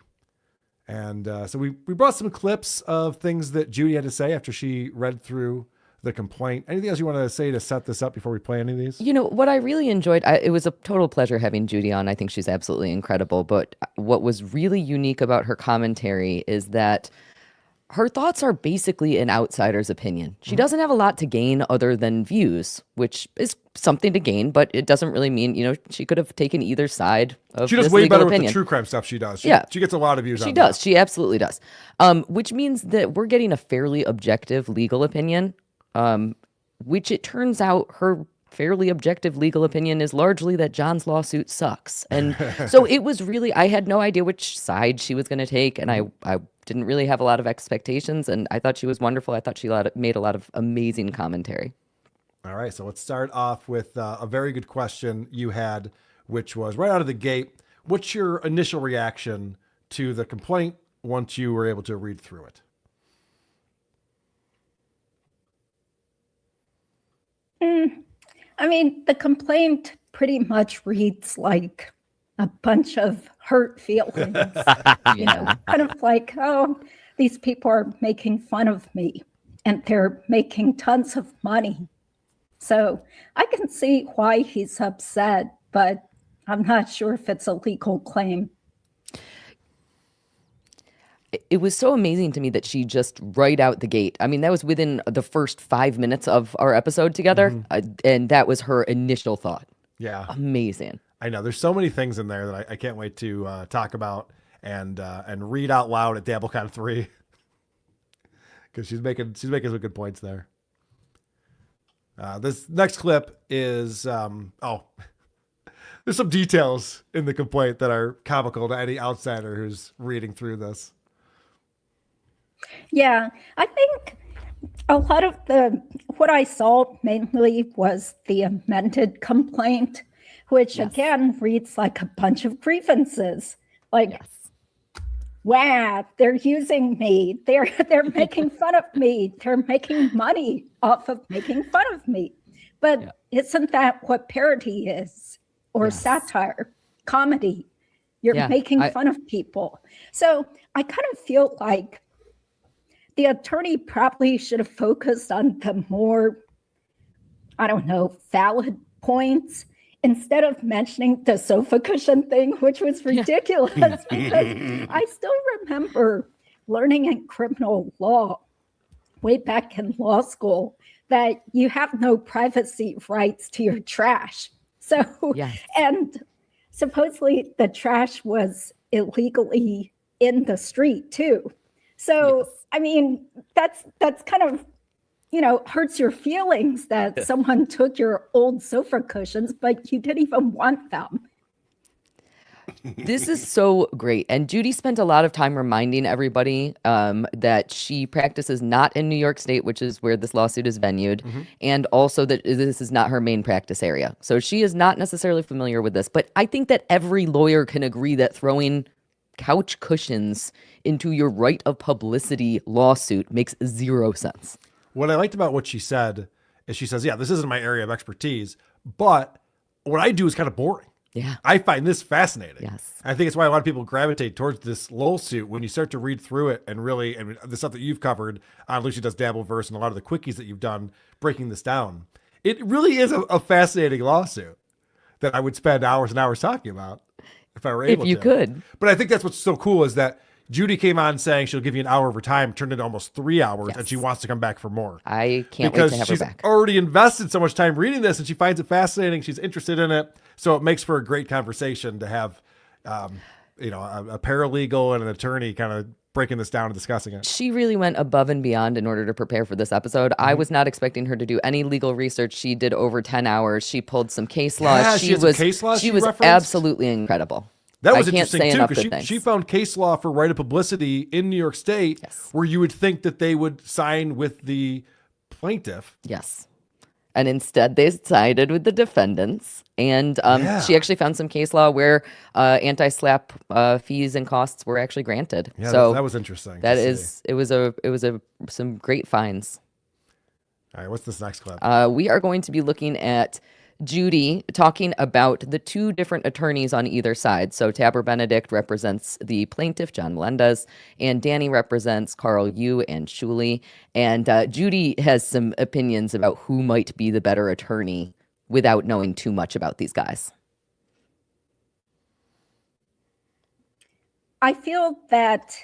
And so we brought some clips of things that Judy had to say after she read through the complaint. Anything else you want to say to set this up before we play any of these? You know, what I really enjoyed, it was a total pleasure having Judy on. I think she's absolutely incredible. But what was really unique about her commentary is that her thoughts are basically an outsider's opinion. She doesn't have a lot to gain other than views, which is something to gain, but it doesn't really mean, you know, she could have taken either side of She does this way legal better opinion. with the true crime stuff she does. Yeah. She gets a lot of views on She that. does. She absolutely does. Which means that we're getting a fairly objective legal opinion, which it turns out her fairly objective legal opinion is largely that John's lawsuit sucks. And so it was really, I had no idea which side she was going to take. And I didn't really have a lot of expectations. And I thought she was wonderful. I thought she made a lot of amazing commentary. All right. So let's start off with a very good question you had, which was right out of the gate. What's your initial reaction to the complaint once you were able to read through it? I mean, the complaint pretty much reads like a bunch of hurt feelings. You know, kind of like, oh, these people are making fun of me and they're making tons of money. So I can see why he's upset, but I'm not sure if it's a legal claim. It was so amazing to me that she just right out the gate. I mean, that was within the first 5 minutes of our episode together. And that was her initial thought. Yeah. Amazing. I know there's so many things in there that I can't wait to talk about and read out loud at DabbleCon 3 because she's making some good points there. This next clip is there's some details in the complaint that are comical to any outsider who's reading through this. Yeah, I think a lot of what I saw mainly was the amended complaint, which again reads like a bunch of grievances. Like, wow, they're using me. They're making fun of me. They're making money off of making fun of me. But isn't that what parody is? Or satire, comedy? You're making fun of people. So I kind of feel like the attorney probably should have focused on the more, I don't know, valid points instead of mentioning the sofa cushion thing, which was ridiculous. Because I still remember learning in criminal law way back in law school that you have no privacy rights to your trash. So, and supposedly the trash was illegally in the street too. So, I mean, that's kind of, you know, hurts your feelings that someone took your old sofa cushions, but you didn't even want them. This is so great. And Judy spent a lot of time reminding everybody that she practices not in New York State, which is where this lawsuit is venued, and also that this is not her main practice area. So she is not necessarily familiar with this. But I think that every lawyer can agree that throwing couch cushions into your right of publicity lawsuit makes zero sense. What I liked about what she said is she says, yeah, this isn't my area of expertise, but what I do is kind of boring. Yeah. I find this fascinating. Yes. I think it's why a lot of people gravitate towards this LOLsuit when you start to read through it and really, and the stuff that you've covered on Lucy Does Dabbleverse and a lot of the quickies that you've done breaking this down. It really is a fascinating lawsuit that I would spend hours and hours talking about if I were able to. If you could. But I think that's what's so cool is that Judy came on saying she'll give you an hour of her time, turned into almost 3 hours, and she wants to come back for more. I can't wait to have her back. Because she's already invested so much time reading this, and she finds it fascinating. She's interested in it. So it makes for a great conversation to have, you know, a paralegal and an attorney kind of breaking this down and discussing it. She really went above and beyond in order to prepare for this episode. I was not expecting her to do any legal research. She did over 10 hours. She pulled some case law. Yeah, she had some case law she she was referenced? absolutely incredible. That was I can't interesting say too, enough because good things. she found case law for right of publicity in New York State, where you would think that they would sign with the plaintiff. Yes. And instead, they sided with the defendants. And she actually found some case law where anti-slap fees and costs were actually granted. Yeah, so that was interesting. It was some great finds. All right, what's this next clip? We are going to be looking at Judy talking about the two different attorneys on either side. So Tabor Benedict represents the plaintiff, John Melendez, and Danny represents Carl Yu and Shuli. And Judy has some opinions about who might be the better attorney without knowing too much about these guys. I feel that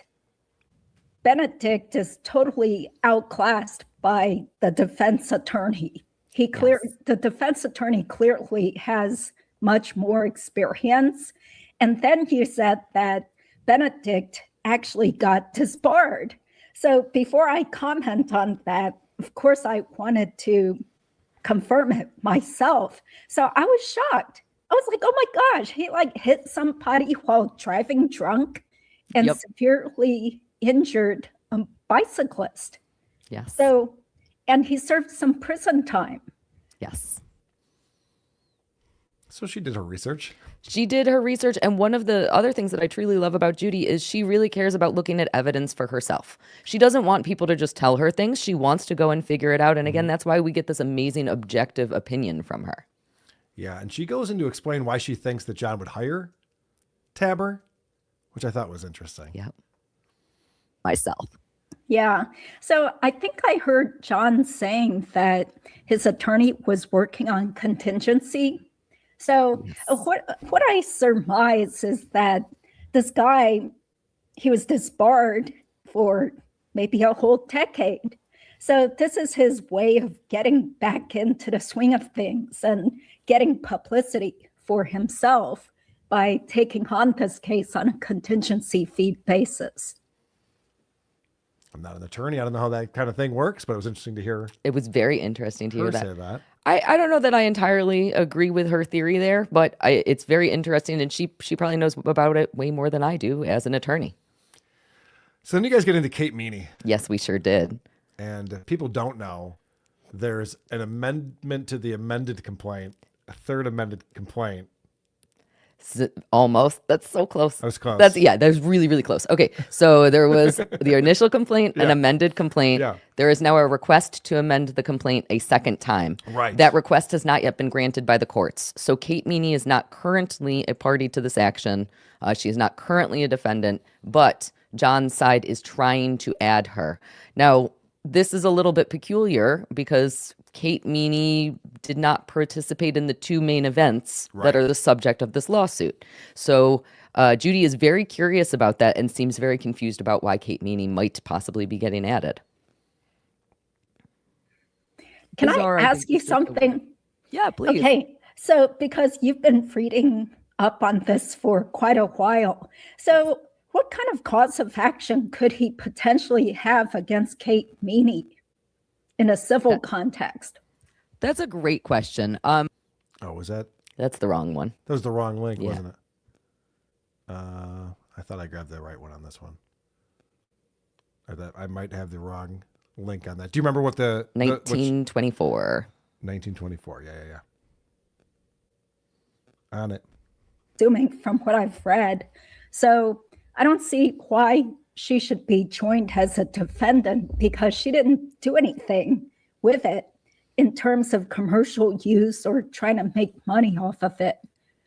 Benedict is totally outclassed by the defense attorney. The defense attorney clearly has much more experience. And then you said that Benedict actually got disbarred. So before I comment on that, of course, I wanted to confirm it myself. So I was shocked. I was like, oh my gosh, he like hit somebody while driving drunk and severely injured a bicyclist. Yes. So, and he served some prison time. Yes. So she did her research. She did her research. And one of the other things that I truly love about Judy is she really cares about looking at evidence for herself. She doesn't want people to just tell her things. She wants to go and figure it out. And again, that's why we get this amazing objective opinion from her. Yeah, and she goes in to explain why she thinks that John would hire Tabor, which I thought was interesting. Yeah. Myself. Yeah. So I think I heard John saying that his attorney was working on contingency. So what I surmise is that this guy, he was disbarred for maybe a whole decade. So this is his way of getting back into the swing of things and getting publicity for himself by taking on this case on a contingency fee basis. I'm not an attorney. I don't know how that kind of thing works, but it was interesting to hear. It was very interesting to hear say that. that. I don't know that I entirely agree with her theory there, but it's very interesting, and she probably knows about it way more than I do as an attorney. So then you guys get into Kate Meany. Yes, we sure did. And people don't know, there's an amendment to the amended complaint, a third amended complaint. Almost. That's so close. That was close. That's really, really close. Okay, so there was the initial complaint, an amended complaint. Yeah. There is now a request to amend the complaint a second time. Right. That request has not yet been granted by the courts. So Kate Meany is not currently a party to this action. She is not currently a defendant, but John's side is trying to add her. Now, this is a little bit peculiar because Kate Meany did not participate in the two main events that are the subject of this lawsuit. So Judy is very curious about that and seems very confused about why Kate Meany might possibly be getting added. Can I ask you something? Yeah, please. Okay, so because you've been reading up on this for quite a while, so what kind of cause of action could he potentially have against Kate Meany in a civil context? That's a great question. Oh, was that? That's the wrong one. That was the wrong link, wasn't it? I thought I grabbed the right one on this one. I might have the wrong link on that. Do you remember what the 1924? 1924. Yeah. On it. Assuming from what I've read. So I don't see why she should be joined as a defendant because she didn't do anything with it in terms of commercial use or trying to make money off of it.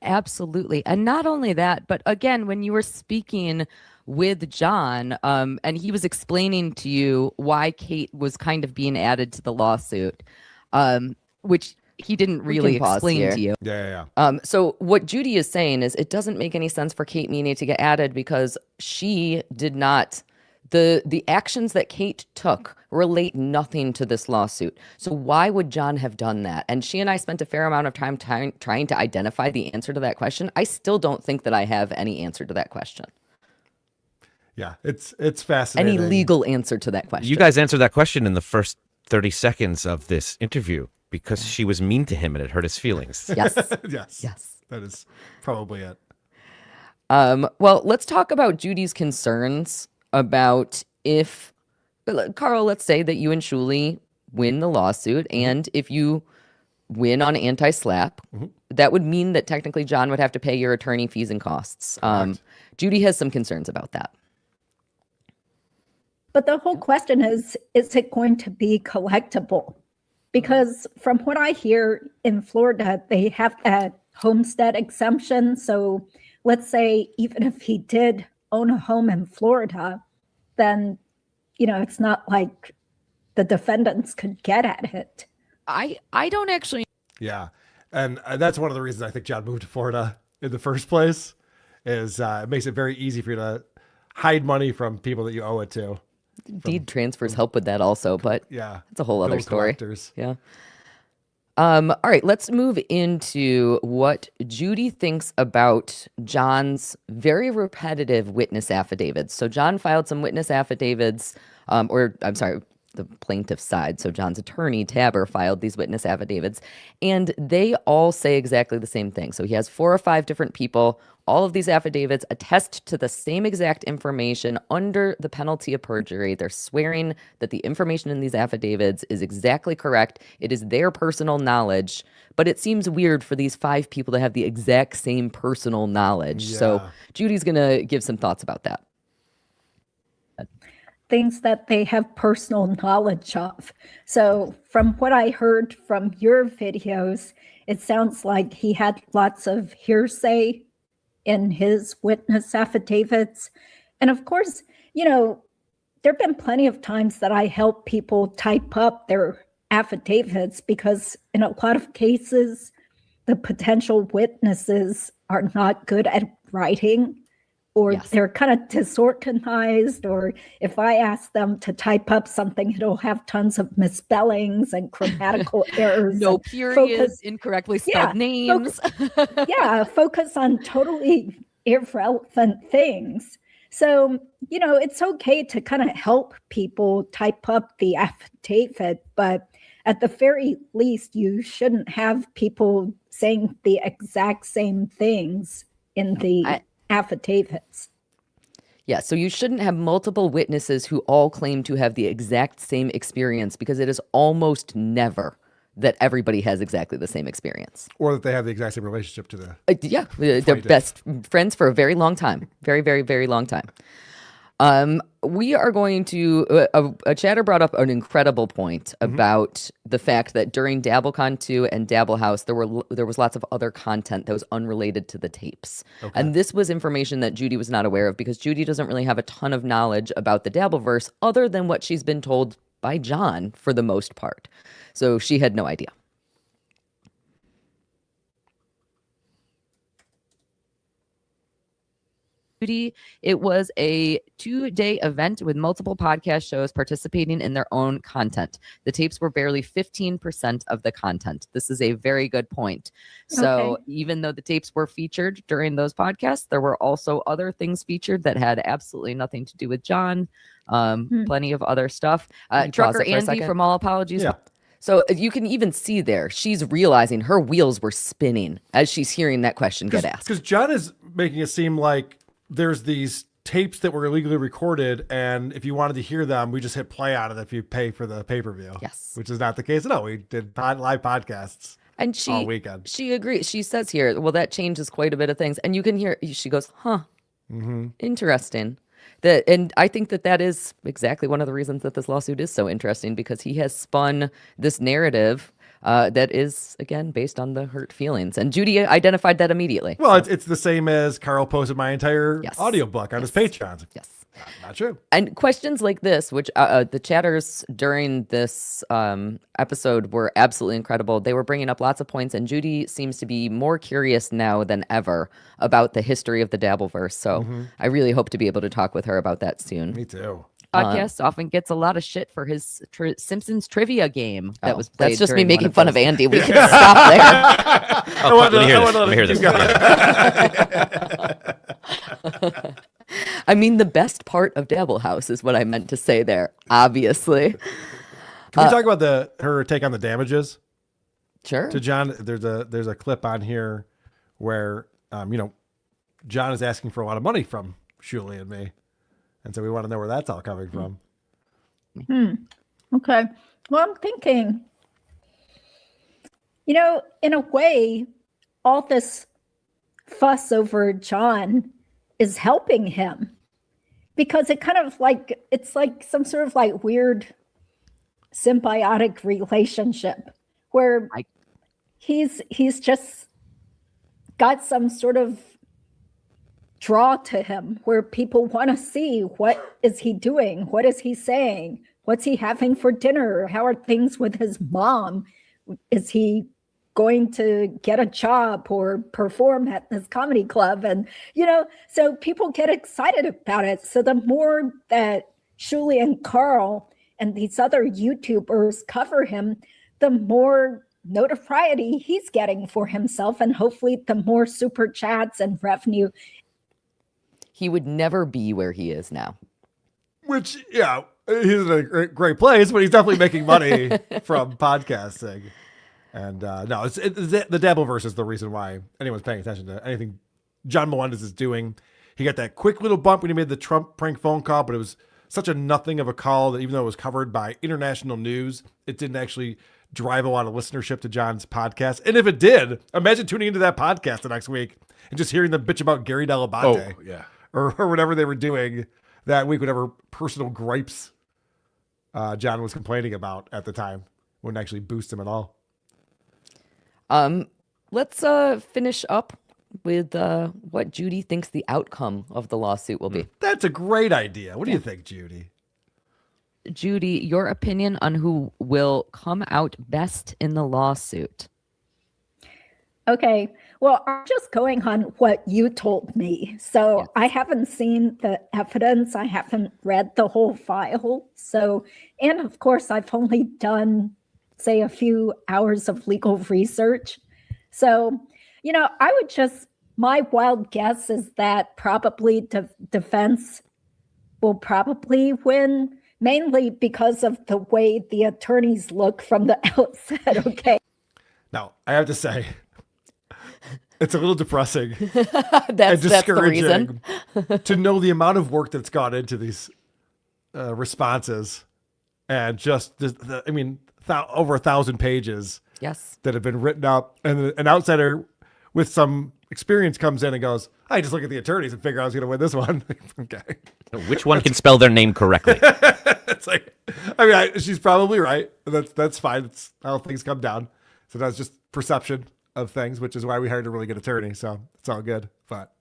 Absolutely. And not only that, but again, when you were speaking with John, and he was explaining to you why Kate was kind of being added to the lawsuit, which he didn't really explain to you. Yeah. So what Judy is saying is it doesn't make any sense for Kate Meany to get added because she did not, the actions that Kate took relate nothing to this lawsuit. So why would John have done that? And she and I spent a fair amount of time trying to identify the answer to that question. I still don't think that I have any answer to that question. Yeah, it's fascinating. Any legal answer to that question? You guys answered that question in the first 30 seconds of this interview because she was mean to him and it hurt his feelings. Yes. Yes. That is probably it. Well, let's talk about Judy's concerns about if, Carl, let's say that you and Julie win the lawsuit, and if you win on anti-slap, that would mean that technically John would have to pay your attorney fees and costs. Judy has some concerns about that. But the whole question is it going to be collectible? Because from what I hear in Florida, they have that homestead exemption. So let's say even if he did own a home in Florida, then, it's not like the defendants could get at it. I don't actually. Yeah. And that's one of the reasons I think John moved to Florida in the first place is it makes it very easy for you to hide money from people that you owe it to. Deed transfers help with that also, but yeah, it's a whole other bill story. collectors. Yeah. All right, let's move into what Judy thinks about John's very repetitive witness affidavits. So John filed some witness affidavits, the plaintiff's side. So John's attorney, Tabor, filed these witness affidavits, and they all say exactly the same thing. So he has 4 or 5 different people. All of these affidavits attest to the same exact information under the penalty of perjury. They're swearing that the information in these affidavits is exactly correct. It is their personal knowledge, but it seems weird for these 5 people to have the exact same personal knowledge. Yeah. So Judy's going to give some thoughts about that. Things that they have personal knowledge of. So from what I heard from your videos, it sounds like he had lots of hearsay in his witness affidavits. And of course, there have been plenty of times that I help people type up their affidavits because in a lot of cases, the potential witnesses are not good at writing, or they're kind of disorganized, or if I ask them to type up something, it'll have tons of misspellings and grammatical errors. No periods, incorrectly spelled names. Focus on totally irrelevant things. So, it's okay to kind of help people type up the affidavit, but at the very least, you shouldn't have people saying the exact same things in the affidavits. Yeah, so you shouldn't have multiple witnesses who all claim to have the exact same experience because it is almost never that everybody has exactly the same experience. Or that they have the exact same relationship to the they're best friends for a very long time. Very, very, very long time. We are going to, a chatter brought up an incredible point about the fact that during DabbleCon 2 and Dabble House, there was lots of other content that was unrelated to the tapes. Okay. And this was information that Judy was not aware of because Judy doesn't really have a ton of knowledge about the Dabbleverse other than what she's been told by John for the most part. So she had no idea. It was a 2-day event with multiple podcast shows participating in their own content. The tapes were barely 15% of the content. This is a very good point. So even though the tapes were featured during those podcasts, there were also other things featured that had absolutely nothing to do with John. Plenty of other stuff. Trucker Andy from All Apologies. Yeah. So you can even see there, she's realizing her wheels were spinning as she's hearing that question get asked. Because John is making it seem like there's these tapes that were illegally recorded, and if you wanted to hear them, we just hit play on it if you pay for the pay-per-view. Yes. Which is not the case. No, we did live podcasts and all weekend. She agrees. She says here, well, that changes quite a bit of things. And you can hear, she goes, interesting. And I think that is exactly one of the reasons that this lawsuit is so interesting, because he has spun this narrative that is, again, based on the hurt feelings. And Judy identified that immediately. Well, it's the same as Carl posted my entire audiobook on his Patreon. Yes. Not true. And questions like this, which the chatters during this episode were absolutely incredible. They were bringing up lots of points, and Judy seems to be more curious now than ever about the history of the Dabbleverse. So I really hope to be able to talk with her about that soon. Me too. Podcast often gets a lot of shit for his Simpsons trivia game that was played. That's just me making fun of Andy. We can stop there. Let me hear this. I mean, the best part of Dabble House is what I meant to say there, obviously. Can we talk about her take on the damages? Sure. To John, there's a clip on here where, John is asking for a lot of money from Shuli and me. And so we want to know where that's all coming from. Okay. Well, I'm thinking, in a way, all this fuss over John is helping him, because it kind of it's like some sort of like weird symbiotic relationship where he's just got some sort of draw to him where people want to see, what is he doing? What is he saying? What's he having for dinner? How are things with his mom? Is he going to get a job or perform at this comedy club? And, so people get excited about it. So the more that Shuli and Carl and these other YouTubers cover him, the more notoriety he's getting for himself, and hopefully the more super chats and revenue. He would never be where he is now. Which, yeah, he's in a great place, but he's definitely making money from podcasting. And no, the Dabbleverse is the reason why anyone's paying attention to anything John Melendez is doing. He got that quick little bump when he made the Trump prank phone call, but it was such a nothing of a call that even though it was covered by international news, it didn't actually drive a lot of listenership to John's podcast. And if it did, imagine tuning into that podcast the next week and just hearing them bitch about Gary Dell'Abate. Oh, yeah. Or whatever they were doing that week, whatever personal gripes John was complaining about at the time. Wouldn't actually boost him at all. Let's finish up with what Judy thinks the outcome of the lawsuit will be. That's a great idea. What do you think, Judy? Judy, your opinion on who will come out best in the lawsuit. Okay. Well, I'm just going on what you told me. So I haven't seen the evidence. I haven't read the whole file. So, and of course, I've only done, say, a few hours of legal research. So, my wild guess is that probably defense will probably win, mainly because of the way the attorneys look from the outset. Okay. Now, I have to say, it's a little depressing that's and discouraging the reason. to know the amount of work that's gone into these responses, and just over 1,000 pages. Yes, that have been written up, and an outsider with some experience comes in and goes, "I just look at the attorneys and figure out who's going to win this one." Okay, which one can spell their name correctly? It's like, she's probably right. That's fine. It's how things come down. So that's just perception of things, which is why we hired a really good attorney. So it's all good. But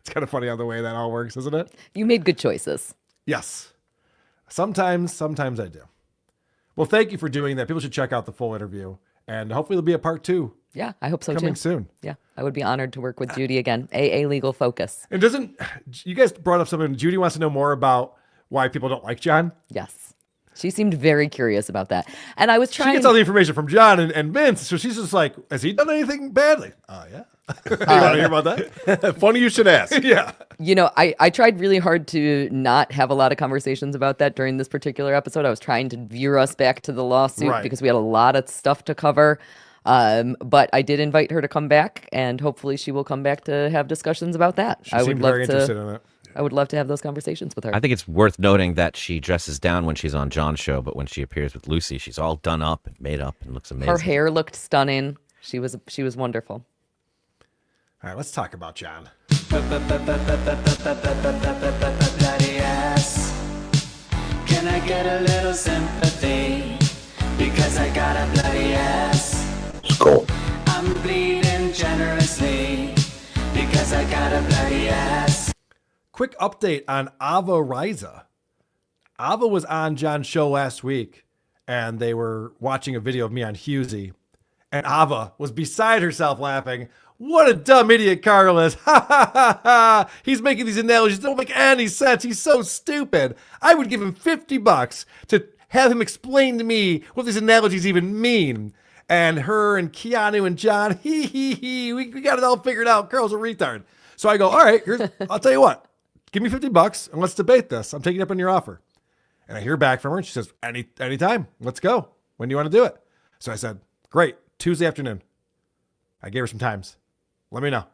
it's kind of funny how the way that all works, isn't it? You made good choices. Yes. Sometimes I do. Well, thank you for doing that. People should check out the full interview, and hopefully there'll be a part 2. Yeah, I hope so coming too. soon. Yeah, I would be honored to work with Judy again. AA Legal Focus. And you guys brought up something, Judy wants to know more about why people don't like John? Yes. She seemed very curious about that. And I was trying... She gets all the information from John and Vince, so she's just like, has he done anything badly? Oh, yeah. You want to hear about that? Funny you should ask. Yeah. I tried really hard to not have a lot of conversations about that during this particular episode. I was trying to veer us back to the lawsuit because we had a lot of stuff to cover. But I did invite her to come back, and hopefully she will come back to have discussions about that. She seemed very interested in it. I would love to have those conversations with her. I think it's worth noting that she dresses down when she's on John's show, but when she appears with Lucy, she's all done up and made up and looks amazing. Her hair looked stunning. She was wonderful. All right, let's talk about John. Bloody ass. Can I get a little sympathy? Because I got a bloody ass. Skull. I'm bleeding generously because I got a bloody ass. Quick update on Ava Riza. Ava was on John's show last week, and they were watching a video of me on Husey, and Ava was beside herself laughing. What a dumb idiot Carl is. Ha ha ha ha. He's making these analogies. They don't make any sense. He's so stupid. I would give him $50 to have him explain to me what these analogies even mean. And her and Keanu and John, we got it all figured out. Carl's a retard. So I go, all right, I'll tell you what. give me $50 and let's debate this. I'm taking up on your offer. And I hear back from her and she says, anytime, let's go. When do you want to do it? So I said, great, Tuesday afternoon. I gave her some times. Let me know.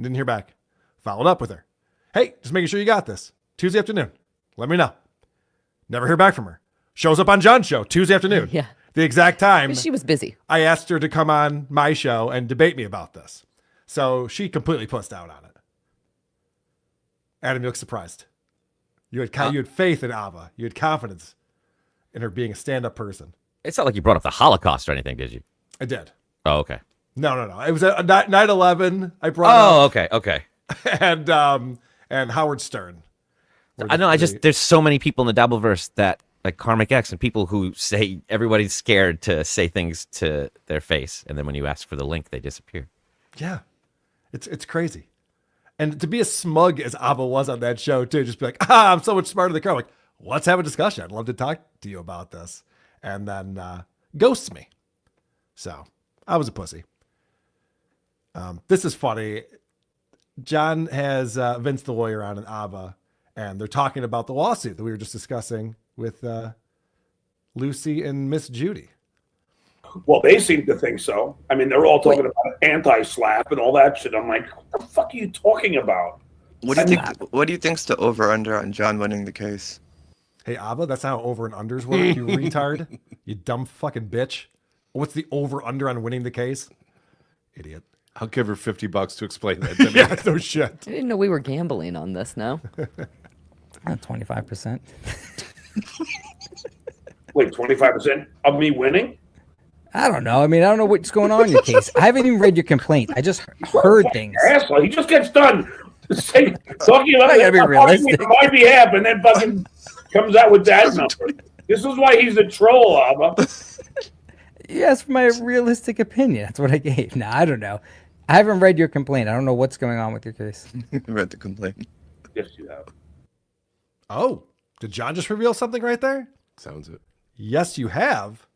Didn't hear back. Followed up with her. Hey, just making sure you got this. Tuesday afternoon. Let me know. Never hear back from her. Shows up on John's show Tuesday afternoon. Yeah. The exact time. She was busy. I asked her to come on my show and debate me about this. So she completely pussed out on it. Adam, you look surprised. You had faith in Ava. You had confidence in her being a stand-up person. It's not like you brought up the Holocaust or anything, did you? I did. Oh, okay. No. It was a 9/11. I brought up. Oh, okay. And Howard Stern. I know. There's so many people in the Dabbleverse that like Karmic X and people who say everybody's scared to say things to their face, and then when you ask for the link, they disappear. Yeah, it's crazy. And to be as smug as Ava was on that show too, just be like, I'm so much smarter than the crowd. Like, let's have a discussion. I'd love to talk to you about this. And then ghosts me. So I was a pussy. This is funny. John has Vince the lawyer on and Ava, and they're talking about the lawsuit that we were just discussing with Lucy and Miss Judy. Well, they seem to think so. I mean, they're all talking about anti-slap and all that shit. I'm like, what the fuck are you talking about? What do you think? What do you think's the over/under on John winning the case? Hey, Ava, that's not how over and unders work. You retard, you dumb fucking bitch. What's the over/under on winning the case? Idiot. I'll give her $50 to explain that to me. Yeah, no shit. I didn't know we were gambling on this now. 25%. Wait, 25% of me winning? I don't know. I mean, I don't know what's going on in your case. I haven't even read your complaint. I just heard things. Asshole, he just gets done talking about I gotta be realistic. on my behalf, and then fucking comes out with that number. This is why he's a troll, Ava. You asked for my realistic opinion. That's what I gave. Now, I don't know. I haven't read your complaint. I don't know what's going on with your case. Read the complaint. Yes, you have. Oh, did John just reveal something right there? Sounds it. Yes, you have.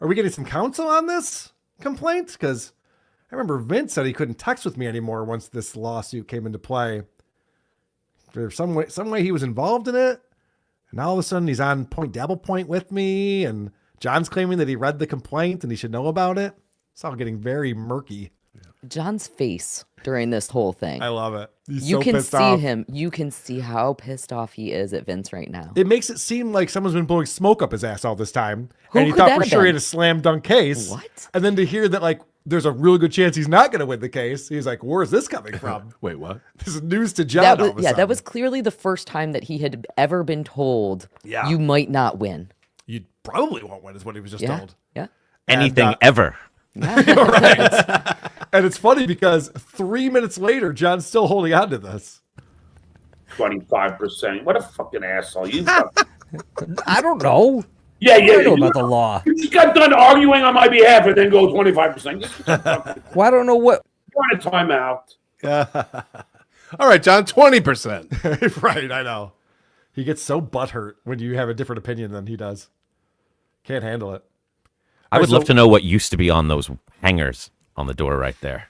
Are we getting some counsel on this complaint? Because I remember Vince said he couldn't text with me anymore once this lawsuit came into play. For some way he was involved in it. And all of a sudden he's on double point with me. And John's claiming that he read the complaint and he should know about it. It's all getting very murky. John's face during this whole thing. I love it. He's you so can pissed see off. him. You can see how pissed off he is at Vince right now. It makes it seem like someone's been blowing smoke up his ass all this time. Who and he could thought that for have sure he been? had a slam dunk case. What? And then to hear that like there's a really good chance he's not going to win the case. He's like, where's this coming from? Wait, what? This is news to John. That was, all of a yeah, sudden. that was clearly the first time that he had ever been told, Yeah. you might not win. You probably won't win is what he was just Yeah, told. yeah. Anything ever. Right. And it's funny because 3 minutes later, John's still holding on to this. 25%. What a fucking asshole. You I don't know. Yeah, I don't know about the law. You just got done arguing on my behalf and then go 25%. Well, I don't know what. You're on a timeout. All right, John, 20%. Right, I know. He gets so butthurt when you have a different opinion than he does. Can't handle it. I would love to know what used to be on those hangers on the door right there.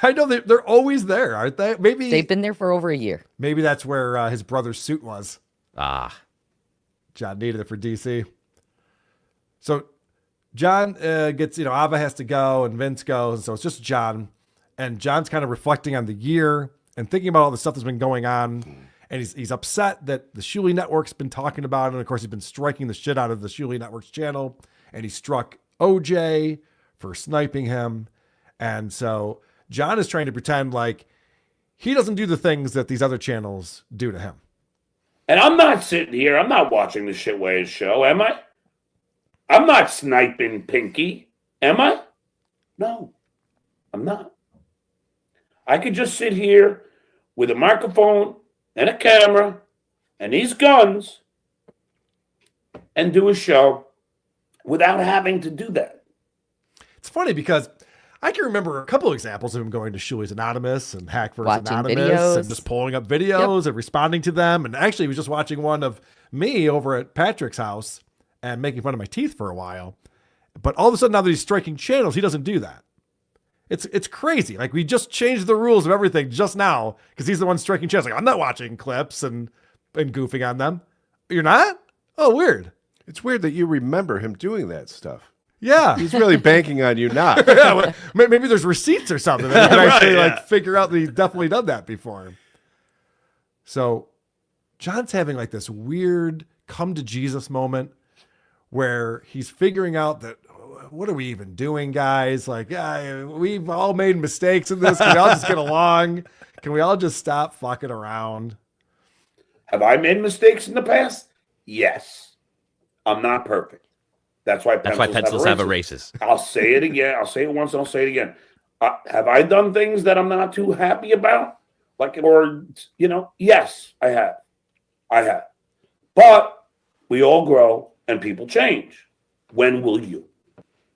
I know they're always there, aren't they? Maybe They've been there for over a year. Maybe that's where his brother's suit was. Ah. John needed it for DC. So John gets, Ava has to go and Vince goes. And so it's just John. And John's kind of reflecting on the year and thinking about all the stuff that's been going on. And he's upset that the Shuli Network's been talking about it. And of course, he's been striking the shit out of the Shuli Network's channel. And he struck OJ for sniping him. And so John is trying to pretend like he doesn't do the things that these other channels do to him. And I'm not sitting here. I'm not watching the Shitways show, am I? I'm not sniping Pinky, am I? No, I'm not. I could just sit here with a microphone and a camera and these guns and do a show without having to do that. It's funny because I can remember a couple of examples of him going to Shuli's Anonymous and Hack vs. Watching Anonymous videos. and just pulling up videos and responding to them. And actually, he was just watching one of me over at Patrick's house and making fun of my teeth for a while. But all of a sudden, now that he's striking channels, he doesn't do that. It's crazy. Like we just changed the rules of everything just now because he's the one striking chairs. Like I'm not watching clips and goofing on them. You're not? Oh, weird. It's weird that you remember him doing that stuff. Yeah. He's really banking on you not. Yeah, well, maybe there's receipts or something that you can actually like figure out that he's definitely done that before. So John's having like this weird come to Jesus moment where he's figuring out that what are we even doing, guys? Like, yeah, we've all made mistakes in this. Can we all just get along? Can we all just stop fucking around? Have I made mistakes in the past? Yes. I'm not perfect. That's why pencils have erasers. I'll say it again. I'll say it once and I'll say it again. Have I done things that I'm not too happy about? Yes, I have. But we all grow and people change. When will you?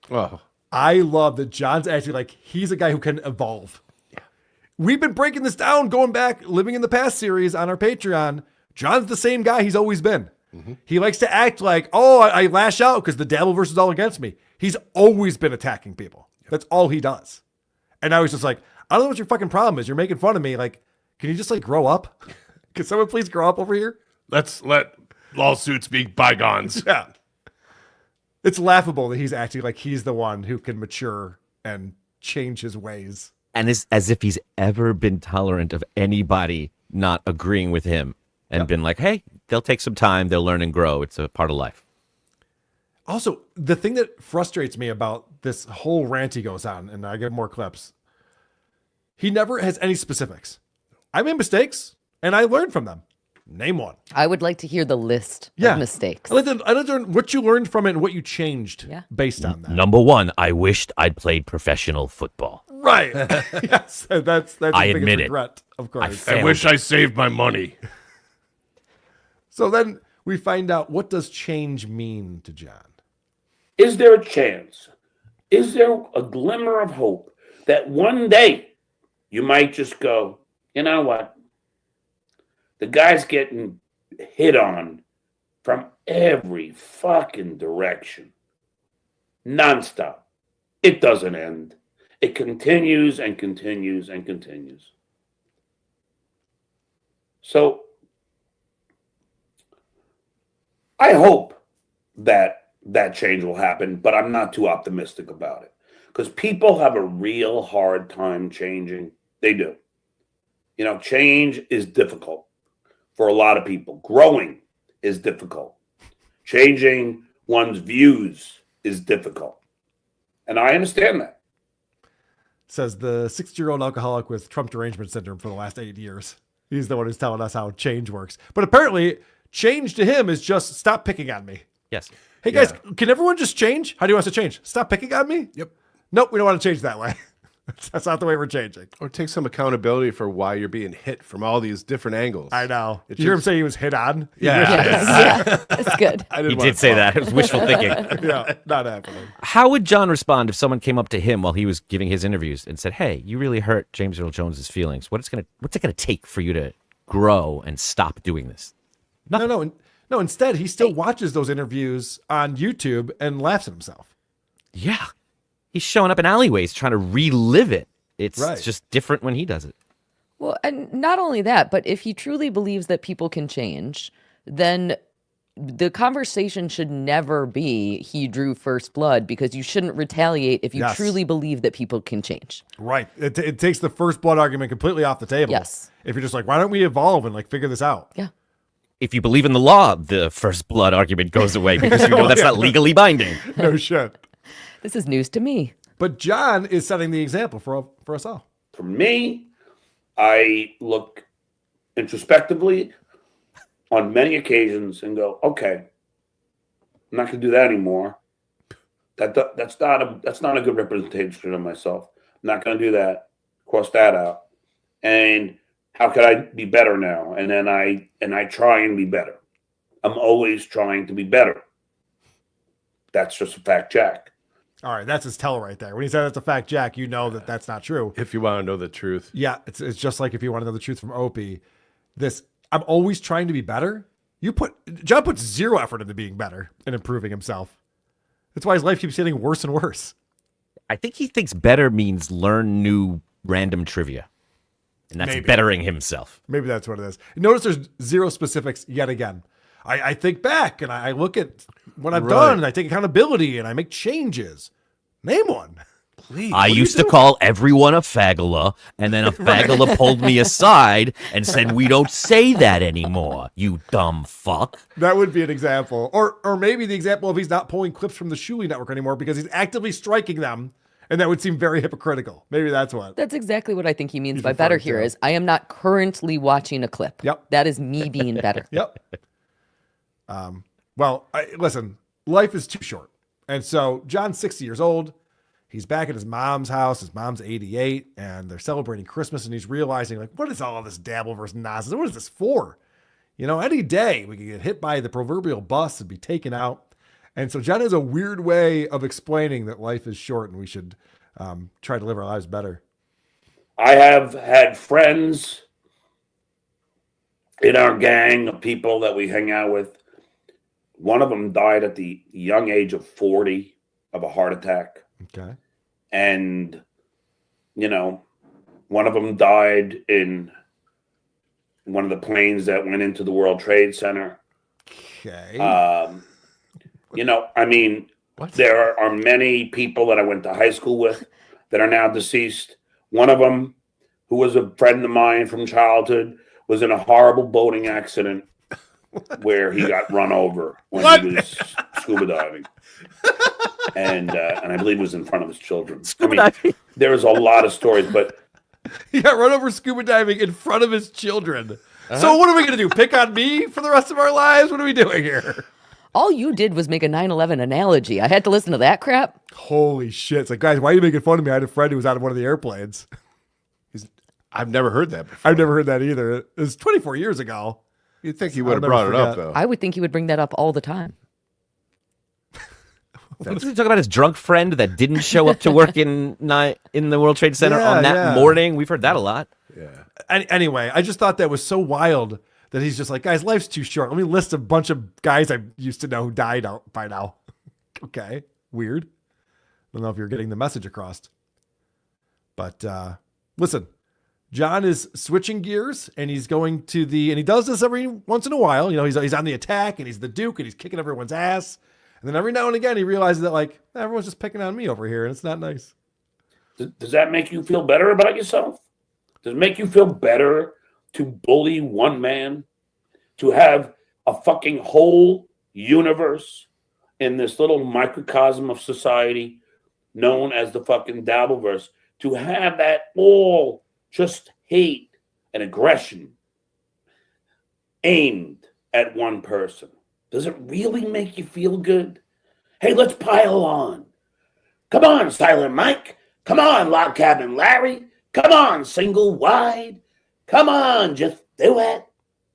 Oh, I love that John's actually like, he's a guy who can evolve. Yeah. We've been breaking this down, going back, Living in the Past series on our Patreon. John's the same guy he's always been. Mm-hmm. He likes to act like, I lash out because the devil versus all against me. He's always been attacking people. Yep. That's all he does. And now he's just like, I don't know what your fucking problem is. You're making fun of me. Like, can you just like grow up? Can someone please grow up over here? Let's let LOLsuits be bygones. Yeah. It's laughable that he's acting like he's the one who can mature and change his ways. And it's as if he's ever been tolerant of anybody not agreeing with him and been like, hey, they'll take some time, they'll learn and grow. It's a part of life. Also, the thing that frustrates me about this whole rant he goes on, and I get more clips, he never has any specifics. I made mistakes, and I learned from them. Name one. I would like to hear the list of mistakes. I'd like to learn what you learned from it and what you changed based on that. Number one, I wished I'd played professional football. Right. Yes, that's I his admit biggest it. regret, of course. I wish I saved my money. So then we find out, what does change mean to John? Is there a chance? Is there a glimmer of hope that one day you might just go, you know what? The guy's getting hit on from every fucking direction. Nonstop. It doesn't end. It continues and continues and continues. So I hope that change will happen, but I'm not too optimistic about it because people have a real hard time changing. They do. Change is difficult for a lot of people. Growing is difficult. Changing one's views is difficult. And I understand that. Says the 60-year-old alcoholic with Trump derangement syndrome for the last 8 years. He's the one who's telling us how change works. But apparently, change to him is just stop picking on me. Yes. Hey, guys, can everyone just change? How do you want us to change? Stop picking on me? Yep. Nope, we don't want to change that way. That's not the way we're changing. Or take some accountability for why you're being hit from all these different angles. I know. Did you hear him say he was hit on? Yeah, that's good. He did say that. It was wishful thinking. Yeah, not happening. How would John respond if someone came up to him while he was giving his interviews and said, hey, you really hurt James Earl Jones's feelings. What's it gonna take for you to grow and stop doing this? No. Instead, he still watches those interviews on YouTube and laughs at himself. Yeah. He's showing up in alleyways trying to relive it. It's just different when he does it. Well, and not only that, but if he truly believes that people can change, then the conversation should never be he drew first blood, because you shouldn't retaliate if you truly believe that people can change. Right. It takes the first blood argument completely off the table. Yes. If you're just like, why don't we evolve and figure this out? Yeah. If you believe in the law, the first blood argument goes away because you know that's not legally binding. No shit. This is news to me. But John is setting the example for us all. For me, I look introspectively on many occasions and go, okay, I'm not going to do that anymore. That's not a good representation of myself. I'm not going to do that. Cross that out. And how could I be better now? And then I try and be better. I'm always trying to be better. That's just a fact, Jack. All right, that's his tell right there. When he said that's a fact, Jack, you know that that's not true. If you want to know the truth. Yeah, it's just like if you want to know the truth from Opie. I'm always trying to be better. John puts zero effort into being better and improving himself. That's why his life keeps getting worse and worse. I think he thinks better means learn new random trivia. And that's Maybe. bettering himself. Maybe that's what it is. Notice there's zero specifics yet again. I think back and I look at what I've done and I take accountability and I make changes. Name one. Please. I used to call everyone a fagula, and then a fagula pulled me aside and said, "We don't say that anymore, you dumb fuck." That would be an example. Or maybe the example of he's not pulling clips from the Shuli Network anymore because he's actively striking them, and that would seem very hypocritical. Maybe that's what. That's exactly what I think he means He's by better referring here to. is I am not currently watching a clip. Yep. That is me being better. Yep. Well, listen, life is too short. And so John's 60 years old. He's back at his mom's house. His mom's 88, and they're celebrating Christmas, and he's realizing, like, what is all this Dabbleverse nonsense? What is this for? You know, any day we could get hit by the proverbial bus and be taken out. And so John has a weird way of explaining that life is short and we should try to live our lives better. I have had friends in our gang of people that we hang out with. One of them died at the young age of 40 of a heart attack. Okay. And, you know, one of them died in one of the planes that went into the World Trade Center. Okay. You know, I mean, there are many people that I went to high school with that are now deceased. One of them, who was a friend of mine from childhood, was in a horrible boating accident where he got run over when he was scuba diving. And I believe it was in front of his children. Scuba diving. There's a lot of stories, but He got run over scuba diving in front of his children. So what are we going to do? Pick on me for the rest of our lives? What are we doing here? All you did was make a 9/11 analogy. I had to listen to that crap. Holy shit. It's like, guys, why are you making fun of me? I had a friend who was out of one of the airplanes. I've never heard that before. I've never heard that either. It was 24 years ago. You'd think he would have brought it up, though. I would think he would bring that up all the time. Wasn't he talking about his drunk friend that didn't show up to work in the World Trade Center on that Yeah. morning? We've hered that a lot. Yeah. Anyway, I just thought that was so wild that he's just like, guys, life's too short. Let me list a bunch of guys I used to know who died out by now. Okay. Weird. I don't know if you're getting the message across. But listen, John is switching gears and he's going to and he does this every once in a while. You know, he's on the attack and he's the Duke and he's kicking everyone's ass. And then every now and again, he realizes that, like, everyone's just picking on me over here, and it's not nice. does that make you feel better about yourself? Does it make you feel better to bully one man? To have a fucking whole universe in this little microcosm of society known as the fucking Dabbleverse, to have that all just hate and aggression aimed at one person? Does it really make you feel good? Hey, let's pile on. Come on, Silent Mike. Come on, Log Cabin Larry. Come on, Single Wide. Come on, just do it.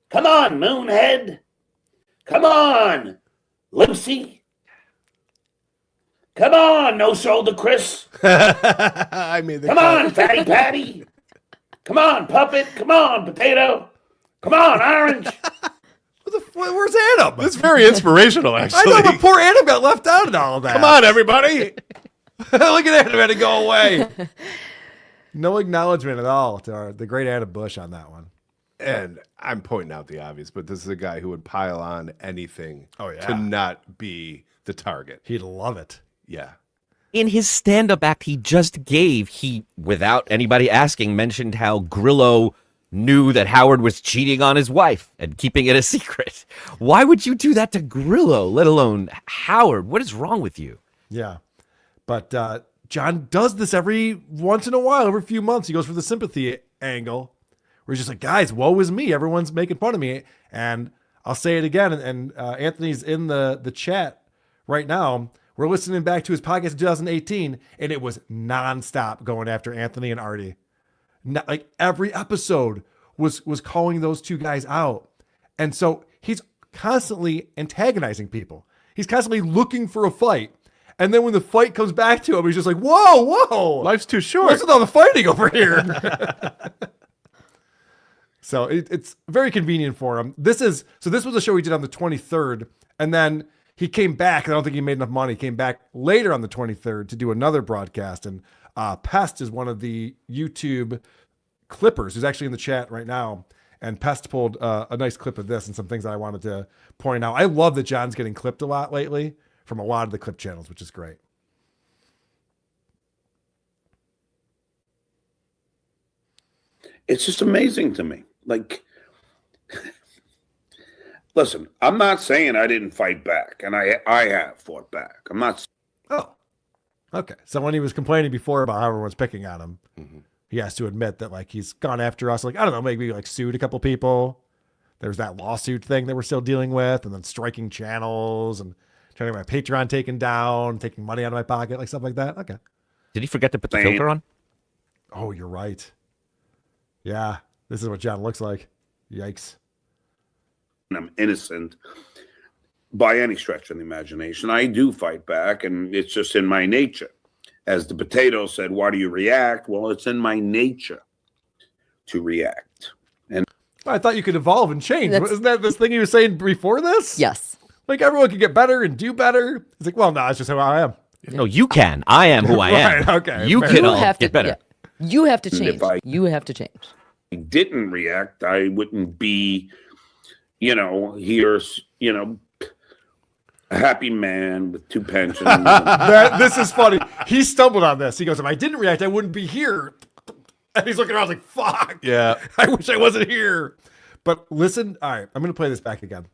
Come on, Moonhead. Come on, Lucy. Come on, No Shoulder Chris. I mean, Come on, Fatty Patty. Come on, Puppet. Come on, Potato. Come on, Orange. Where's Adam? That's very inspirational, actually. I know, but poor Adam got left out in all of that. Come on, everybody. Look at Adam had to go away. No acknowledgement at all to the great Adam Bush on that one. And I'm pointing out the obvious, but this is a guy who would pile on anything to not be the target. He'd love it. Yeah. In his stand-up act he just gave, he, without anybody asking, mentioned how Grillo knew that Howard was cheating on his wife and keeping it a secret. Why would you do that to Grillo, let alone Howard? What is wrong with you? Yeah. But John does this every once in a while, every few months. He goes for the sympathy angle where he's just like, guys, woe is me. Everyone's making fun of me. And I'll say it again. And Anthony's in the chat right now. We're listening back to his podcast in 2018, and it was nonstop going after Anthony and Artie. Like every episode was calling those two guys out. And so he's constantly antagonizing people. He's constantly looking for a fight. And then when the fight comes back to him, he's just like, whoa. Life's too short. What's with all the fighting over here? So it's very convenient for him. This was a show he did on the 23rd. And then he came back. I don't think he made enough money. He came back later on the 23rd to do another broadcast. And Pest is one of the YouTube clippers who's actually in the chat right now. And Pest pulled a nice clip of this and some things that I wanted to point out. I love that John's getting clipped a lot lately from a lot of the clip channels, which is great. It's just amazing to me. Like, listen, I'm not saying I didn't fight back, and I have fought back. I'm not. Oh, okay. So when he was complaining before about how everyone's picking on him, he has to admit that like he's gone after us. Like, I don't know, maybe like sued a couple people. There's that lawsuit thing that we're still dealing with, and then striking channels and trying to get my Patreon taken down, taking money out of my pocket, like stuff like that. Okay. Did he forget to put the filter on? Oh, you're right. Yeah, this is what John looks like. Yikes. I'm innocent by any stretch of the imagination. I do fight back, and it's just in my nature. As the potato said, why do you react? Well, it's in my nature to react. And I thought you could evolve and change. Isn't that this thing you were saying before this? Yes. Like everyone can get better and do better. It's like, well, no, it's just who I am. No, you can. I am who I am. Right, okay. You can all have get to, better. yeah. You have to change. If I didn't react, I wouldn't be, here's, a happy man with 2 pensions. This is funny. He stumbled on this. He goes, if I didn't react, I wouldn't be here. And he's looking around like, fuck. Yeah. I wish I wasn't here. But listen, all right, I'm going to play this back again.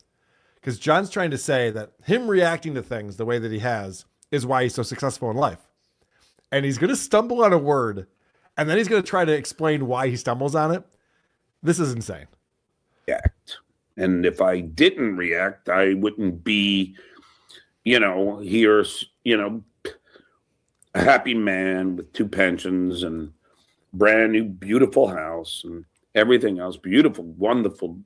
Because John's trying to say that him reacting to things the way that he has is why he's so successful in life. And he's going to stumble on a word, and then he's going to try to explain why he stumbles on it. This is insane. React. And if I didn't react, I wouldn't be, here's, a happy man with 2 pensions and brand new, beautiful house and everything else. Beautiful, wonderful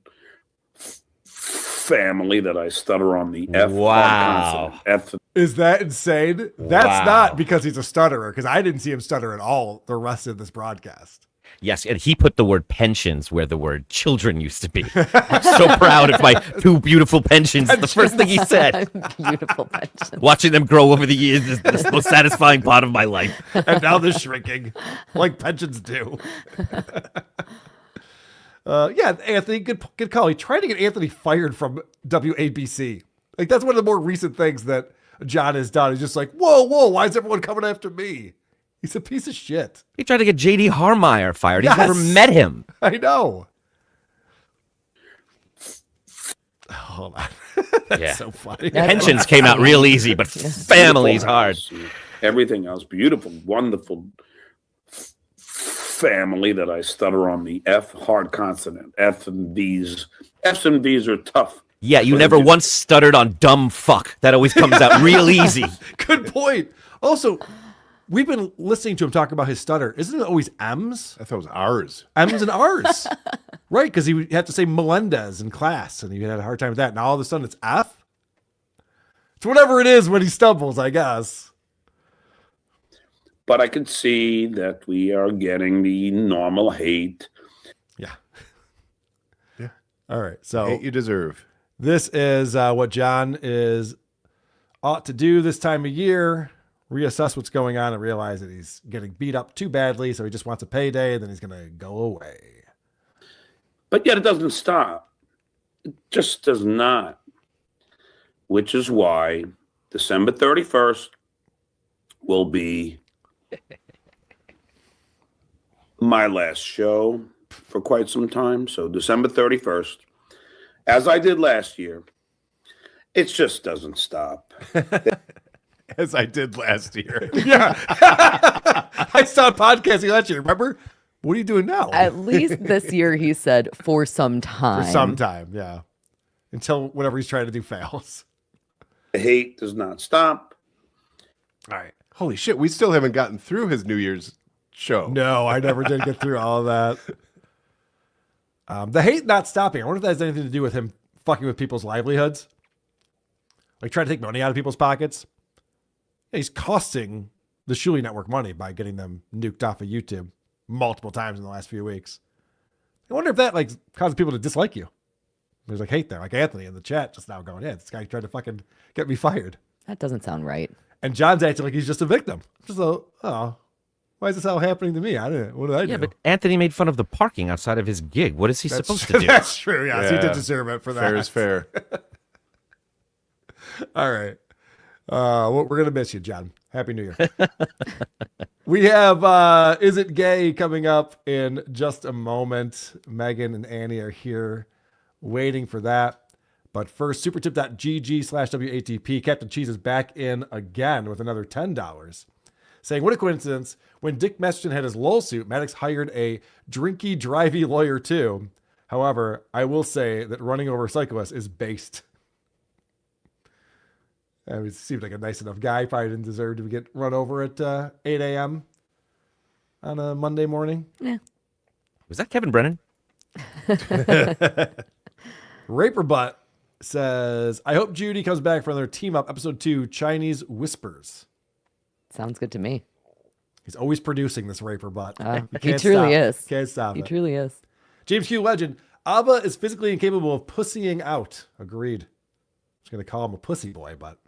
family that I stutter on the F. Wow. F. Is that insane? That's not because he's a stutterer, because I didn't see him stutter at all the rest of this broadcast. Yes, and he put the word pensions where the word children used to be. I'm so proud of my 2 beautiful pensions. The first thing he said. Beautiful pensions. Watching them grow over the years is the most satisfying part of my life. And now they're shrinking, like pensions do. Yeah, Anthony, good call. He tried to get Anthony fired from WABC. Like, that's one of the more recent things that John has done. He's just like, whoa, why is everyone coming after me? He's a piece of shit. He tried to get J.D. Harmeyer fired. He's never met him. I know. Hold on. That's so funny. Pensions came out real easy, but family's hard. Everything else, beautiful, wonderful family that I stutter on the F hard consonant. F and V's. F's and V's are tough. Yeah, you never once stuttered on dumb fuck. That always comes out real easy. Good point. Also, we've been listening to him talk about his stutter. Isn't it always M's? I thought it was R's. M's and R's. Right, because he had to say Melendez in class, and he had a hard time with that. Now all of a sudden it's F? It's whatever it is when he stumbles, I guess. But I could see that we are getting the normal hate. Yeah. All right, so Hate you deserve. This is what John ought to do this time of year. Reassess what's going on and realize that he's getting beat up too badly, so he just wants a payday, and then he's going to go away. But yet it doesn't stop. It just does not. Which is why December 31st will be my last show for quite some time. So December 31st, as I did last year, it just doesn't stop. As I did last year. Yeah. I stopped podcasting last year, remember? What are you doing now? At least this year, he said, for some time. For some time, yeah. Until whatever he's trying to do fails. The hate does not stop. All right. Holy shit, we still haven't gotten through his New Year's show. No, I never did get through all of that. The hate not stopping. I wonder if that has anything to do with him fucking with people's livelihoods. Like trying to take money out of people's pockets. Yeah, he's costing the Shuli Network money by getting them nuked off of YouTube multiple times in the last few weeks. I wonder if that causes people to dislike you. There's like hate there, like Anthony in the chat just now going, yeah, this guy tried to fucking get me fired. That doesn't sound right. And John's acting like he's just a victim. Just why is this all happening to me? What did I do? Yeah, but Anthony made fun of the parking outside of his gig. What is he supposed to do? That's true. Yes, he did deserve it for that. Fair is fair. All right. We're going to miss you, John. Happy New Year. We have Is It Gay coming up in just a moment. Megan and Annie are here waiting for that. But first, supertip.gg/WATP. Captain Cheese is back in again with another $10. Saying, what a coincidence. When Dick Masterson had his LOLsuit, Maddox hired a drinky, drivey lawyer too. However, I will say that running over cyclists is based. It seemed like a nice enough guy. Probably didn't deserve to get run over at 8 a.m. on a Monday morning. Yeah. Was that Kevin Brennan? Raper Butt says, I hope Judy comes back for another Team Up episode 2, Chinese Whispers. Sounds good to me. He's always producing this Raper Butt. He truly is. Can't stop it. He truly is. James Q Legend, Abba is physically incapable of pussying out. Agreed. I'm just going to call him a pussy boy, but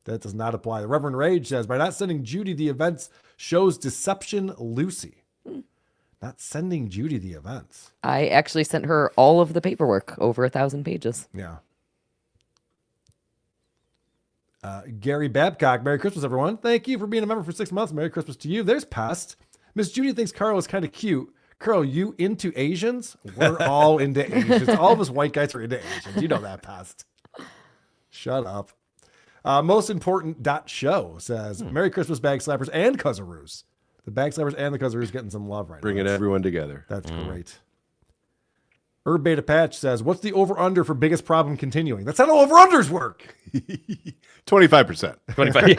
that does not apply. The Reverend Rage says, by not sending Judy the events shows deception, Lucy. Not sending Judy the events. I actually sent her all of the paperwork, over 1,000 pages. Yeah. Gary Babcock, Merry Christmas, everyone. Thank you for being a member for 6 months. Merry Christmas to you. There's Pest. Miss Judy thinks Carl is kind of cute. Carl, you into Asians? We're all into Asians. All of us white guys are into Asians. You know that, Pest. Shut up. Most important show says, Merry Christmas, Bag Slappers and Cuzzaroos. The Bag Slappers and the Cuzzaroos getting some love right Bringing now. everyone together. That's great. Herb Beta Patch says, what's the over-under for biggest problem continuing? That's how the over-unders work. 25%. 25.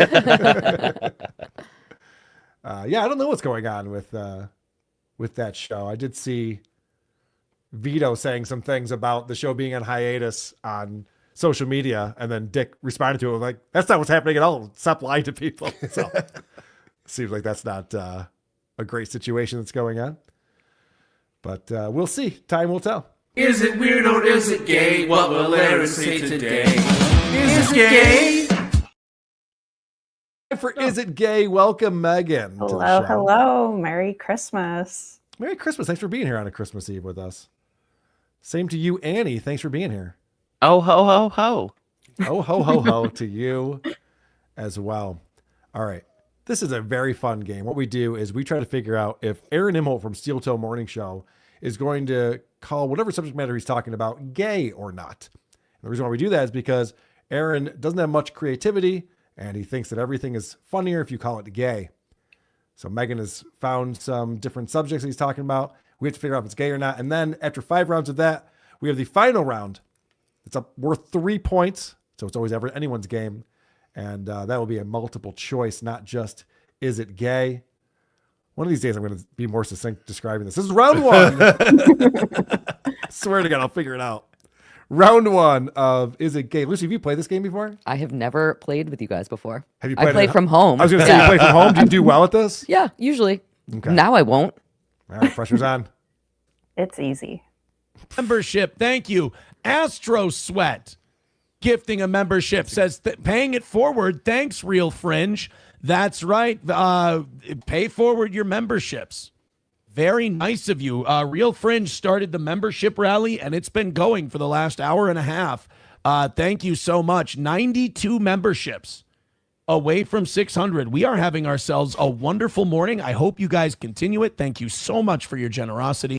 Yeah, I don't know what's going on with that show. I did see Vito saying some things about the show being on hiatus on social media, and then Dick responded to it like, that's not what's happening at all. Stop lying to people. So seems like that's not a great situation that's going on. But we'll see. Time will tell. Is it weird or is it gay? What will Aaron say today? Is it gay? For Is It Gay? Welcome, Megan. to the show. Hello. Merry Christmas. Merry Christmas. Thanks for being here on a Christmas Eve with us. Same to you, Annie. Thanks for being here. Oh, ho, ho, ho. Oh, ho, ho, ho to you as well. All right. This is a very fun game. What we do is we try to figure out if Aaron Imholt from StutJo Morning Show is going to call whatever subject matter he's talking about gay or not. And the reason why we do that is because Aaron doesn't have much creativity and he thinks that everything is funnier if you call it gay. So Megan has found some different subjects that he's talking about. We have to figure out if it's gay or not. And then after 5 rounds of that, we have the final round. It's worth 3 points. So it's always anyone's game. And that will be a multiple choice, not just is it gay. One of these days I'm going to be more succinct describing this. This is round 1. Swear to God, I'll figure it out. Round 1 of Is It Gay? Lucy, have you played this game before? I have never played with you guys before. Have you played I play from home. I was going to say, you play from home? Do you do well at this? Yeah, usually. Okay. Now I won't. All right, pressure's on. It's easy. Membership. Thank you. Astro Sweat. Gifting a membership says paying it forward. Thanks, Real Fringe. That's right. Pay forward your memberships. Very nice of you. Real Fringe started the membership rally, and it's been going for the last hour and a half. Thank you so much. 92 memberships away from 600. We are having ourselves a wonderful morning. I hope you guys continue it. Thank you so much for your generosity.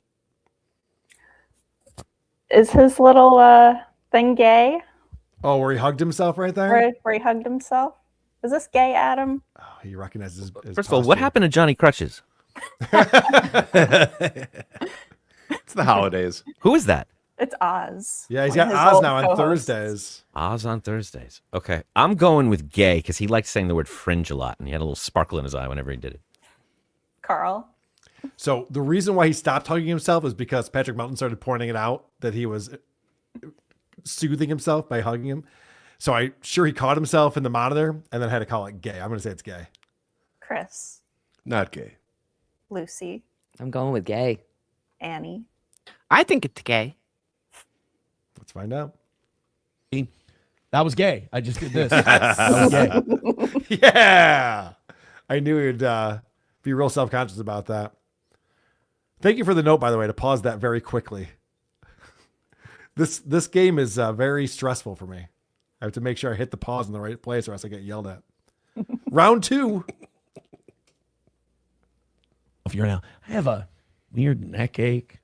Is his little thing gay? Oh, where he hugged himself right there? Where he hugged himself? Is this gay, Adam? Oh, he recognizes his First of all, what happened to Johnny Crutches? It's the holidays. Who is that? It's Oz. Yeah, he's One got of his Oz old now on co-hosts. Thursdays. Oz on Thursdays. Okay. I'm going with gay because he liked saying the word fringe a lot, and he had a little sparkle in his eye whenever he did it. Carl. So the reason why he stopped hugging himself is because Patrick Melton started pointing it out that he was soothing himself by hugging him. So I'm sure he caught himself in the monitor and then had to call it gay. I'm going to say it's gay. Chris. Not gay. Lucy. I'm going with gay. Annie. I think it's gay. Let's find out. That was gay. I just did this. That was gay. Yeah. I knew he'd be real self-conscious about that. Thank you for the note, by the way, to pause that very quickly. This game is very stressful for me. I have to make sure I hit the pause in the right place or else I get yelled at. Round 2. If you're now, I have a weird neck ache.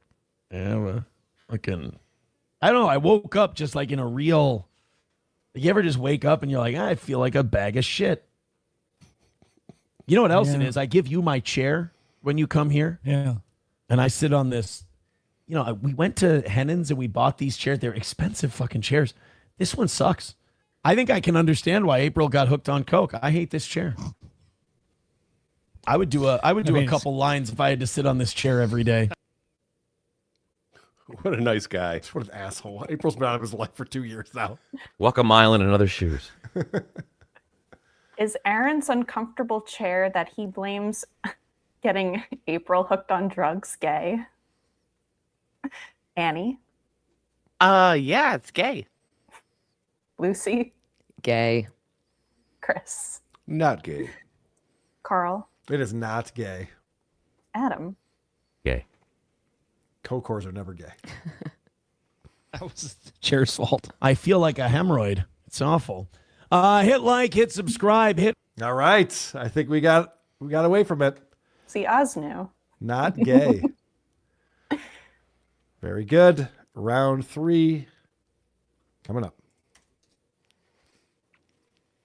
I have a fucking, I don't know. I woke up just like in a real, you ever just wake up and you're like, I feel like a bag of shit. You know what else it is? I give you my chair when you come here. Yeah. And I sit on this. You know, we went to Hennon's and we bought these chairs. They're expensive fucking chairs. This one sucks. I think I can understand why April got hooked on coke. I hate this chair. I would do a couple lines if I had to sit on this chair every day. What a nice guy. What an asshole. April's been out of his life for 2 years now. Walk a mile in another shoes. Is Aaron's uncomfortable chair that he blames getting April hooked on drugs gay? Annie? Yeah, it's gay. Lucy? Gay. Chris? Not gay. Carl? It is not gay. Adam? Gay. Coke-whores are never gay. That was the chair's fault. I feel like a hemorrhoid. It's awful. Hit like, hit subscribe, hit. All right. I think we got away from it. See, Oz knew. Not gay. Very good. Round 3 coming up.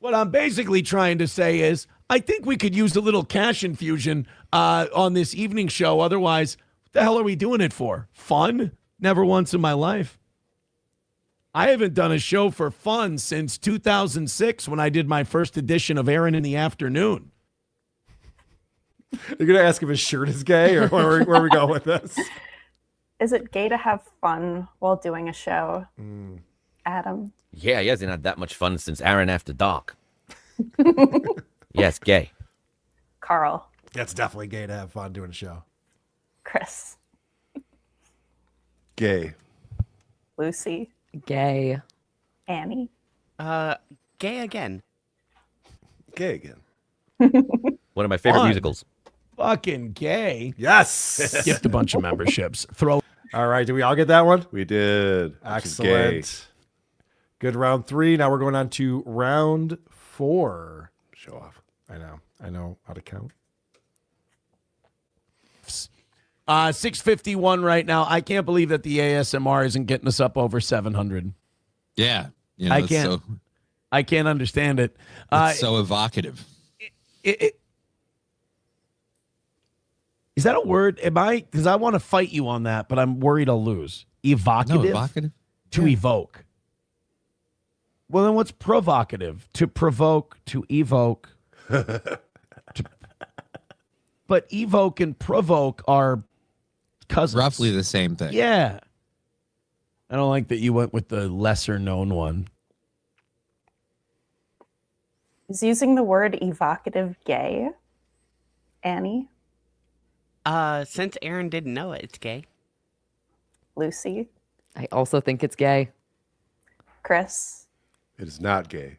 What I'm basically trying to say is I think we could use a little cash infusion on this evening show. Otherwise, what the hell are we doing it for? Fun? Never once in my life. I haven't done a show for fun since 2006 when I did my first edition of Aaron in the Afternoon. You're going to ask if his shirt is gay or where we go with this? Is it gay to have fun while doing a show? Adam? Yeah, he hasn't had that much fun since Aaron After Dark. Yes, gay. Carl? That's definitely gay to have fun doing a show. Chris? Gay. Lucy? Gay. Annie? Gay again. Gay again. One of my favorite Fun. musicals. Fucking gay. Yes. Gift a bunch of memberships. Throw. All right. Did we all get that one? We did. Excellent. Good round 3. Now we're going on to round 4. Show off. I know how to count. 651 right now. I can't believe that the ASMR isn't getting us up over 700. Yeah. I can't understand it. It's so evocative. Is that a word? Because I want to fight you on that, but I'm worried I'll lose. Evocative? No, evocative? To evoke. Well, then what's provocative? To provoke, to evoke. But evoke and provoke are cousins. Roughly the same thing. Yeah. I don't like that you went with the lesser known one. Is using the word evocative gay? Annie? Since Aaron didn't know it, it's gay. Lucy? I also think it's gay. Chris? It is not gay.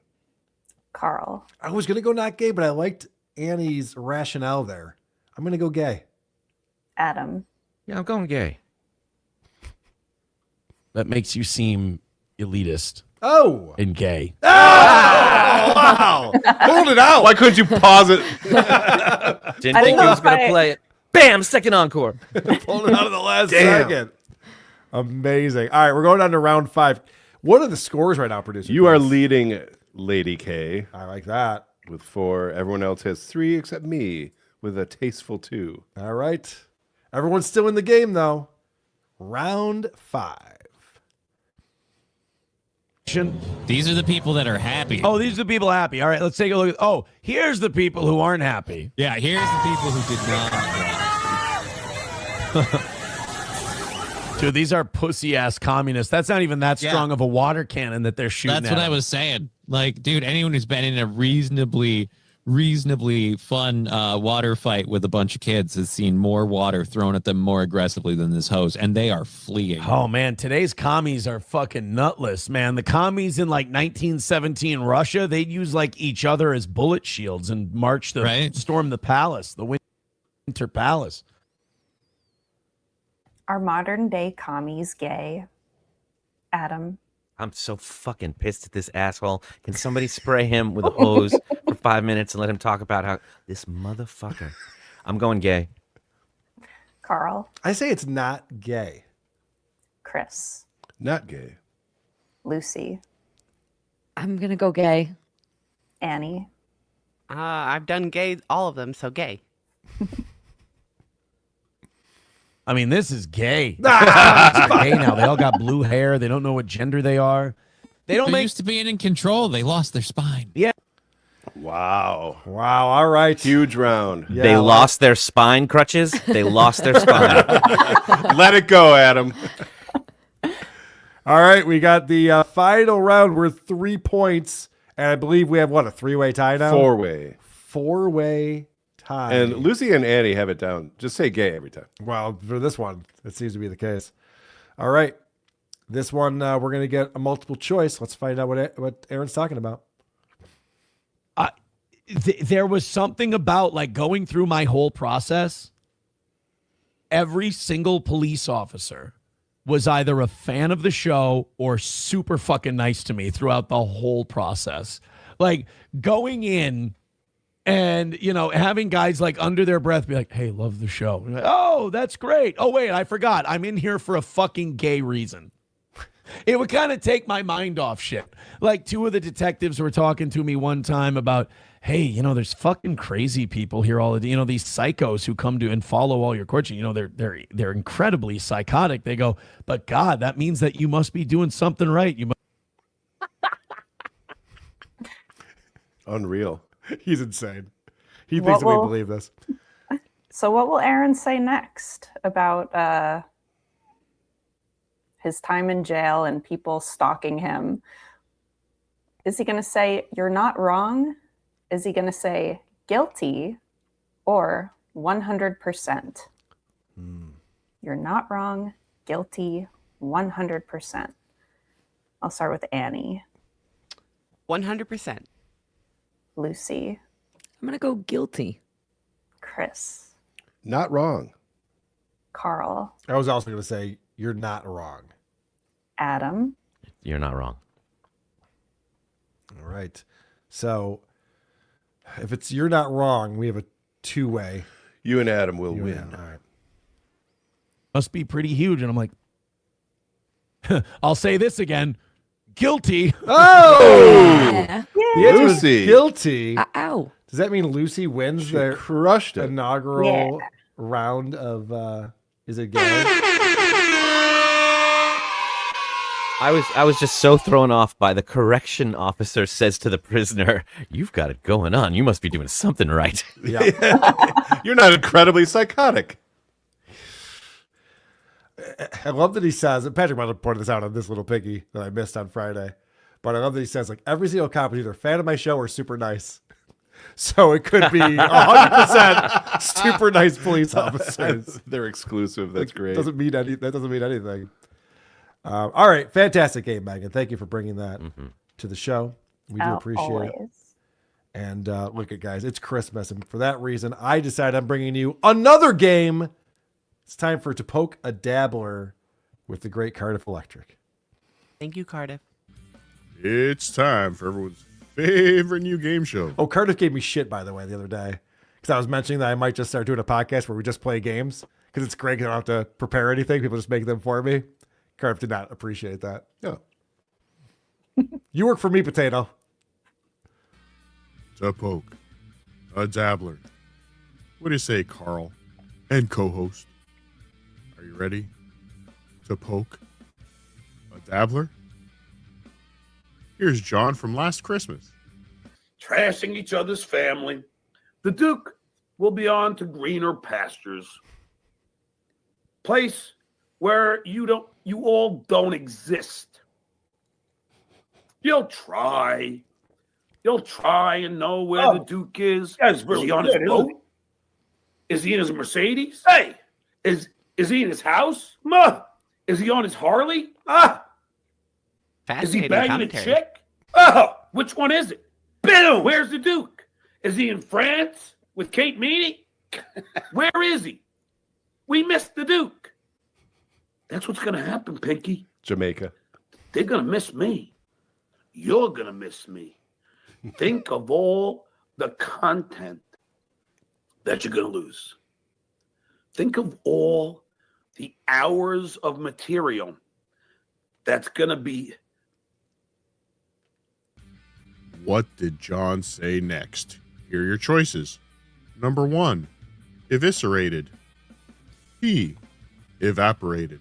Carl? I was going to go not gay, but I liked Annie's rationale there. I'm going to go gay. Adam? Yeah, I'm going gay. That makes you seem elitist. Oh! And gay. Oh! Wow! Hold it out! Why couldn't you pause it? Didn't think he was going to play it. Bam! Second encore. Pulled it out of the last second. Amazing. All right, we're going on to round 5. What are the scores right now, producer? You are leading Lady K. I like that. With 4. Everyone else has 3 except me with a tasteful 2. All right. Everyone's still in the game, though. Round 5. These are the people that are happy. Oh, these are the people happy. All right, let's take a look. Oh, here's the people who aren't happy. Yeah, here's the people who did not. Dude, these are pussy-ass communists. That's not even that strong of a water cannon that they're shooting That's what I was saying. Like, dude, anyone who's been in a reasonably reasonably fun water fight with a bunch of kids has seen more water thrown at them more aggressively than this hose, and they are fleeing. Oh man, today's commies are fucking nutless, man. The commies in like 1917 Russia, they'd use like each other as bullet shields and storm the palace, the Winter Palace. Are modern day commies gay? Adam. I'm so fucking pissed at this asshole. Can somebody spray him with a hose for 5 minutes and let him talk about how this motherfucker? I'm going gay. Carl. I say it's not gay. Chris. Not gay. Lucy. I'm going to go gay. Annie. I've done gay, all of them, so gay. I mean, this is gay. It's gay now. They all got blue hair. They don't know what gender they are. They're used to being in control. They lost their spine. Yeah. Wow. Wow. All right. Huge round. Yeah, They lost their spine crutches. They lost their spine. Let it go, Adam. All right. We got the final round. We're 3 points. And I believe we have, what, a 3-way tie now? 4-way. 4-way tie. And Lucy and Annie have it down. Just say gay every time. Well, for this one, it seems to be the case. All right. This one, we're going to get a multiple choice. Let's find out what Aaron's talking about. There was something about like going through my whole process. Every single police officer was either a fan of the show or super fucking nice to me throughout the whole process. Like going in and, you know, having guys like under their breath be like, hey, love the show. Like, oh, that's great. Oh, wait, I forgot. I'm in here for a fucking gay reason. It would kind of take my mind off shit. Like 2 of the detectives were talking to me one time about, hey, you know, there's fucking crazy people here all the day. You know, these psychos who come to and follow all your coaching. You know, they're incredibly psychotic. They go, but God, that means that you must be doing something right. You must. Unreal. He's insane. He thinks that we believe this. So what will Aaron say next about his time in jail and people stalking him? Is he going to say, you're not wrong? Is he going to say guilty or 100%? You're not wrong, guilty, 100%. I'll start with Annie. 100%. Lucy. I'm going to go guilty. Chris. Not wrong. Carl. I was also going to say, you're not wrong. Adam. You're not wrong. All right. So if it's you're not wrong, we have a 2-way. You and Adam will win. All right. Must be pretty huge. And I'm like, I'll say this again. Guilty. Oh! Yeah. The answer was Lucy. guilty. Ow. Does that mean Lucy wins She their crushed it. inaugural round of Is It Gay? I was just so thrown off by the correction officer says to the prisoner, you've got it going on. You must be doing something right. Yeah. You're not incredibly psychotic. I love that he says, and Patrick might have pointed this out on this little piggy that I missed on Friday, but I love that he says, like, every single cop is either a fan of my show or super nice. So it could be 100% super nice police officers. They're exclusive. That's great. That doesn't mean anything. All right. Fantastic game, Megan. Thank you for bringing that to the show. We do appreciate it. And look at guys, it's Christmas. And for that reason, I decided I'm bringing you another game. It's time for To Poke a Dabbler with the great Cardiff Electric. Thank you, Cardiff. It's time for everyone's favorite new game show. Oh, Cardiff gave me shit, by the way, the other day. Because I was mentioning that I might just start doing a podcast where we just play games. Because it's great because I don't have to prepare anything. People just make them for me. Cardiff did not appreciate that. No. You work for me, Potato. To poke a dabbler. What do you say, Carl and co-host? Are you ready to poke a dabbler? Here's John from last Christmas. Trashing each other's family. The Duke will be on to greener pastures. Place where you all don't exist. You'll try, You'll try and know where the Duke is. That's Is really he on his good, isn't boat? Is he in his Mercedes? Hey, is he in his house? Ma, is he on his Harley? Ah, is he Fascinating banging commentary. a chick? Oh, which one is it? Bill, where's the Duke? Is he in France with Kate Meany? Where is he? We missed the Duke. That's what's going to happen, Pinky. Jamaica. They're going to miss me. You're going to miss me. Think of all the content that you're going to lose. Think of all the hours of material that's going to be. What did John say next? Here are your choices. Number 1, eviscerated. He, evaporated.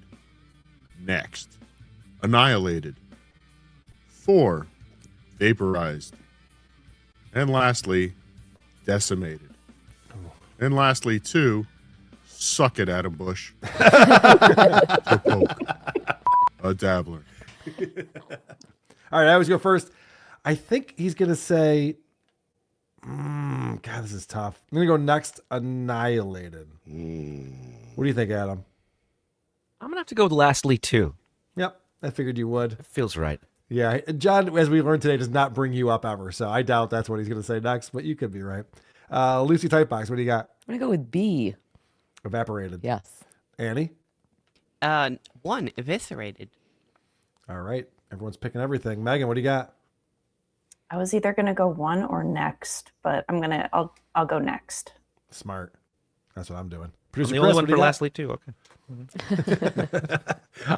Next, annihilated. 4, vaporized. And lastly, decimated. And lastly, 2, suck it, Adam Bush. To poke a dabbler. All right, I always go first. I think he's going to say, God, this is tough. I'm going to go next, annihilated. What do you think, Adam? I'm going to have to go lastly, too. Yep, I figured you would. It feels right. Yeah, John, as we learned today, does not bring you up ever, so I doubt that's what he's going to say next, but you could be right. Lucy Typebox, what do you got? I'm going to go with B. Evaporated. Yes. Annie? 1, eviscerated. All right, everyone's picking everything. Megan, what do you got? I was either going to go 1 or next, but I'll go next. Smart. That's what I'm doing. I'm Producer the Chris, only one what do for you got? lastly, too. Okay.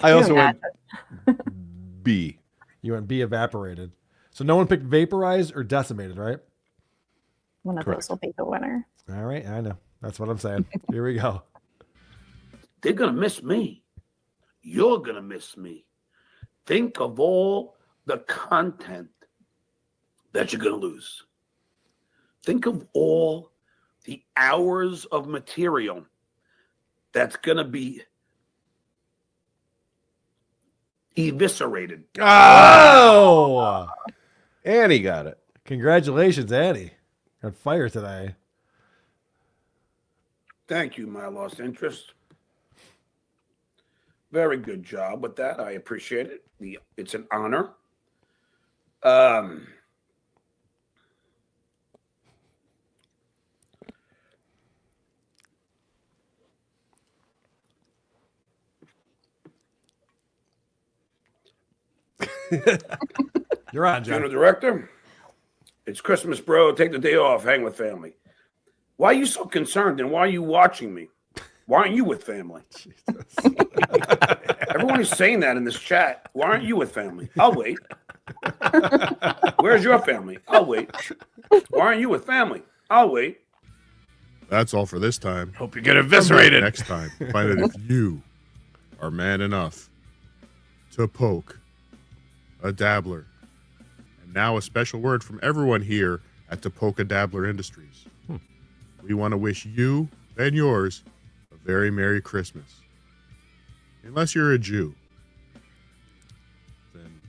I also went B. You went B, evaporated. So no one picked vaporized or decimated, right? One of those will be the winner. All right, I know. That's what I'm saying. Here we go. They're going to miss me. You're going to miss me. Think of all the content that you're going to lose. Think of all the hours of material that's going to be eviscerated. Oh! Annie got it. Congratulations, Annie. On fire today. Thank you, my lost interest. Very good job with that. I appreciate it. It's an honor. You're on, John. Funeral director, it's Christmas, bro. Take the day off. Hang with family. Why are you so concerned, and why are you watching me? Why aren't you with family? Everyone is saying that in this chat. Why aren't you with family? I'll wait. Where's your family? I'll wait. Why aren't you with family? I'll wait. That's all for this time. Hope you get eviscerated. Next time, find out if you are man enough to poke a dabbler. And now a special word from everyone here at the Poke a Dabbler Industries. We want to wish you and yours a very Merry Christmas. Unless you're a Jew, then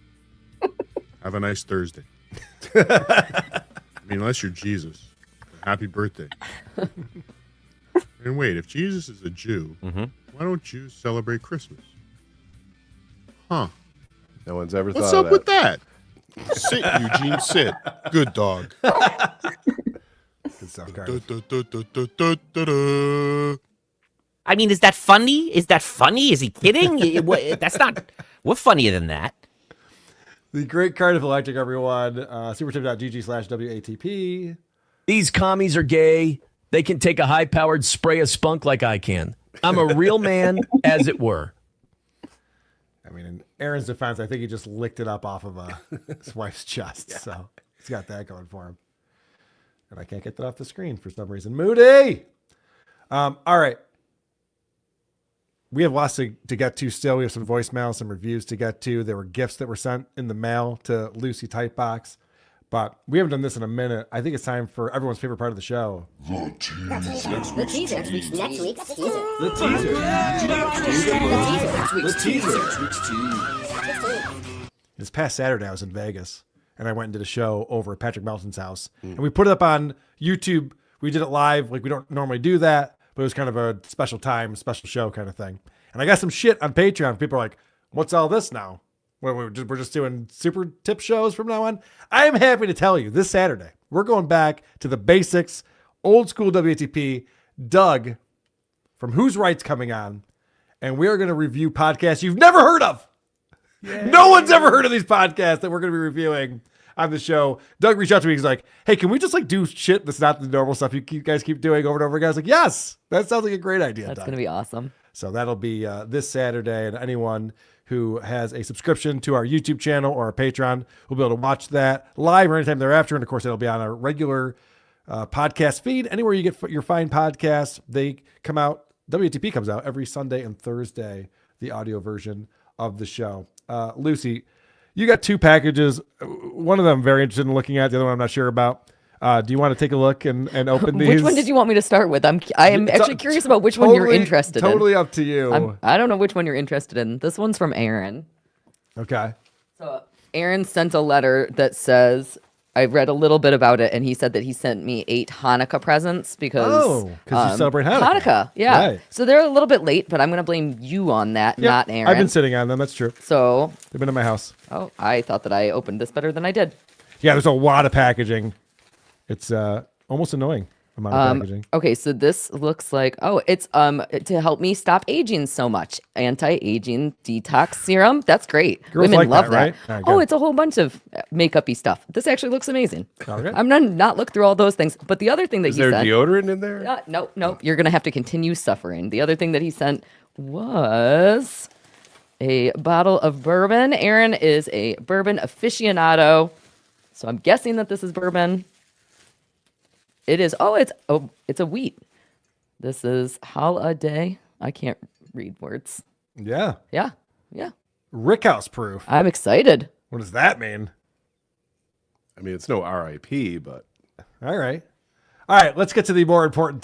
have a nice Thursday. I mean, unless you're Jesus, happy birthday. And wait, if Jesus is a Jew, why don't Jews celebrate Christmas? Huh. No one's ever What's thought up of that. with that? Sit, Eugene, sit. Good dog. Good stuff, I mean, is that funny? Is that funny? Is he kidding? That's not. What funnier than that? The Great Cardiff Electric, everyone. Supertip.gg/WATP. These commies are gay. They can take a high-powered spray of spunk like I can. I'm a real man, as it were. I mean, in Aaron's defense, I think he just licked it up off of his wife's chest. Yeah. So he's got that going for him. And I can't get that off the screen for some reason. Moody! All right. We have lots to get to still. We have some voicemails, some reviews to get to. There were gifts that were sent in the mail to Lucy Typebox. But we haven't done this in a minute. I think it's time for everyone's favorite part of the show. The teaser. Next week's teaser. This past Saturday, I was in Vegas. and I went and did a show over at Patrick Melton's house. And we put it up on YouTube. We did it live. Like, we don't normally do that, but it was kind of a special time, special show kind of thing. And I got some shit on Patreon. People are like, what's all this now? We're just doing super tip shows from now on. I am happy to tell you this Saturday, we're going back to the basics, old school WATP. Doug from Who's Right's coming on, and we are going to review podcasts you've never heard of. Yay. No one's ever heard of these podcasts that we're going to be reviewing on the show. Doug reached out to me. He's like, hey, can we just like do shit that's not the normal stuff you guys keep doing over and over again? I was like, yes, that sounds like a great idea. That's Doug. going to be awesome. So that'll be this Saturday, and anyone who has a subscription to our YouTube channel or our Patreon will be able to watch that live or anytime thereafter. And of course, it'll be on our regular podcast feed. Anywhere you get your fine podcasts, they come out. WATP comes out every Sunday and Thursday, the audio version of the show. Lucy, you got 2 packages. One of them I'm very interested in looking at. The other one I'm not sure about. Do you want to take a look and open these? Which one did you want me to start with? I am actually curious about which one you're interested in. Totally up to you. I don't know which one you're interested in. This one's from Aaron. Okay. So Aaron sent a letter that says, I read a little bit about it, and he said that he sent me 8 Hanukkah presents because you celebrate Hanukkah. Hanukkah, yeah. Right. So they're a little bit late, but I'm going to blame you on that, not Aaron. I've been sitting on them. That's true. So they've been in my house. Oh, I thought that I opened this better than I did. Yeah, there's a lot of packaging. It's almost annoying amount of packaging. Okay, so this looks like, it's to help me stop aging so much. Anti-aging detox serum. That's great. Girls Women like love that, right? that. All right, Oh, good. it's a whole bunch of makeup-y stuff. This actually looks amazing. Okay. I'm gonna not look through all those things. But the other thing that Is he there sent, deodorant in there? no, you're gonna have to continue suffering. The other thing that he sent was a bottle of bourbon. Aaron is a bourbon aficionado, so I'm guessing that this is bourbon. It is. It's a wheat. This is holiday. I can't read words. Yeah. Yeah. Rickhouse proof. I'm excited. What does that mean? I mean, it's no RIP, but All right. Let's get to the more important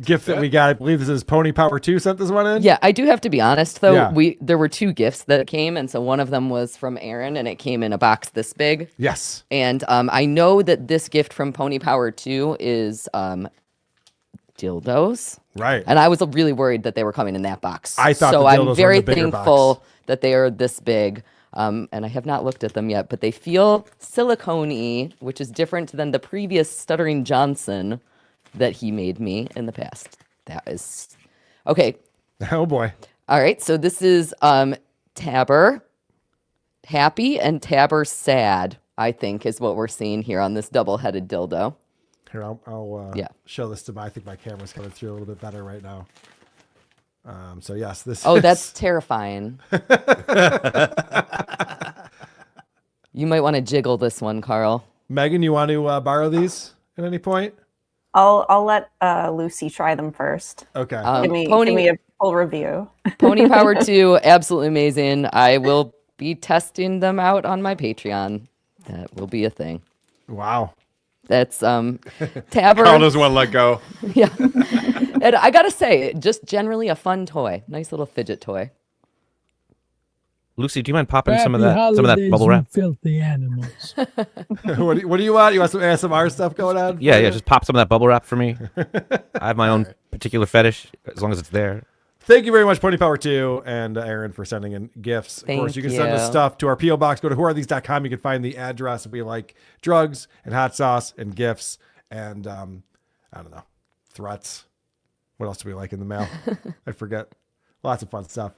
gift that we got. I believe this is Pony Power 2 sent this one in. Yeah, I do have to be honest though. Yeah. There were 2 gifts that came, and so one of them was from Aaron, and it came in a box this big. Yes. And I know that this gift from Pony Power 2 is dildos. Right. And I was really worried that they were coming in that box. I thought so. the dildos I'm were very in the bigger thankful box. that they are this big. And I have not looked at them yet, but they feel silicone-y, which is different than the previous Stuttering Johnson that he made me in the past. That is okay. Oh boy. All right, so this is Tabber happy and Tabber sad, I think, is what we're seeing here on this double-headed dildo. Here, I'll show this to I think my camera's coming through a little bit better right now. So yes, this is... That's terrifying. You might want to jiggle this one, Carl. Megan, you want to borrow these at any point? I'll let Lucy try them first. Okay. Give me a full review. Pony Power 2, absolutely amazing. I will be testing them out on my Patreon. That will be a thing. Wow. That's Tabber. Carl doesn't want to let go. Yeah. And I gotta say, just generally a fun toy. Nice little fidget toy. Lucy, do you mind popping some of that bubble wrap? Filthy animals. What do you want? You want some ASMR stuff going on? Yeah, just pop some of that bubble wrap for me. I have my own particular fetish, as long as it's there. Thank you very much, Pony Power 2 and Aaron, for sending in gifts. Of course, you can send us stuff to our P.O. Box. Go to whoarethese.com. You can find the address. We like drugs and hot sauce and gifts and, I don't know, threats. What else do we like in the mail? I forget. Lots of fun stuff.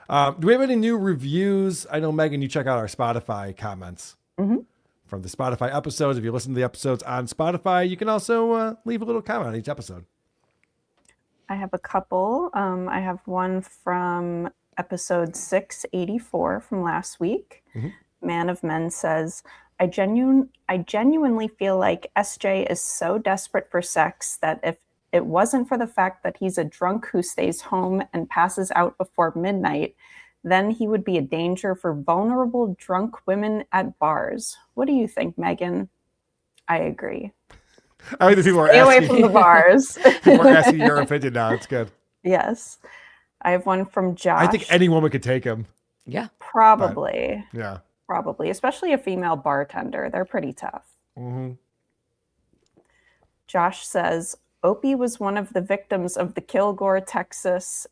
Do we have any new reviews? I know, Megan, you check out our Spotify comments from the Spotify episodes. If you listen to the episodes on Spotify, you can also leave a little comment on each episode. I have a couple. I have one from episode 684 from last week. Man of Men says, I genuinely feel like SJ is so desperate for sex that if it wasn't for the fact that he's a drunk who stays home and passes out before midnight, then he would be a danger for vulnerable drunk women at bars. What do you think, Megan? I agree. I think people are Stay asking, away from the bars. People are asking your opinion now. It's good. Yes. I have one from Josh. I think any woman could take him. Yeah. Probably. Yeah. Probably, especially a female bartender. They're pretty tough. Mm-hmm. Josh says, Opie was one of the victims of the Kilgore, Texas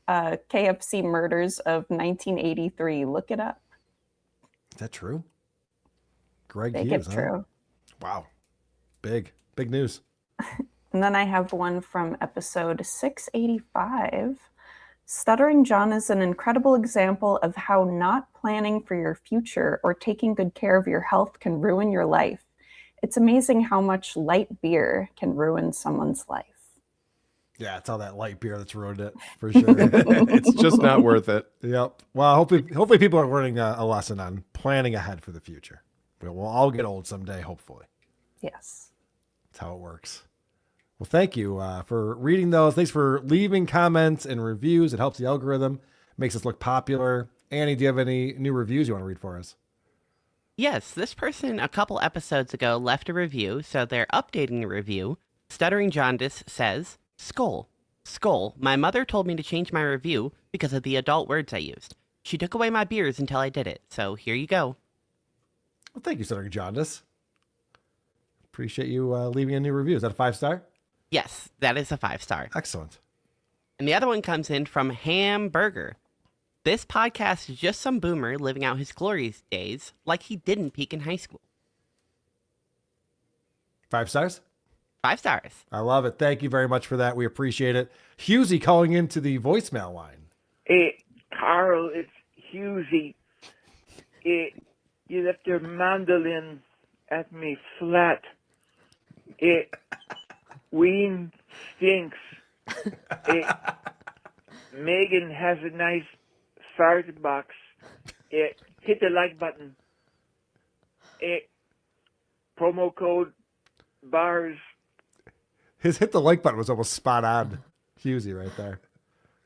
KFC murders of 1983. Look it up. Is that true? Greg Make Hughes, it huh? true. Wow. Big news. And then I have one from episode 685. Stuttering John is an incredible example of how not planning for your future or taking good care of your health can ruin your life. It's amazing how much light beer can ruin someone's life. Yeah, it's all that light beer that's ruined it, for sure. It's just not worth it. Yep. Well, hopefully people are learning a lesson on planning ahead for the future. We'll all get old someday, hopefully. Yes. That's how it works. Well, thank you for reading those. Thanks for leaving comments and reviews. It helps the algorithm, makes us look popular. Annie, do you have any new reviews you want to read for us? Yes, this person a couple episodes ago left a review, so they're updating the review. Stuttering Jaundice says, Skull. My mother told me to change my review because of the adult words I used. She took away my beers until I did it, so here you go. Well, thank you, Stuttering Jaundice. Appreciate you leaving a new review. Is that a 5-star? Yes, that is a 5-star. Excellent. And the other one comes in from Hamburger. This podcast is just some boomer living out his glory days like he didn't peak in high school. 5 stars? 5 stars. I love it. Thank you very much for that. We appreciate it. Husey calling into the voicemail line. Hey, Carl, it's Husey. You left your mandolin at me flat. Ween stinks. Megan has a nice fart box. Hit the like button. Promo code bars. His hit the like button was almost spot on. Husey right there.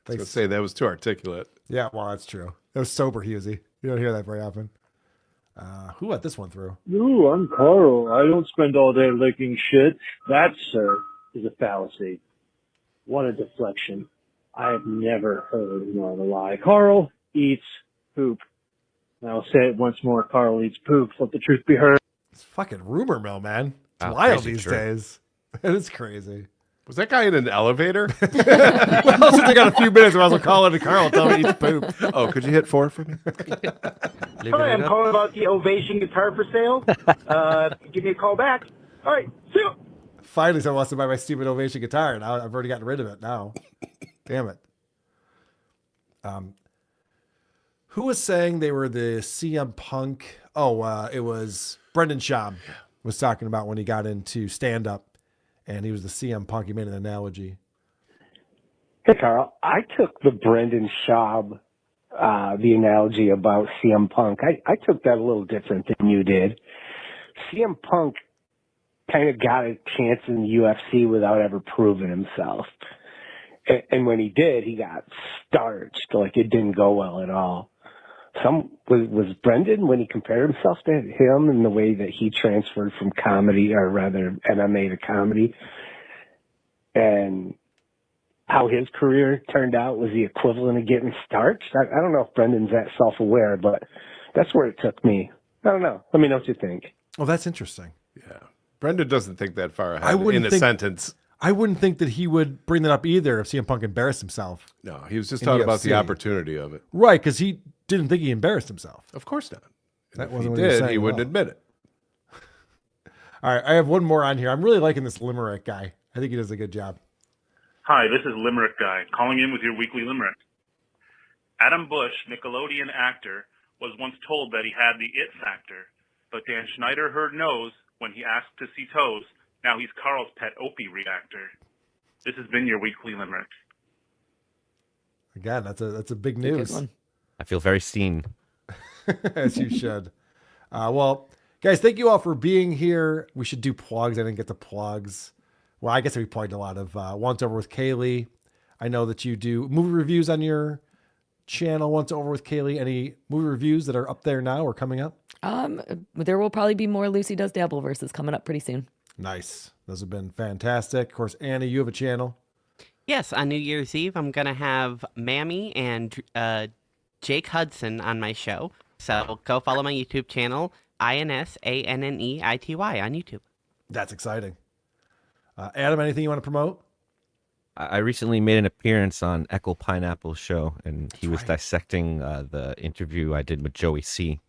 I was going to say that was too articulate. Yeah, well, that's true. That was sober Husey. You don't hear that very often. Who let this one through? Ooh, I'm Carl. I don't spend all day licking shit. That, sir, is a fallacy. What a deflection. I have never heard nor a lie. Carl eats poop. And I'll say it once more. Carl eats poop. Let the truth be heard. It's fucking rumor mill, man. It's Wow, wild crazy these true. days. It is crazy. Was that guy in an elevator? Well, since I got a few minutes, I might as well call into Carl and tell him he eats poop. Oh, could you hit 4 for me? Hi, I'm calling about the Ovation guitar for sale. Give me a call back. All right, see you. Finally, someone wants to buy my stupid Ovation guitar, and I've already gotten rid of it now. Damn it. Who was saying they were the CM Punk? Oh, it was Brendan Schaub was talking about when he got into stand-up, and he was the CM Punk. He made an analogy. Hey, Carl. I took the Brendan Schaub, the analogy about CM Punk. I took that a little different than you did. CM Punk kind of got a chance in the UFC without ever proving himself. And when he did, he got starched. Like, it didn't go well at all. Was Brendan, when he compared himself to him and the way that he transferred from comedy, or rather MMA to comedy, and how his career turned out was the equivalent of getting starched? I don't know if Brendan's that self-aware, but that's where it took me. I don't know. Let me know what you think. Oh, that's interesting. Yeah. Brendan doesn't think that far ahead in a sentence. I wouldn't think that he would bring that up either if CM Punk embarrassed himself. No, he was just in talking about UFC. the opportunity of it. Right, because he didn't think he embarrassed himself. Of course not. That If wasn't he what was did, saying he at wouldn't all. admit it. All right, I have one more on here. I'm really liking this Limerick guy. I think he does a good job. Hi, this is Limerick Guy, calling in with your weekly limerick. Adam Bush, Nickelodeon actor, was once told that he had the it factor, but Dan Schneider heard no's when he asked to see toes. Now he's Carl's pet Opie reactor. This has been your weekly limerick. Again, that's a big Good news. one. I feel very seen. As you should. Well, guys, thank you all for being here. We should do plugs. I didn't get the plugs. Well, I guess we plugged a lot of Once Over with Kaylee. I know that you do movie reviews on your channel, Once Over with Kaylee. Any movie reviews that are up there now or coming up? There will probably be more Lucy Does Dabble versus coming up pretty soon. Nice. Those have been fantastic. Of course, Anna, you have a channel. Yes, on New Year's Eve, I'm going to have Mammy and Jake Hudson on my show. So go follow my YouTube channel, INSANNEITY on YouTube. That's exciting. Adam, anything you want to promote? I recently made an appearance on Echo Pineapple's show, and he was dissecting the interview I did with Joey C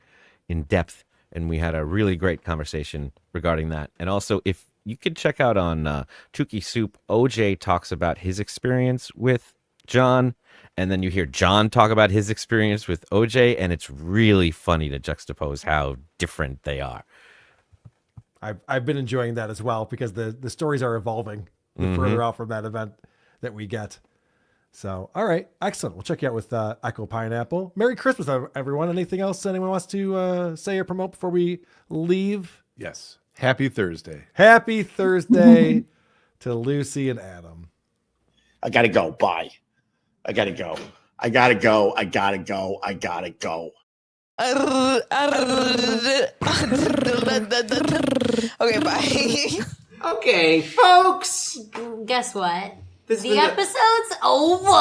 in depth, and we had a really great conversation regarding that. And also, if you could check out on Chuki Soup, OJ talks about his experience with John, and then you hear John talk about his experience with OJ, and it's really funny to juxtapose how different they are. I've been enjoying that as well because the stories are evolving the further out from that event that we get. So, all right, excellent. We'll check you out with Echo Pineapple. Merry Christmas, everyone. Anything else anyone wants to say or promote before we leave? Yes. Happy Thursday. Happy Thursday to Lucy and Adam. I gotta go. Bye. I gotta go. I gotta go. I gotta go. I gotta go. Okay, bye. Okay, folks. Guess what? The episode's over.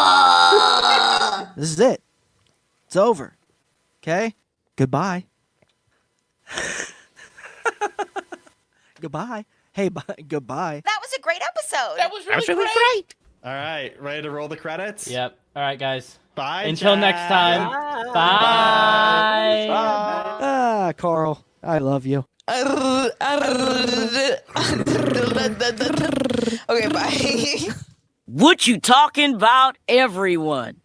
This is it. It's over. Okay? Goodbye. Goodbye. Hey, goodbye. That was a great episode. That was really great. All right, ready to roll the credits? Yep. All right, guys. Bye. Until next time. Bye. Ah, Carl, I love you. Okay, bye. What you talking about, everyone?